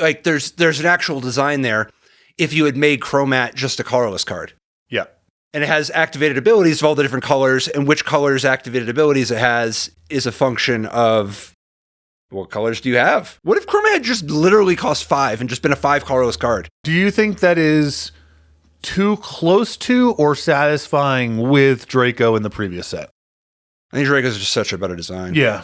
like there's an actual design there if you had made Chromat just a colorless card. Yeah. And it has activated abilities of all the different colors, and which colors activated abilities it has is a function of what colors do you have? What if Chromat had just literally cost 5 and just been a 5 colorless card? Do you think that is too close to or satisfying with Draco in the previous set? I think Draco's just such a better design. Yeah.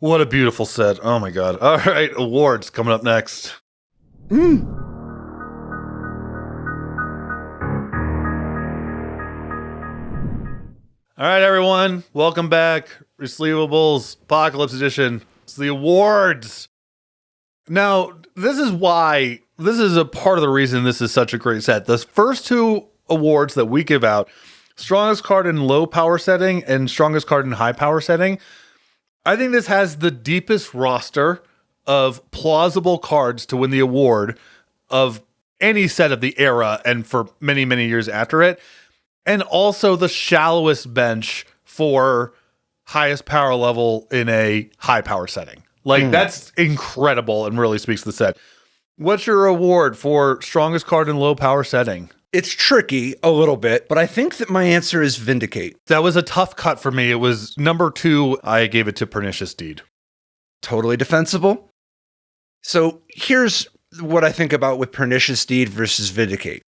What a beautiful set. Oh my God. All right. Awards coming up next. All right, everyone. Welcome back. Resleevables Apocalypse Edition. It's the awards. Now, this is a part of the reason this is such a great set. The first 2 awards that we give out, strongest card in low power setting and strongest card in high power setting, I think this has the deepest roster of plausible cards to win the award of any set of the era and for many, many years after it. And also the shallowest bench for highest power level in a high power setting. Like, that's incredible and really speaks to the set. What's your award for strongest card in low power setting? It's tricky a little bit, but I think that my answer is Vindicate. That was a tough cut for me. It was number 2. I gave it to Pernicious Deed. Totally defensible. So here's what I think about with Pernicious Deed versus Vindicate.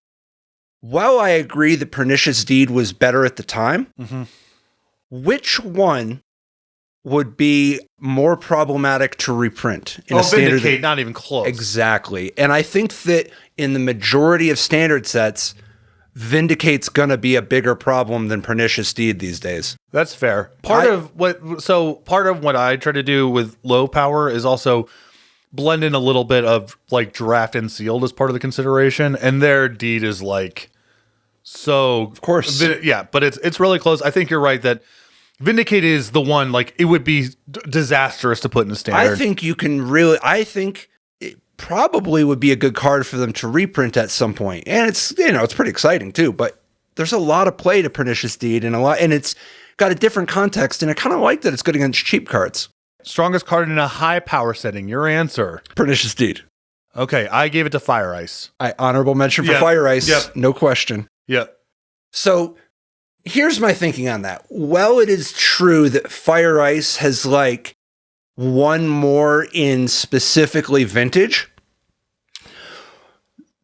While I agree that Pernicious Deed was better at the time, which one would be more problematic to reprint in a standard? Vindicate, not even close. Exactly. And I think that in the majority of standard sets, Vindicate's gonna be a bigger problem than Pernicious Deed these days. That's fair. Part of what I try to do with low power is also blend in a little bit of like draft and sealed as part of the consideration, and their Deed is like so. Of course, yeah, but it's really close. I think you're right that Vindicate is the one. Like, it would be disastrous to put in a standard. I think you can really. I think it probably would be a good card for them to reprint at some point, and it's it's pretty exciting too. But there's a lot of play to Pernicious Deed and it's got a different context, and I kind of like that it's good against cheap cards. Strongest card in a high power setting. Your answer. Pernicious Deed. Okay, I gave it to Fire Ice. Honorable mention for Fire Ice. Yep. No question. Yep. So here's my thinking on that. Well, it is true that Fire Ice has like one more in specifically vintage.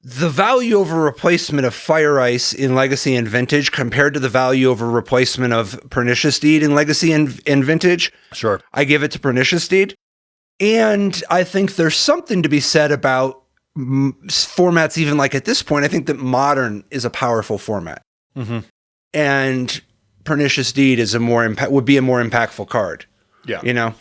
The value over replacement of Fire Ice in Legacy and Vintage compared to the value over replacement of Pernicious Deed in Legacy and Vintage. Sure. I give it to Pernicious Deed. And I think there's something to be said about formats even like at this point. I think that Modern is a powerful format. Mm-hmm. And Pernicious Deed is would be a more impactful card. Yeah. You know?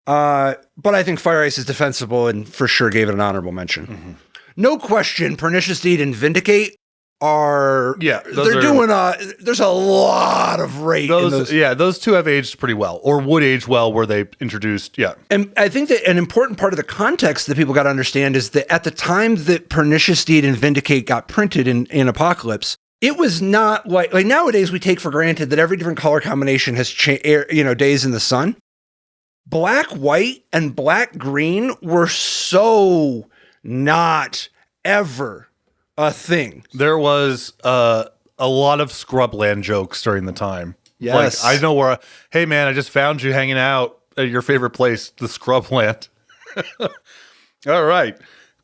But I think Fire Ice is defensible and for sure gave it an honorable mention. Mm-hmm. No question, Pernicious Deed and Vindicate are... Yeah. There's a lot of rate in those. Yeah, those two have aged pretty well, or would age well were they introduced. Yeah. And I think that an important part of the context that people got to understand is that at the time that Pernicious Deed and Vindicate got printed in Apocalypse, it was not like nowadays we take for granted that every different color combination has days in the sun. Black, white, and black, green were so not ever a thing. There was a lot of scrubland jokes during the time. Yes. Like, I know where, hey man, I just found you hanging out at your favorite place, the scrubland. All right.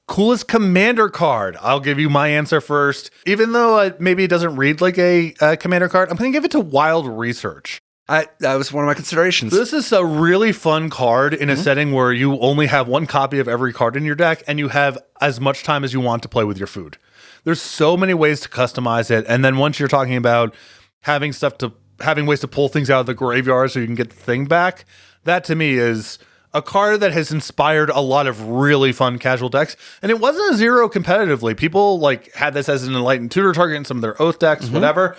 Coolest commander card. I'll give you my answer first. Even though maybe it doesn't read like a commander card, I'm going to give it to Wild Research. That was one of my considerations. This is a really fun card in a setting where you only have one copy of every card in your deck and you have as much time as you want to play with your food. There's so many ways to customize it. And then once you're talking about having ways to pull things out of the graveyard so you can get the thing back, that to me is a card that has inspired a lot of really fun casual decks. And it wasn't a zero competitively. People like had this as an Enlightened Tutor target in some of their Oath decks, whatever.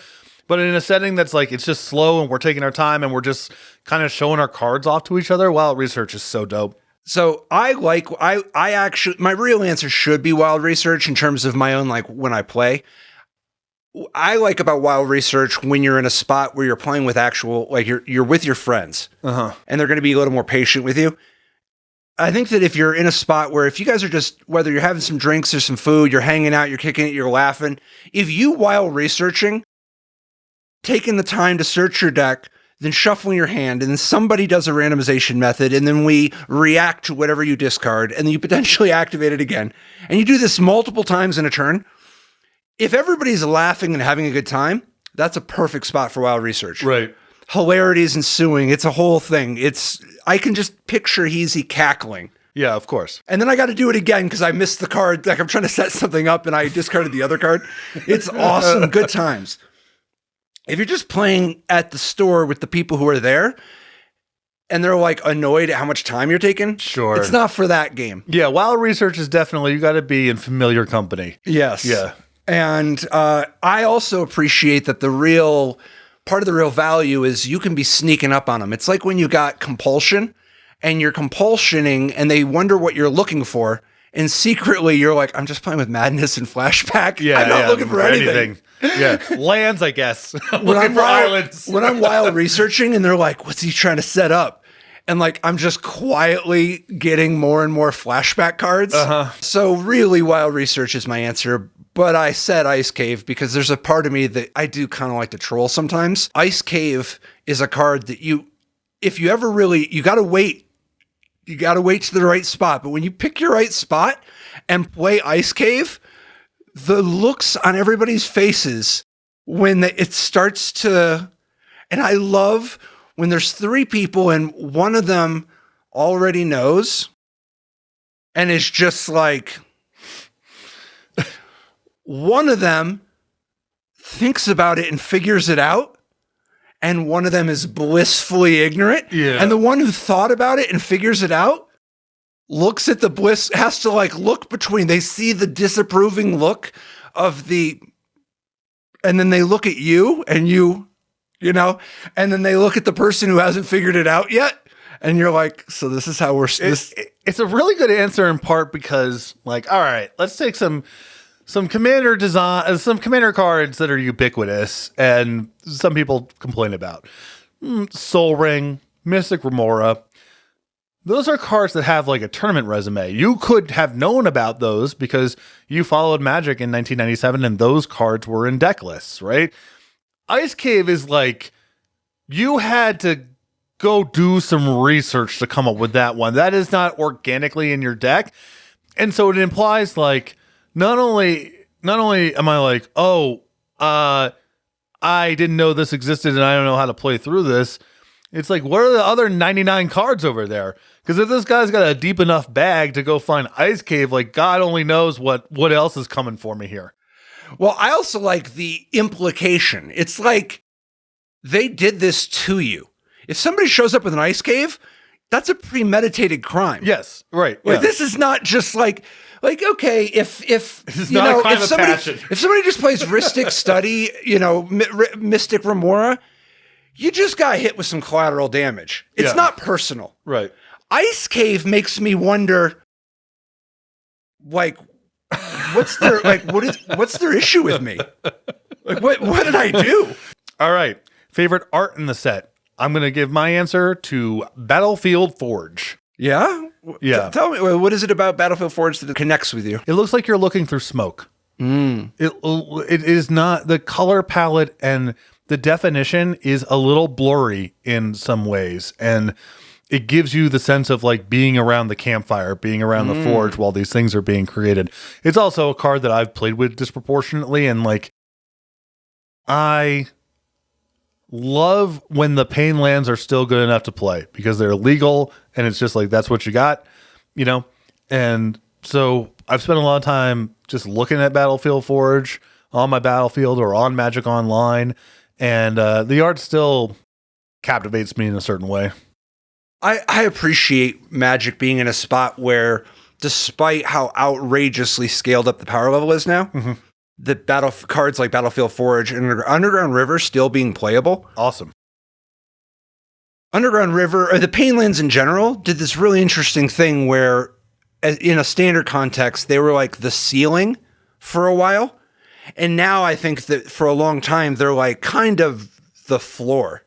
But in a setting that's like, it's just slow and we're taking our time and we're just kind of showing our cards off to each other, Wild Research is so dope. So I actually, my real answer should be Wild Research in terms of my own, like when I play. I like about Wild Research when you're in a spot where you're playing with actual, like you're with your friends and they're going to be a little more patient with you. I think that if you're in a spot where if you guys are just, whether you're having some drinks or some food, you're hanging out, you're kicking it, you're laughing. If you Wild Researching, taking the time to search your deck, then shuffling your hand, and then somebody does a randomization method, and then we react to whatever you discard, and then you potentially activate it again. And you do this multiple times in a turn. If everybody's laughing and having a good time, that's a perfect spot for Wild Research. Right. Hilarity is ensuing. It's a whole thing. I can just picture Heezy cackling. Yeah, of course. And then I got to do it again because I missed the card. Like I'm trying to set something up and I discarded the other card. It's awesome. Good times. If you're just playing at the store with the people who are there and they're like annoyed at how much time you're taking, sure, it's not for that game. Yeah, Wild Research is definitely, you got to be in familiar company. Yes. Yeah. And I also appreciate that part of the real value is you can be sneaking up on them. It's like when you got compulsion and you're compulsioning and they wonder what you're looking for. And secretly, you're like, I'm just playing with Madness and Flashback. Yeah, I'm not looking for anything. Yeah, lands, I guess. When I'm islands. When I'm Wild Researching and they're like, what's he trying to set up? And like, I'm just quietly getting more and more Flashback cards. So really, Wild Research is my answer. But I said Ice Cave because there's a part of me that I do kind of like to troll sometimes. Ice Cave is a card that you got to wait. You got to wait to the right spot. But when you pick your right spot and play Ice Cave, the looks on everybody's faces when it starts to... And I love when there's three people and one of them already knows and it's just like... One of them thinks about it and figures it out. And one of them is blissfully ignorant. Yeah. And the one who thought about it and figures it out looks at the bliss, has to like look between. They see the disapproving look of and then they look at you and you know, and then they look at the person who hasn't figured it out yet. And you're like, so this is how we're... It's a really good answer in part because like, all right, let's take some some commander design, some commander cards that are ubiquitous and some people complain about. Soul Ring, Mystic Remora. Those are cards that have like a tournament resume. You could have known about those because you followed Magic in 1997 and those cards were in deck lists, right? Ice Cave is like, you had to go do some research to come up with that one. That is not organically in your deck. And so it implies like, not only am I like, I didn't know this existed and I don't know how to play through this. It's like, what are the other 99 cards over there? Because if this guy's got a deep enough bag to go find Ice Cave, like God only knows what else is coming for me here. Well, I also like the implication. It's like they did this to you. If somebody shows up with an Ice Cave, that's a premeditated crime. Yes, right. Like, yeah. this is not just like okay, if It's not a crime of passion. If somebody just plays Rhystic Study, Mystic Remora, you just got hit with some collateral damage. It's not personal. Right. Ice Cave makes me wonder, like, what's their issue with me? Like, what did I do? All right. Favorite art in the set. I'm going to give my answer to Battlefield Forge. Yeah? Yeah. Tell me, what is it about Battlefield Forge that connects with you? It looks like you're looking through smoke. It is not, the color palette and the definition is a little blurry in some ways. And it gives you the sense of like being around the campfire, being around the forge while these things are being created. It's also a card that I've played with disproportionately. And like, I love when the pain lands are still good enough to play because they're legal and it's just like, that's what you got, And so I've spent a lot of time just looking at Battlefield Forge on my Battlefield or on Magic Online. And the art still captivates me in a certain way. I appreciate Magic being in a spot where, despite how outrageously scaled up the power level is now, the cards like Battlefield Forge and Underground River still being playable. Awesome. Underground River, or the Painlands in general, did this really interesting thing where, in a standard context, they were like the ceiling for a while. And now I think that for a long time, they're like kind of the floor.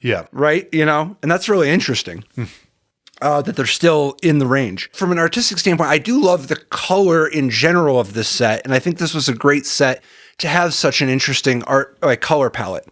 Yeah. Right? And that's really interesting that they're still in the range. From an artistic standpoint, I do love the color in general of this set. And I think this was a great set to have such an interesting color palette.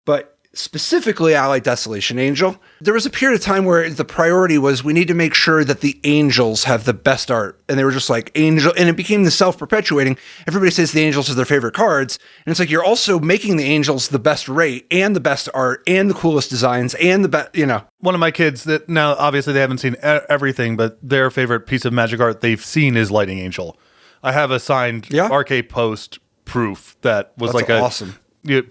But specifically, I like Desolation Angel. There was a period of time where the priority was we need to make sure that the angels have the best art. And they were just like angel, and it became the self-perpetuating. Everybody says the angels are their favorite cards. And it's like, you're also making the angels the best rate and the best art and the coolest designs and the best, One of my kids that now, obviously they haven't seen everything, but their favorite piece of Magic art they've seen is Lightning Angel. I have a signed RK Post proof that was That's awesome.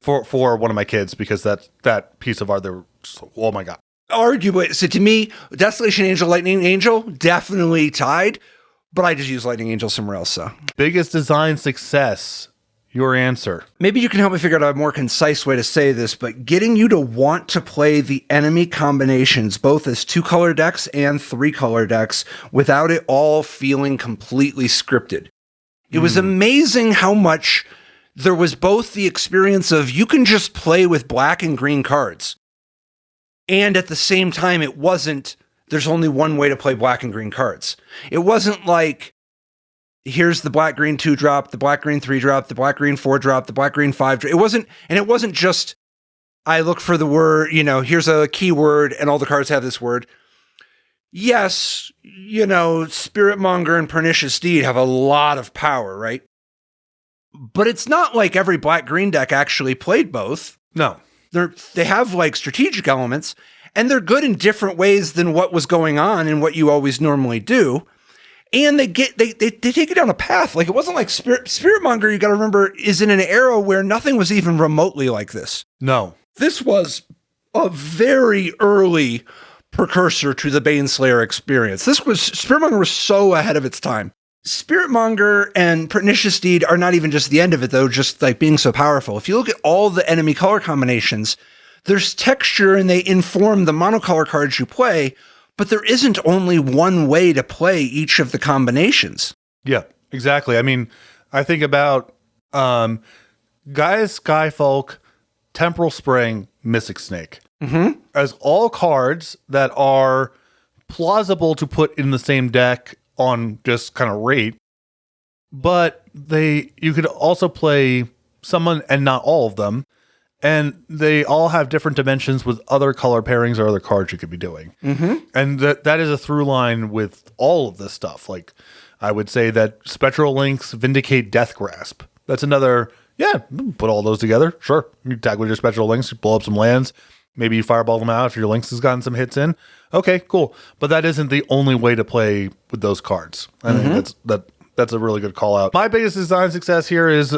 For one of my kids, because that piece of art, they were just, oh my God. Arguably, so to me, Desolation Angel, Lightning Angel, definitely tied, but I just use Lightning Angel somewhere else, so. Biggest design success, your answer. Maybe you can help me figure out a more concise way to say this, but getting you to want to play the enemy combinations, both as 2-color decks and 3-color decks, without it all feeling completely scripted. It was amazing how much there was both the experience of you can just play with black and green cards. And at the same time, it wasn't, there's only one way to play black and green cards. It wasn't like, here's the black green 2-drop, the black green 3-drop, the black green 4-drop, the black green 5-drop. It wasn't just, I look for the word, here's a keyword and all the cards have this word. Yes, Spiritmonger and Pernicious Deed have a lot of power, right? But it's not like every black-green deck actually played both. No. They have like strategic elements, and they're good in different ways than what was going on and what you always normally do. And they take it down a path. Like, it wasn't like Spiritmonger, you got to remember, is in an era where nothing was even remotely like this. No. This was a very early precursor to the Baneslayer experience. Spiritmonger was so ahead of its time. Spiritmonger and Pernicious Deed are not even just the end of it, though, just like being so powerful. If you look at all the enemy color combinations, there's texture and they inform the monocolor cards you play, but there isn't only one way to play each of the combinations. Yeah, exactly. I mean, I think about Gaia Skyfolk, Temporal Spring, Mystic Snake as all cards that are plausible to put in the same deck on just kind of rate, but you could also play someone and not all of them, and they all have different dimensions with other color pairings or other cards you could be doing. And that is a through line with all of this stuff. Like, I would say that Spectral Links Vindicate Death Grasp. That's another, put all those together. Sure. You tag with your Spectral Links, you blow up some lands. Maybe you fireball them out if your Links has gotten some hits in. Okay, cool. But that isn't the only way to play with those cards. I think that's a really good call out. My biggest design success here is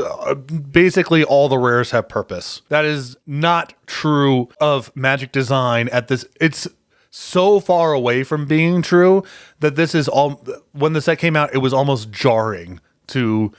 basically all the rares have purpose. That is not true of Magic design at this. It's so far away from being true that this is all. When the set came out, it was almost jarring to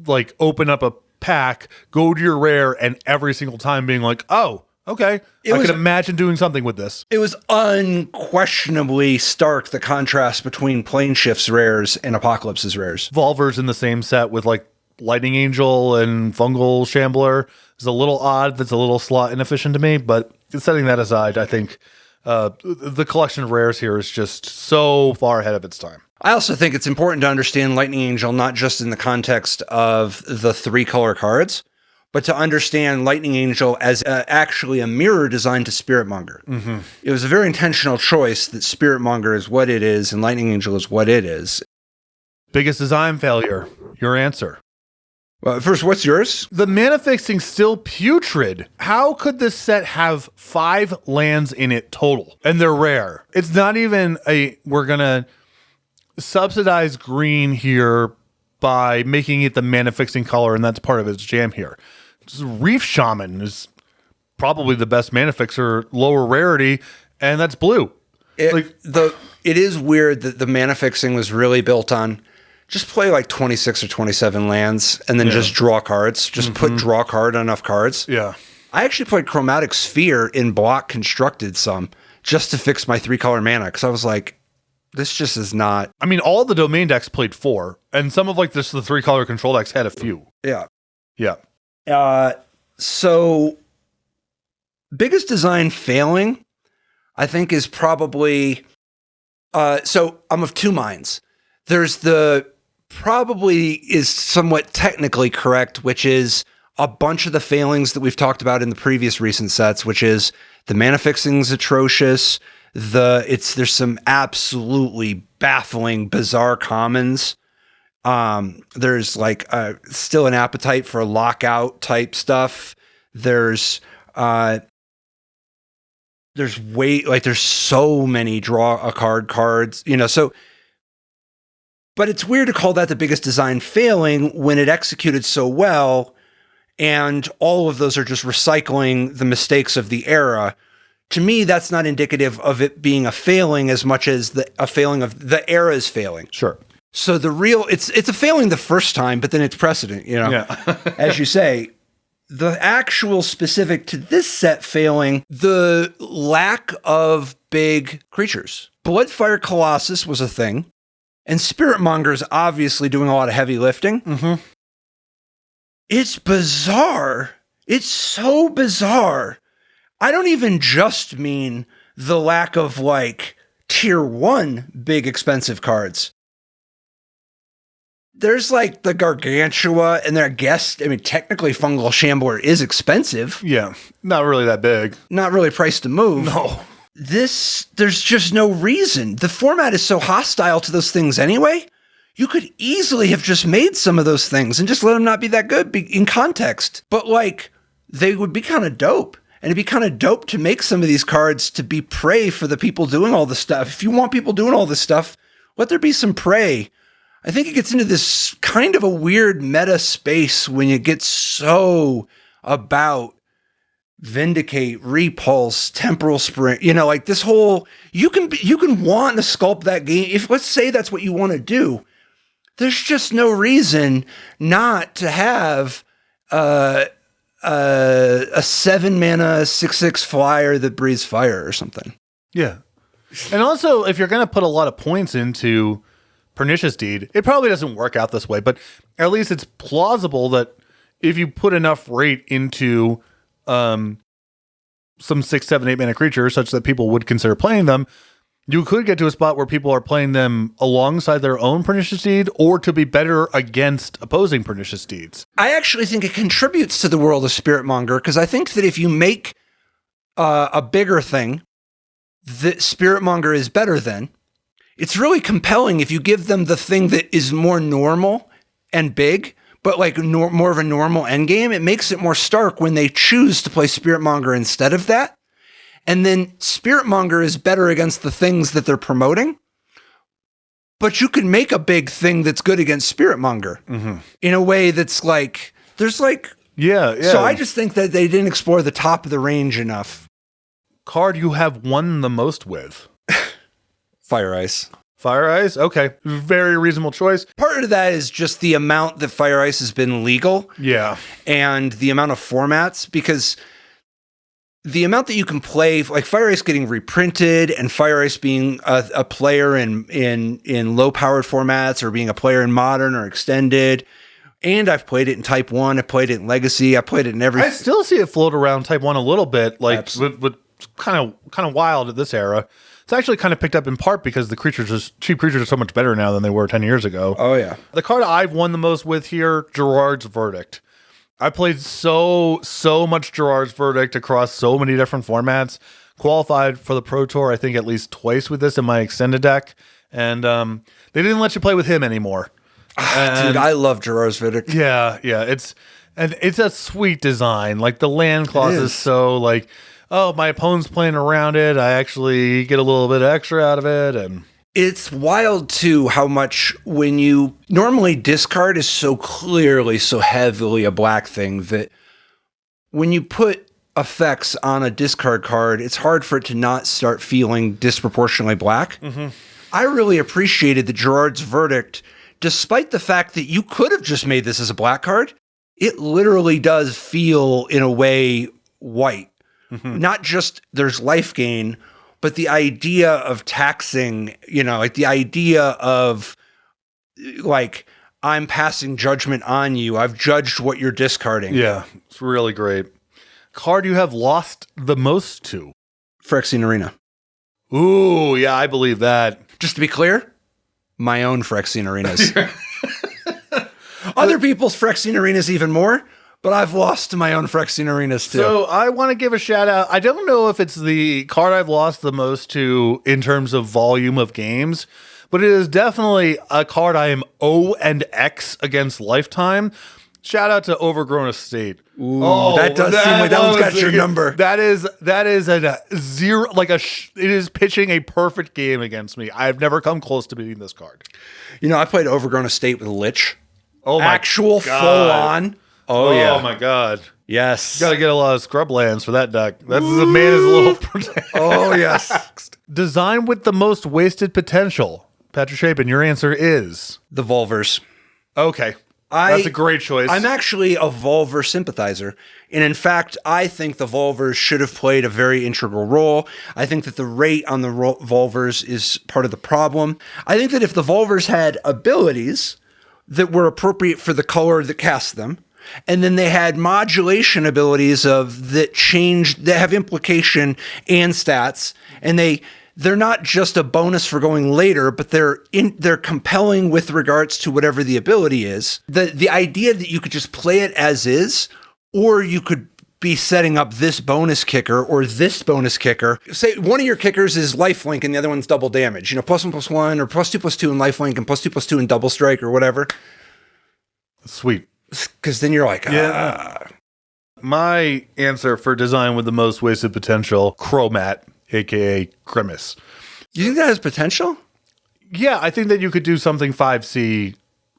like open up a pack, go to your rare, and every single time being like, oh, okay, I could imagine doing something with this. It was unquestionably stark, the contrast between Plane Shift's rares and Apocalypse's rares. Volver's in the same set with like Lightning Angel and Fungal Shambler. It's a little odd. That's a little slot inefficient to me, but setting that aside, I think the collection of rares here is just so far ahead of its time. I also think it's important to understand Lightning Angel not just in the context of the 3-color cards, but to understand Lightning Angel as actually a mirror designed to Spiritmonger. It was a very intentional choice that Spiritmonger is what it is and Lightning Angel is what it is. Biggest design failure, your answer. Well, first, what's yours? The mana fixing's still putrid. How could this set have 5 lands in it total? And they're rare. It's not even we're going to subsidize green here by making it the mana fixing color, and that's part of its jam here. Reef Shaman is probably the best mana fixer, lower rarity, and that's blue. It is weird that the mana fixing was really built on just play like 26 or 27 lands and then just draw cards. Just put draw card on enough cards. Yeah. I actually played Chromatic Sphere in block constructed some just to fix my 3-color mana because I was like, this just is not. I mean, all the domain decks played 4, and some of like the 3-color control decks had a few. Yeah. Yeah. So biggest design failing, I think, is probably, so I'm of two minds. There's the probably is somewhat technically correct, which is a bunch of the failings that we've talked about in the previous recent sets, which is the mana fixing's atrocious. There's some absolutely baffling, bizarre commons. There's like still an appetite for lockout type stuff. There's so many draw a card cards, so. But it's weird to call that the biggest design failing when it executed so well, and all of those are just recycling the mistakes of the era. To me, that's not indicative of it being a failing as much as a failing of the era's failing. Sure. So it's a failing the first time, but then it's precedent, Yeah. As you say, the actual specific to this set failing, the lack of big creatures. Bloodfire Colossus was a thing. And Spiritmonger's obviously doing a lot of heavy lifting. Mm-hmm. It's bizarre. It's so bizarre. I don't even just mean the lack of like tier 1 big expensive cards. There's like the Gargantua and technically Fungal Shambler is expensive. Yeah, not really that big. Not really priced to move. No. There's just no reason. The format is so hostile to those things anyway. You could easily have just made some of those things and just let them not be that good in context. But like, they would be kind of dope. And it'd be kind of dope to make some of these cards to be prey for the people doing all this stuff. If you want people doing all this stuff, let there be some prey. I think it gets into this kind of a weird meta space when you get so about Vindicate, Repulse, Temporal Spring, like this whole, you can want to sculpt that game. If let's say that's what you want to do, there's just no reason not to have a 7-mana 6/6 flyer that breathes fire or something. Yeah. And also, if you're going to put a lot of points into Pernicious Deed. It probably doesn't work out this way, but at least it's plausible that if you put enough rate into some 6, 7, 8 mana creatures such that people would consider playing them, you could get to a spot where people are playing them alongside their own Pernicious Deed or to be better against opposing Pernicious Deeds. I actually think it contributes to the world of Spiritmonger, because I think that if you make a bigger thing that Spiritmonger is better than, it's really compelling if you give them the thing that is more normal and big, but like more of a normal endgame. It makes it more stark when they choose to play Spiritmonger instead of that. And then Spiritmonger is better against the things that they're promoting. But you can make a big thing that's good against Spiritmonger in a way that's like, there's like... Yeah. So I just think that they didn't explore the top of the range enough. Card you have won the most with? Fire Ice. Fire Ice? Okay. Very reasonable choice. Part of that is just the amount that Fire Ice has been legal. Yeah. And the amount of formats, because... the amount that you can play, like Fire Ice getting reprinted and Fire Ice being a player in low-powered formats or being a player in Modern or Extended. And I've played it in Type 1. I played it in Legacy. I played it in everything. I still see it float around Type 1 a little bit, like but kind of wild at this era. It's actually kind of picked up in part because the cheap creatures are so much better now than they were 10 years ago. Oh, yeah. The card I've won the most with here, Gerard's Verdict. I played so much Gerard's Verdict across so many different formats. Qualified for the Pro Tour, I think, at least twice with this in my extended deck. And they didn't let you play with him anymore. Dude, I love Gerard's Verdict. Yeah. It's a sweet design. Like the land clause is so like, oh, my opponent's playing around it. I actually get a little bit extra out of it. And it's wild, too, how much when you normally discard is so clearly, so heavily a black thing that when you put effects on a discard card, it's hard for it to not start feeling disproportionately black. I really appreciated the Gerard's Verdict, despite the fact that you could have just made this as a black card. It literally does feel, in a way, white. Not just there's life gain, but the idea of taxing, like the idea of like, I'm passing judgment on you. I've judged what you're discarding. yeah, it's really great. Card you have lost the most to? Phyrexian Arena. Ooh, yeah, I believe that. Just to be clear, my own Phyrexian Arenas. Other people's Phyrexian Arenas even more, but I've lost to my own Phyrexian Arenas too. So I want to give a shout out. I don't know if it's the card I've lost the most to in terms of volume of games, but it is definitely a card I am O and X against Lifetime. Shout out to Overgrown Estate. Ooh, that does seem like that one's got your number. That is a zero, like it is pitching a perfect game against me. I've never come close to beating this card. I played Overgrown Estate with Lich. Oh my Actual God. full on. Oh yeah. Oh my God. Yes. Got to get a lot of scrub lands for that deck. That's the man is a little. Oh yes. Design with the most wasted potential. Patrick Chapin, your answer is The Volvers. okay. That's a great choice. I'm actually a Volver sympathizer. And in fact, I think the Volvers should have played a very integral role. I think that the rate on the Volvers is part of the problem. I think that if the Volvers had abilities that were appropriate for the color that cast them, and then they had modulation abilities that have implication and stats, and they're not just a bonus for going later, but they're compelling with regards to whatever the ability is. The idea that you could just play it as is, or you could be setting up this bonus kicker or this bonus kicker. Say one of your kickers is lifelink and the other one's double damage. +1/+1 or +2/+2 in lifelink and +2/+2 in double strike or whatever. Sweet. Because then you're like, My answer for design with the most wasted potential, Chromat, aka Grimace. You think that has potential? Yeah, I think that you could do something 5C.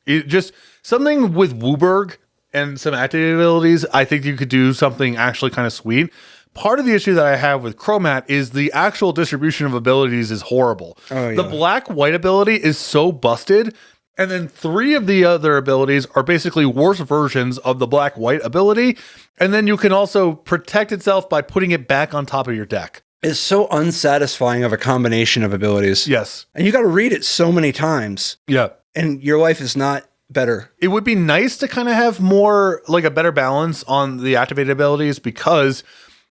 Just something with Wooburg and some activated abilities. I think you could do something actually kind of sweet. Part of the issue that I have with Chromat is the actual distribution of abilities is horrible. Oh, yeah. The black-white ability is so busted, and then 3 of the other abilities are basically worse versions of the black-white ability, and then you can also protect itself by putting it back on top of your deck. is so unsatisfying of a combination of abilities. Yes. And you got to read it so many times. Yeah. And your life is not better. It would be nice to kind of have more, like a better balance on the activated abilities, because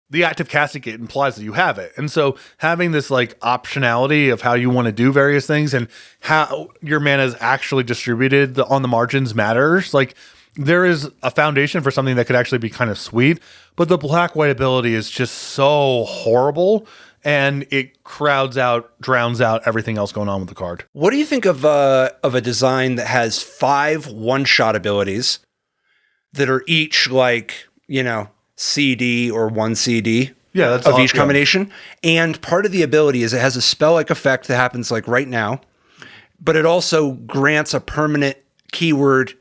the active casting gate implies that you have it. And so having this like optionality of how you want to do various things and how your mana is actually distributed on the margins matters. Like, there is a foundation for something that could actually be kind of sweet, but the black-white ability is just so horrible, and it drowns out everything else going on with the card. What do you think of a design that has 5 one-shot abilities that are each like, CD or 1 CD? Yeah, that's of each combination. And part of the ability is it has a spell-like effect that happens like right now, but it also grants a permanent keyword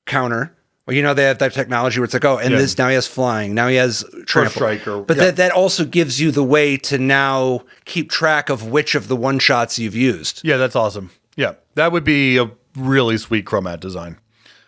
counter. Well, they have that technology where it's like, this now he has flying, now he has trample. Strike But that also gives you the way to now keep track of which of the one shots you've used. Yeah, that's awesome. Yeah, that would be a really sweet Chromat design.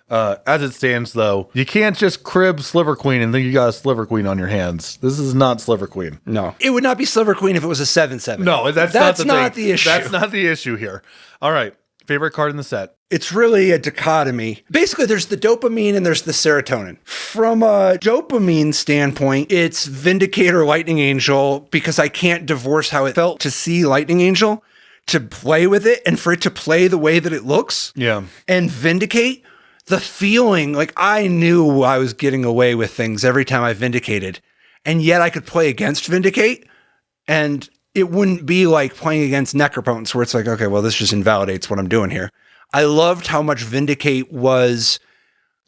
As it stands, though, you can't just crib Sliver Queen and think you got a Sliver Queen on your hands. This is not Sliver Queen. No. It would not be Sliver Queen if it was a 7/7. No, that's not the issue. That's not the issue here. All right. Favorite card in the set? It's really a dichotomy. Basically, there's the dopamine and there's the serotonin. From a dopamine standpoint, it's Vindicator Lightning Angel, because I can't divorce how it felt to see Lightning Angel, to play with it, and for it to play the way that it looks. Yeah. And Vindicate, the feeling, like I knew I was getting away with things every time I Vindicated, and yet I could play against Vindicate, and it wouldn't be like playing against Necropotence where it's like, okay, well, this just invalidates what I'm doing here. I loved how much Vindicate was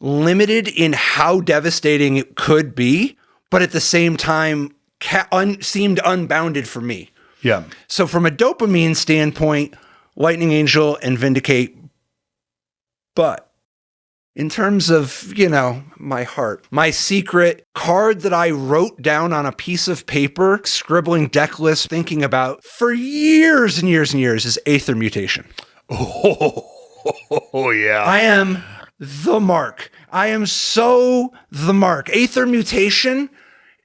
limited in how devastating it could be, but at the same time seemed unbounded for me. Yeah. So from a dopamine standpoint, Lightning Angel and Vindicate. But in terms of, my heart, my secret card that I wrote down on a piece of paper, scribbling deck lists, thinking about for years and years and years, is Aether Mutation. Oh, yeah. I am the mark. I am so the mark. Aether Mutation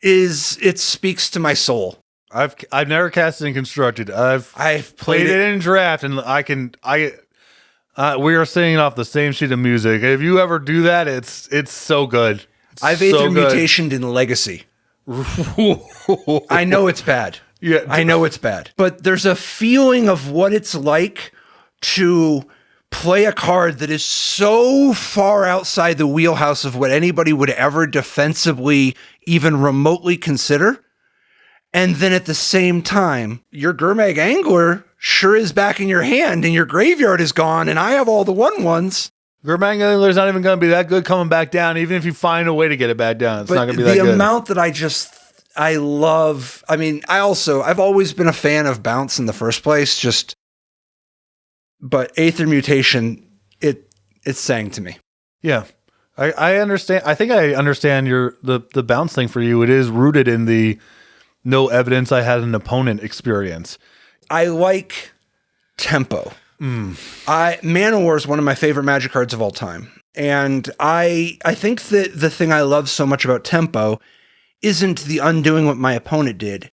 it speaks to my soul. I've never cast it in Constructed. I've played it in Draft, and we are singing off the same sheet of music. If you ever do that, it's so good. I've Aether Mutationed in Legacy. I know it's bad. Yeah, I know it's bad. But there's a feeling of what it's like to play a card that is so far outside the wheelhouse of what anybody would ever defensively even remotely consider. And then at the same time, your Gurmag Angler sure is back in your hand and your graveyard is gone and I have all the 1/1s. Gurmag Angler's not even going to be that good coming back down. Even if you find a way to get it back down, it's not going to be that good. The amount that I love, I've always been a fan of Bounce in the first place, but Aether Mutation, it sang to me. Yeah. I understand. I think I understand the Bounce thing for you. It is rooted in the no evidence I had an opponent experience. I like tempo. Mana War is one of my favorite Magic cards of all time. And I think that the thing I love so much about tempo isn't the undoing what my opponent did.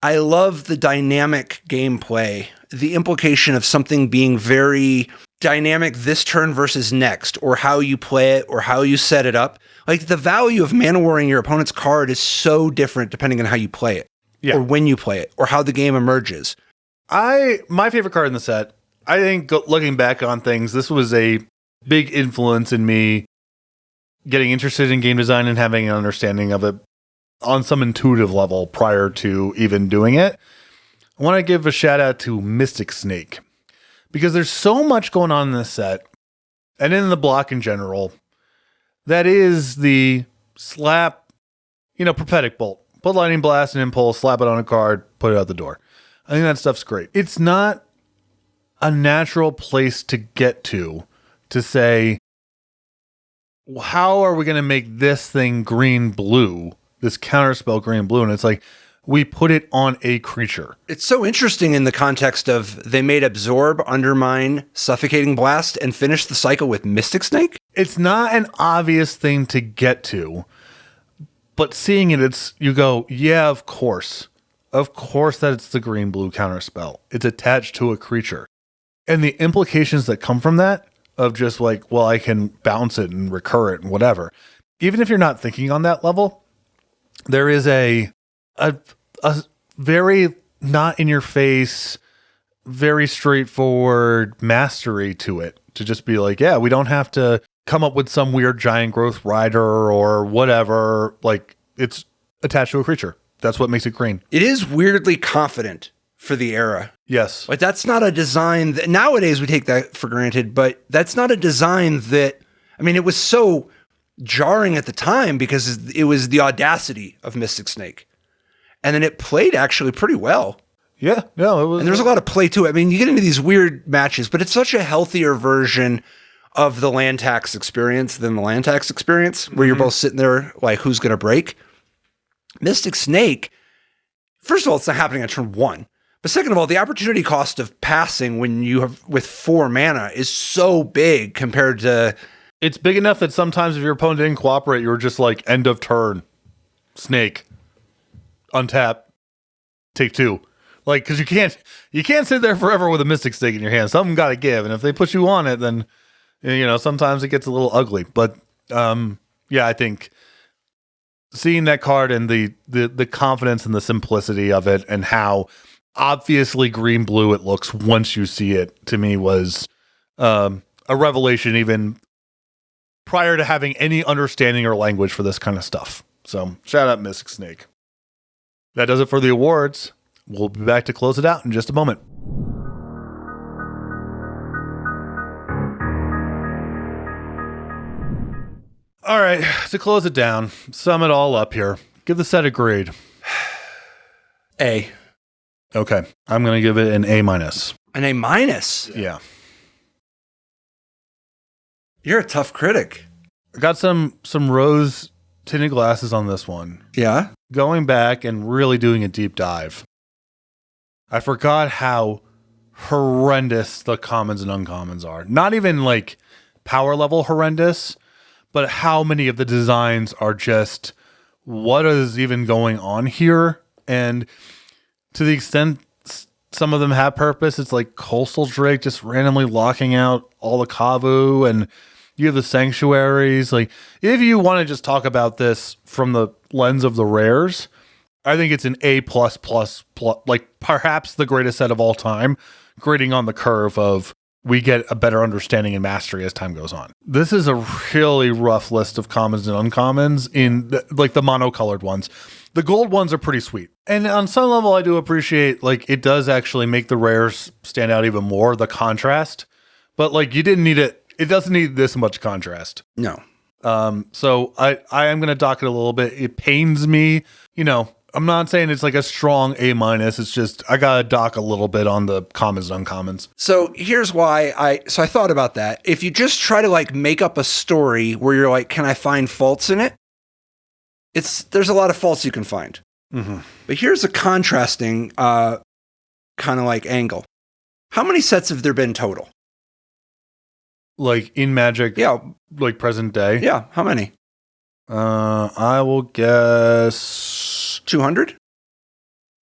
I love the dynamic gameplay, the implication of something being very dynamic this turn versus next, or how you play it, or how you set it up. Like, the value of Mana Warring your opponent's card is so different depending on how you play it, or when you play it, or how the game emerges. My favorite card in the set, I think, looking back on things, this was a big influence in me getting interested in game design and having an understanding of it on some intuitive level prior to even doing it. I want to give a shout out to Mystic Snake, because there's so much going on in this set and in the block in general that is the slap, prophetic bolt. Put Lightning Blast and Impulse, slap it on a card, put it out the door. I think that stuff's great. It's not a natural place to get to say, how are we going to make this thing green-blue, this counterspell green-blue? And it's like, we put it on a creature. It's so interesting in the context of they made Absorb, Undermine, Suffocating Blast, and finish the cycle with Mystic Snake. It's not an obvious thing to get to, but seeing it, you go, yeah, of course. Of course that it's the green-blue counterspell. It's attached to a creature. And the implications that come from that of just like, well, I can bounce it and recur it and whatever. Even if you're not thinking on that level, there is a very not in your face, very straightforward mastery to it. To just be like, yeah, we don't have to come up with some weird giant growth rider or whatever. Like, it's attached to a creature. That's what makes it green. It is weirdly confident for the era. Yes. Like, that's not a design that nowadays we take that for granted, but that's not a design that, I mean, it was so jarring at the time because it was the audacity of Mystic Snake. And then it played actually pretty well. Yeah, no, it was. And there's a lot of play to it. I mean, you get into these weird matches, but it's such a healthier version of the land tax experience than the land tax experience, where you're both sitting there like, who's going to break? Mystic Snake, first of all, it's not happening on turn 1. But second of all, the opportunity cost of passing when you have with 4 mana is so big compared to... It's big enough that sometimes if your opponent didn't cooperate, you were just like, end of turn, Snake, untap, take 2. Like, because you can't sit there forever with a Mystic Snake in your hand. Something got to give. And if they put you on it, then, you know, sometimes it gets a little ugly. But, yeah, I think seeing that card and the confidence and the simplicity of it and how obviously green-blue it looks once you see it, to me, was a revelation even prior to having any understanding or language for this kind of stuff. So, shout out Mystic Snake. That does it for the awards. We'll be back to close it out in just a moment. All right, to close it down, sum it all up here. Give the set a grade. A. Okay, I'm going to give it an A-. An A-? Yeah. You're a tough critic. I got some rose tinted glasses on this one. Yeah? Going back and really doing a deep dive, I forgot how horrendous the commons and uncommons are. Not even like power level horrendous, but how many of the designs are just, what is even going on here? And to the extent some of them have purpose, it's like Coastal Drake just randomly locking out all the Kavu, and you have the sanctuaries. Like, if you want to just talk about this from the lens of the rares, I think it's an A+++, like perhaps the greatest set of all time, grading on the curve of we get a better understanding and mastery as time goes on. This is a really rough list of commons and uncommons in like the monocolored ones. The gold ones are pretty sweet. And on some level, I do appreciate, like, it does actually make the rares stand out even more, the contrast. But like, you didn't need it. It doesn't need this much contrast. No. So I am going to dock it a little bit. It pains me, you know, I'm not saying it's like a strong A-. It's just, I got to dock a little bit on the commons and uncommons. So here's why I thought about that. If you just try to like make up a story where you're like, can I find faults in it? There's a lot of faults you can find. Mm-hmm. But here's a contrasting kind of like angle. How many sets have there been total? Like in Magic, yeah, like present day? Yeah, how many? I will guess 200?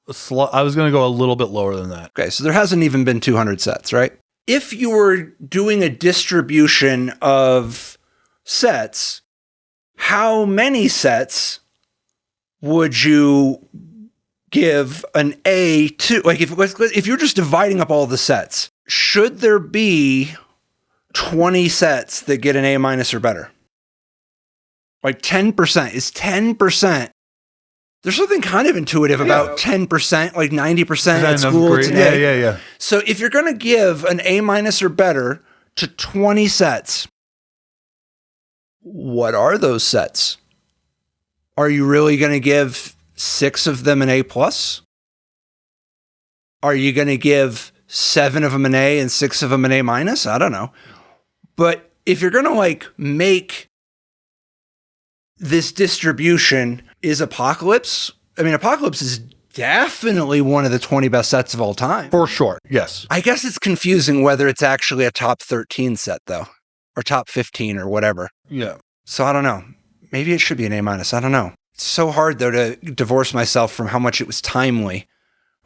I was going to go a little bit lower than that. Okay, so there hasn't even been 200 sets, right? If you were doing a distribution of sets, how many sets would you give an A to? Like, if you're just dividing up all the sets, should there be 20 sets that get an A- or better? Like 10%. Is 10%? There's something kind of intuitive about 10%, like 90% at school today. Yeah. So if you're going to give an A- or better to 20 sets, what are those sets? Are you really going to give 6 of them an A+? Are you going to give 7 of them an A and 6 of them an A-? I don't know. But if you're going to like make this distribution, is Apocalypse? I mean, Apocalypse is definitely one of the 20 best sets of all time. For sure, yes. I guess it's confusing whether it's actually a top 13 set, though, or top 15 or whatever. Yeah. So I don't know. Maybe it should be an A-. I don't know. It's so hard, though, to divorce myself from how much it was timely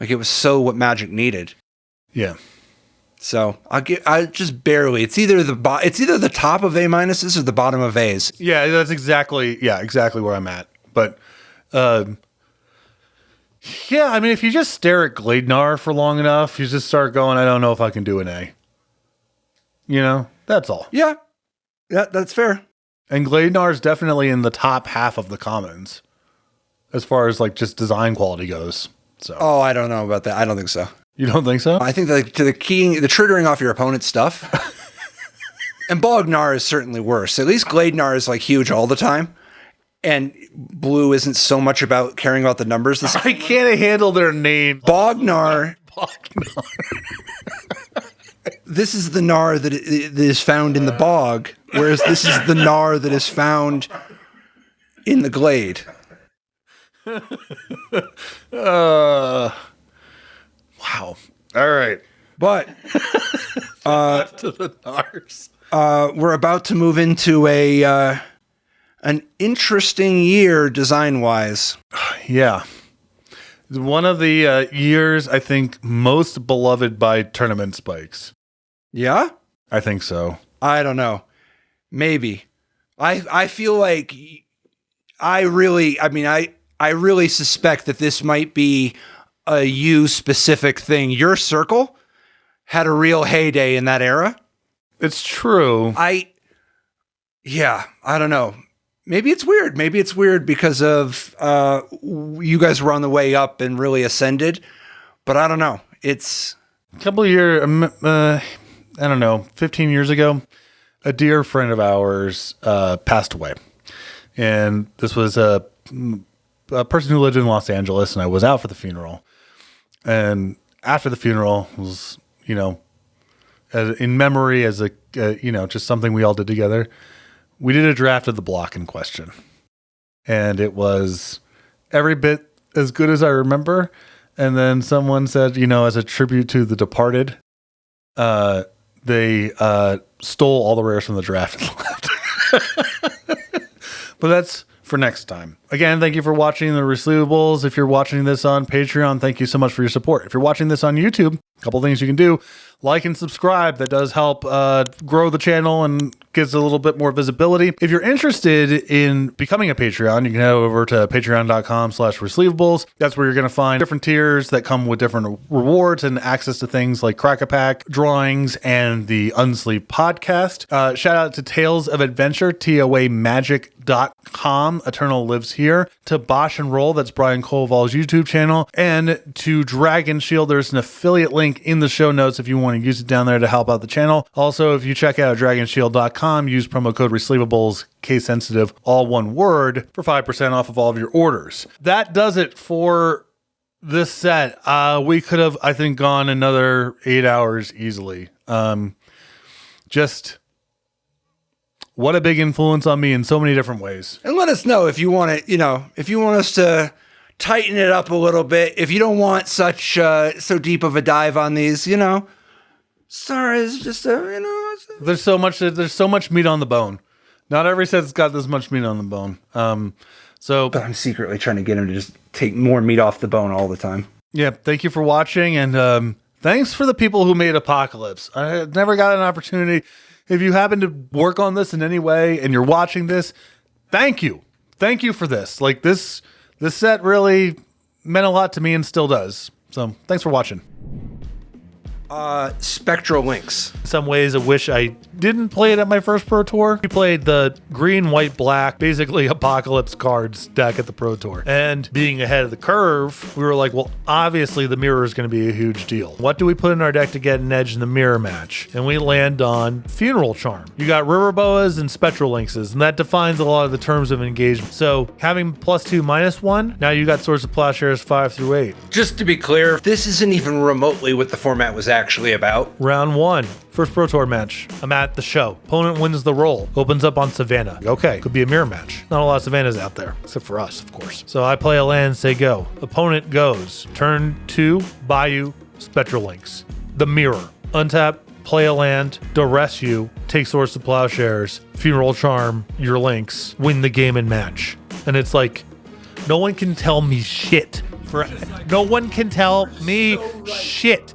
Like it was so what Magic needed. Yeah. So I just barely. It's either the top of A minuses or the bottom of A's. Yeah, that's exactly where I'm at. But yeah, I mean, if you just stare at Gleidnar for long enough, you just start going, I don't know if I can do an A. You know, that's all. Yeah, that's fair. And Gleidnar is definitely in the top half of the commons as far as like just design quality goes. So. Oh, I don't know about that. I don't think so. You don't think so? I think that to the triggering off your opponent's stuff. And Bognar is certainly worse. At least Gleidnar is like huge all the time. And blue isn't so much about caring about the numbers. I can't handle their name. Bognar. Bognar. This is the Gnar that is found in the bog, whereas this is the Gnar that is found in the glade. Wow. All right. But To the Gnars. we're about to move into an interesting year design-wise. Yeah. One of the years, I think, most beloved by tournament spikes. Yeah? I think so. I don't know. Maybe. I feel like I really suspect that this might be a you-specific thing. Your circle had a real heyday in that era. It's true. I don't know. Maybe it's weird. Maybe it's weird because of you guys were on the way up and really ascended. But I don't know. It's A couple of years, I don't know, 15 years ago, a dear friend of ours passed away. And this was a person who lived in Los Angeles, and I was out for the funeral. And after the funeral was, you know, in memory as a, just something we all did together. We did a draft of the block in question. And it was every bit as good as I remember. And then someone said, as a tribute to the departed, they stole all the rares from the draft and left. But that's for next time. Again, thank you for watching the Resleevables. If you're watching this on Patreon, thank you so much for your support. If you're watching this on YouTube, a couple things you can do. Like and subscribe. That does help grow the channel and gives a little bit more visibility. If you're interested in becoming a Patreon, you can head over to patreon.com/resleevables. That's where you're going to find different tiers that come with different rewards and access to things like Crack-A-Pack, drawings, and the Unsleep podcast. Shout out to Tales of Adventure, TOAmagic.com. Eternal lives here. To Bosch and Roll, that's Brian Koval's YouTube channel. And to Dragon Shield, there's an affiliate link in the show notes if you want to use it down there to help out the channel. Also, if you check out dragonshield.com, use promo code Resleevables, case sensitive, all one word, for 5% off of all of your orders. That does it for this set. We could have, I think, gone another 8 hours easily. Just what a big influence on me in so many different ways. And let us know if you want it, if you want us to tighten it up a little bit. If you don't want such so deep of a dive on these, sorry, it's just There's so much meat on the bone. Not every set's got this much meat on the bone. But I'm secretly trying to get him to just take more meat off the bone all the time. Yeah, thank you for watching, and thanks for the people who made Apocalypse. I never got an opportunity. If you happen to work on this in any way and you're watching this, thank you. Thank you for this. Like this set really meant a lot to me and still does. So thanks for watching. Spectral Links. In some ways, I wish I didn't play it at my first Pro Tour. We played the green, white, black, basically Apocalypse cards deck at the Pro Tour. And being ahead of the curve, we were like, well, obviously the mirror is going to be a huge deal. What do we put in our deck to get an edge in the mirror match? And we land on Funeral Charm. You got River Boas and Spectral Linkses, and that defines a lot of the terms of engagement. So having +2/-1, now you got Swords of Plowshares 5 through 8. Just to be clear, this isn't even remotely what the format was actually about. Round 1, first Pro Tour match. I'm at the show. Opponent wins the roll. Opens up on Savannah. Okay, could be a mirror match. Not a lot of Savannahs out there, except for us, of course. So I play a land, say go. Opponent goes. Turn 2, Bayou, Spectral Links. The mirror. Untap, play a land, duress you, take Swords to Plowshares, Funeral Charm, your links, win the game and match. And it's like, no one can tell me shit. No one can tell me shit.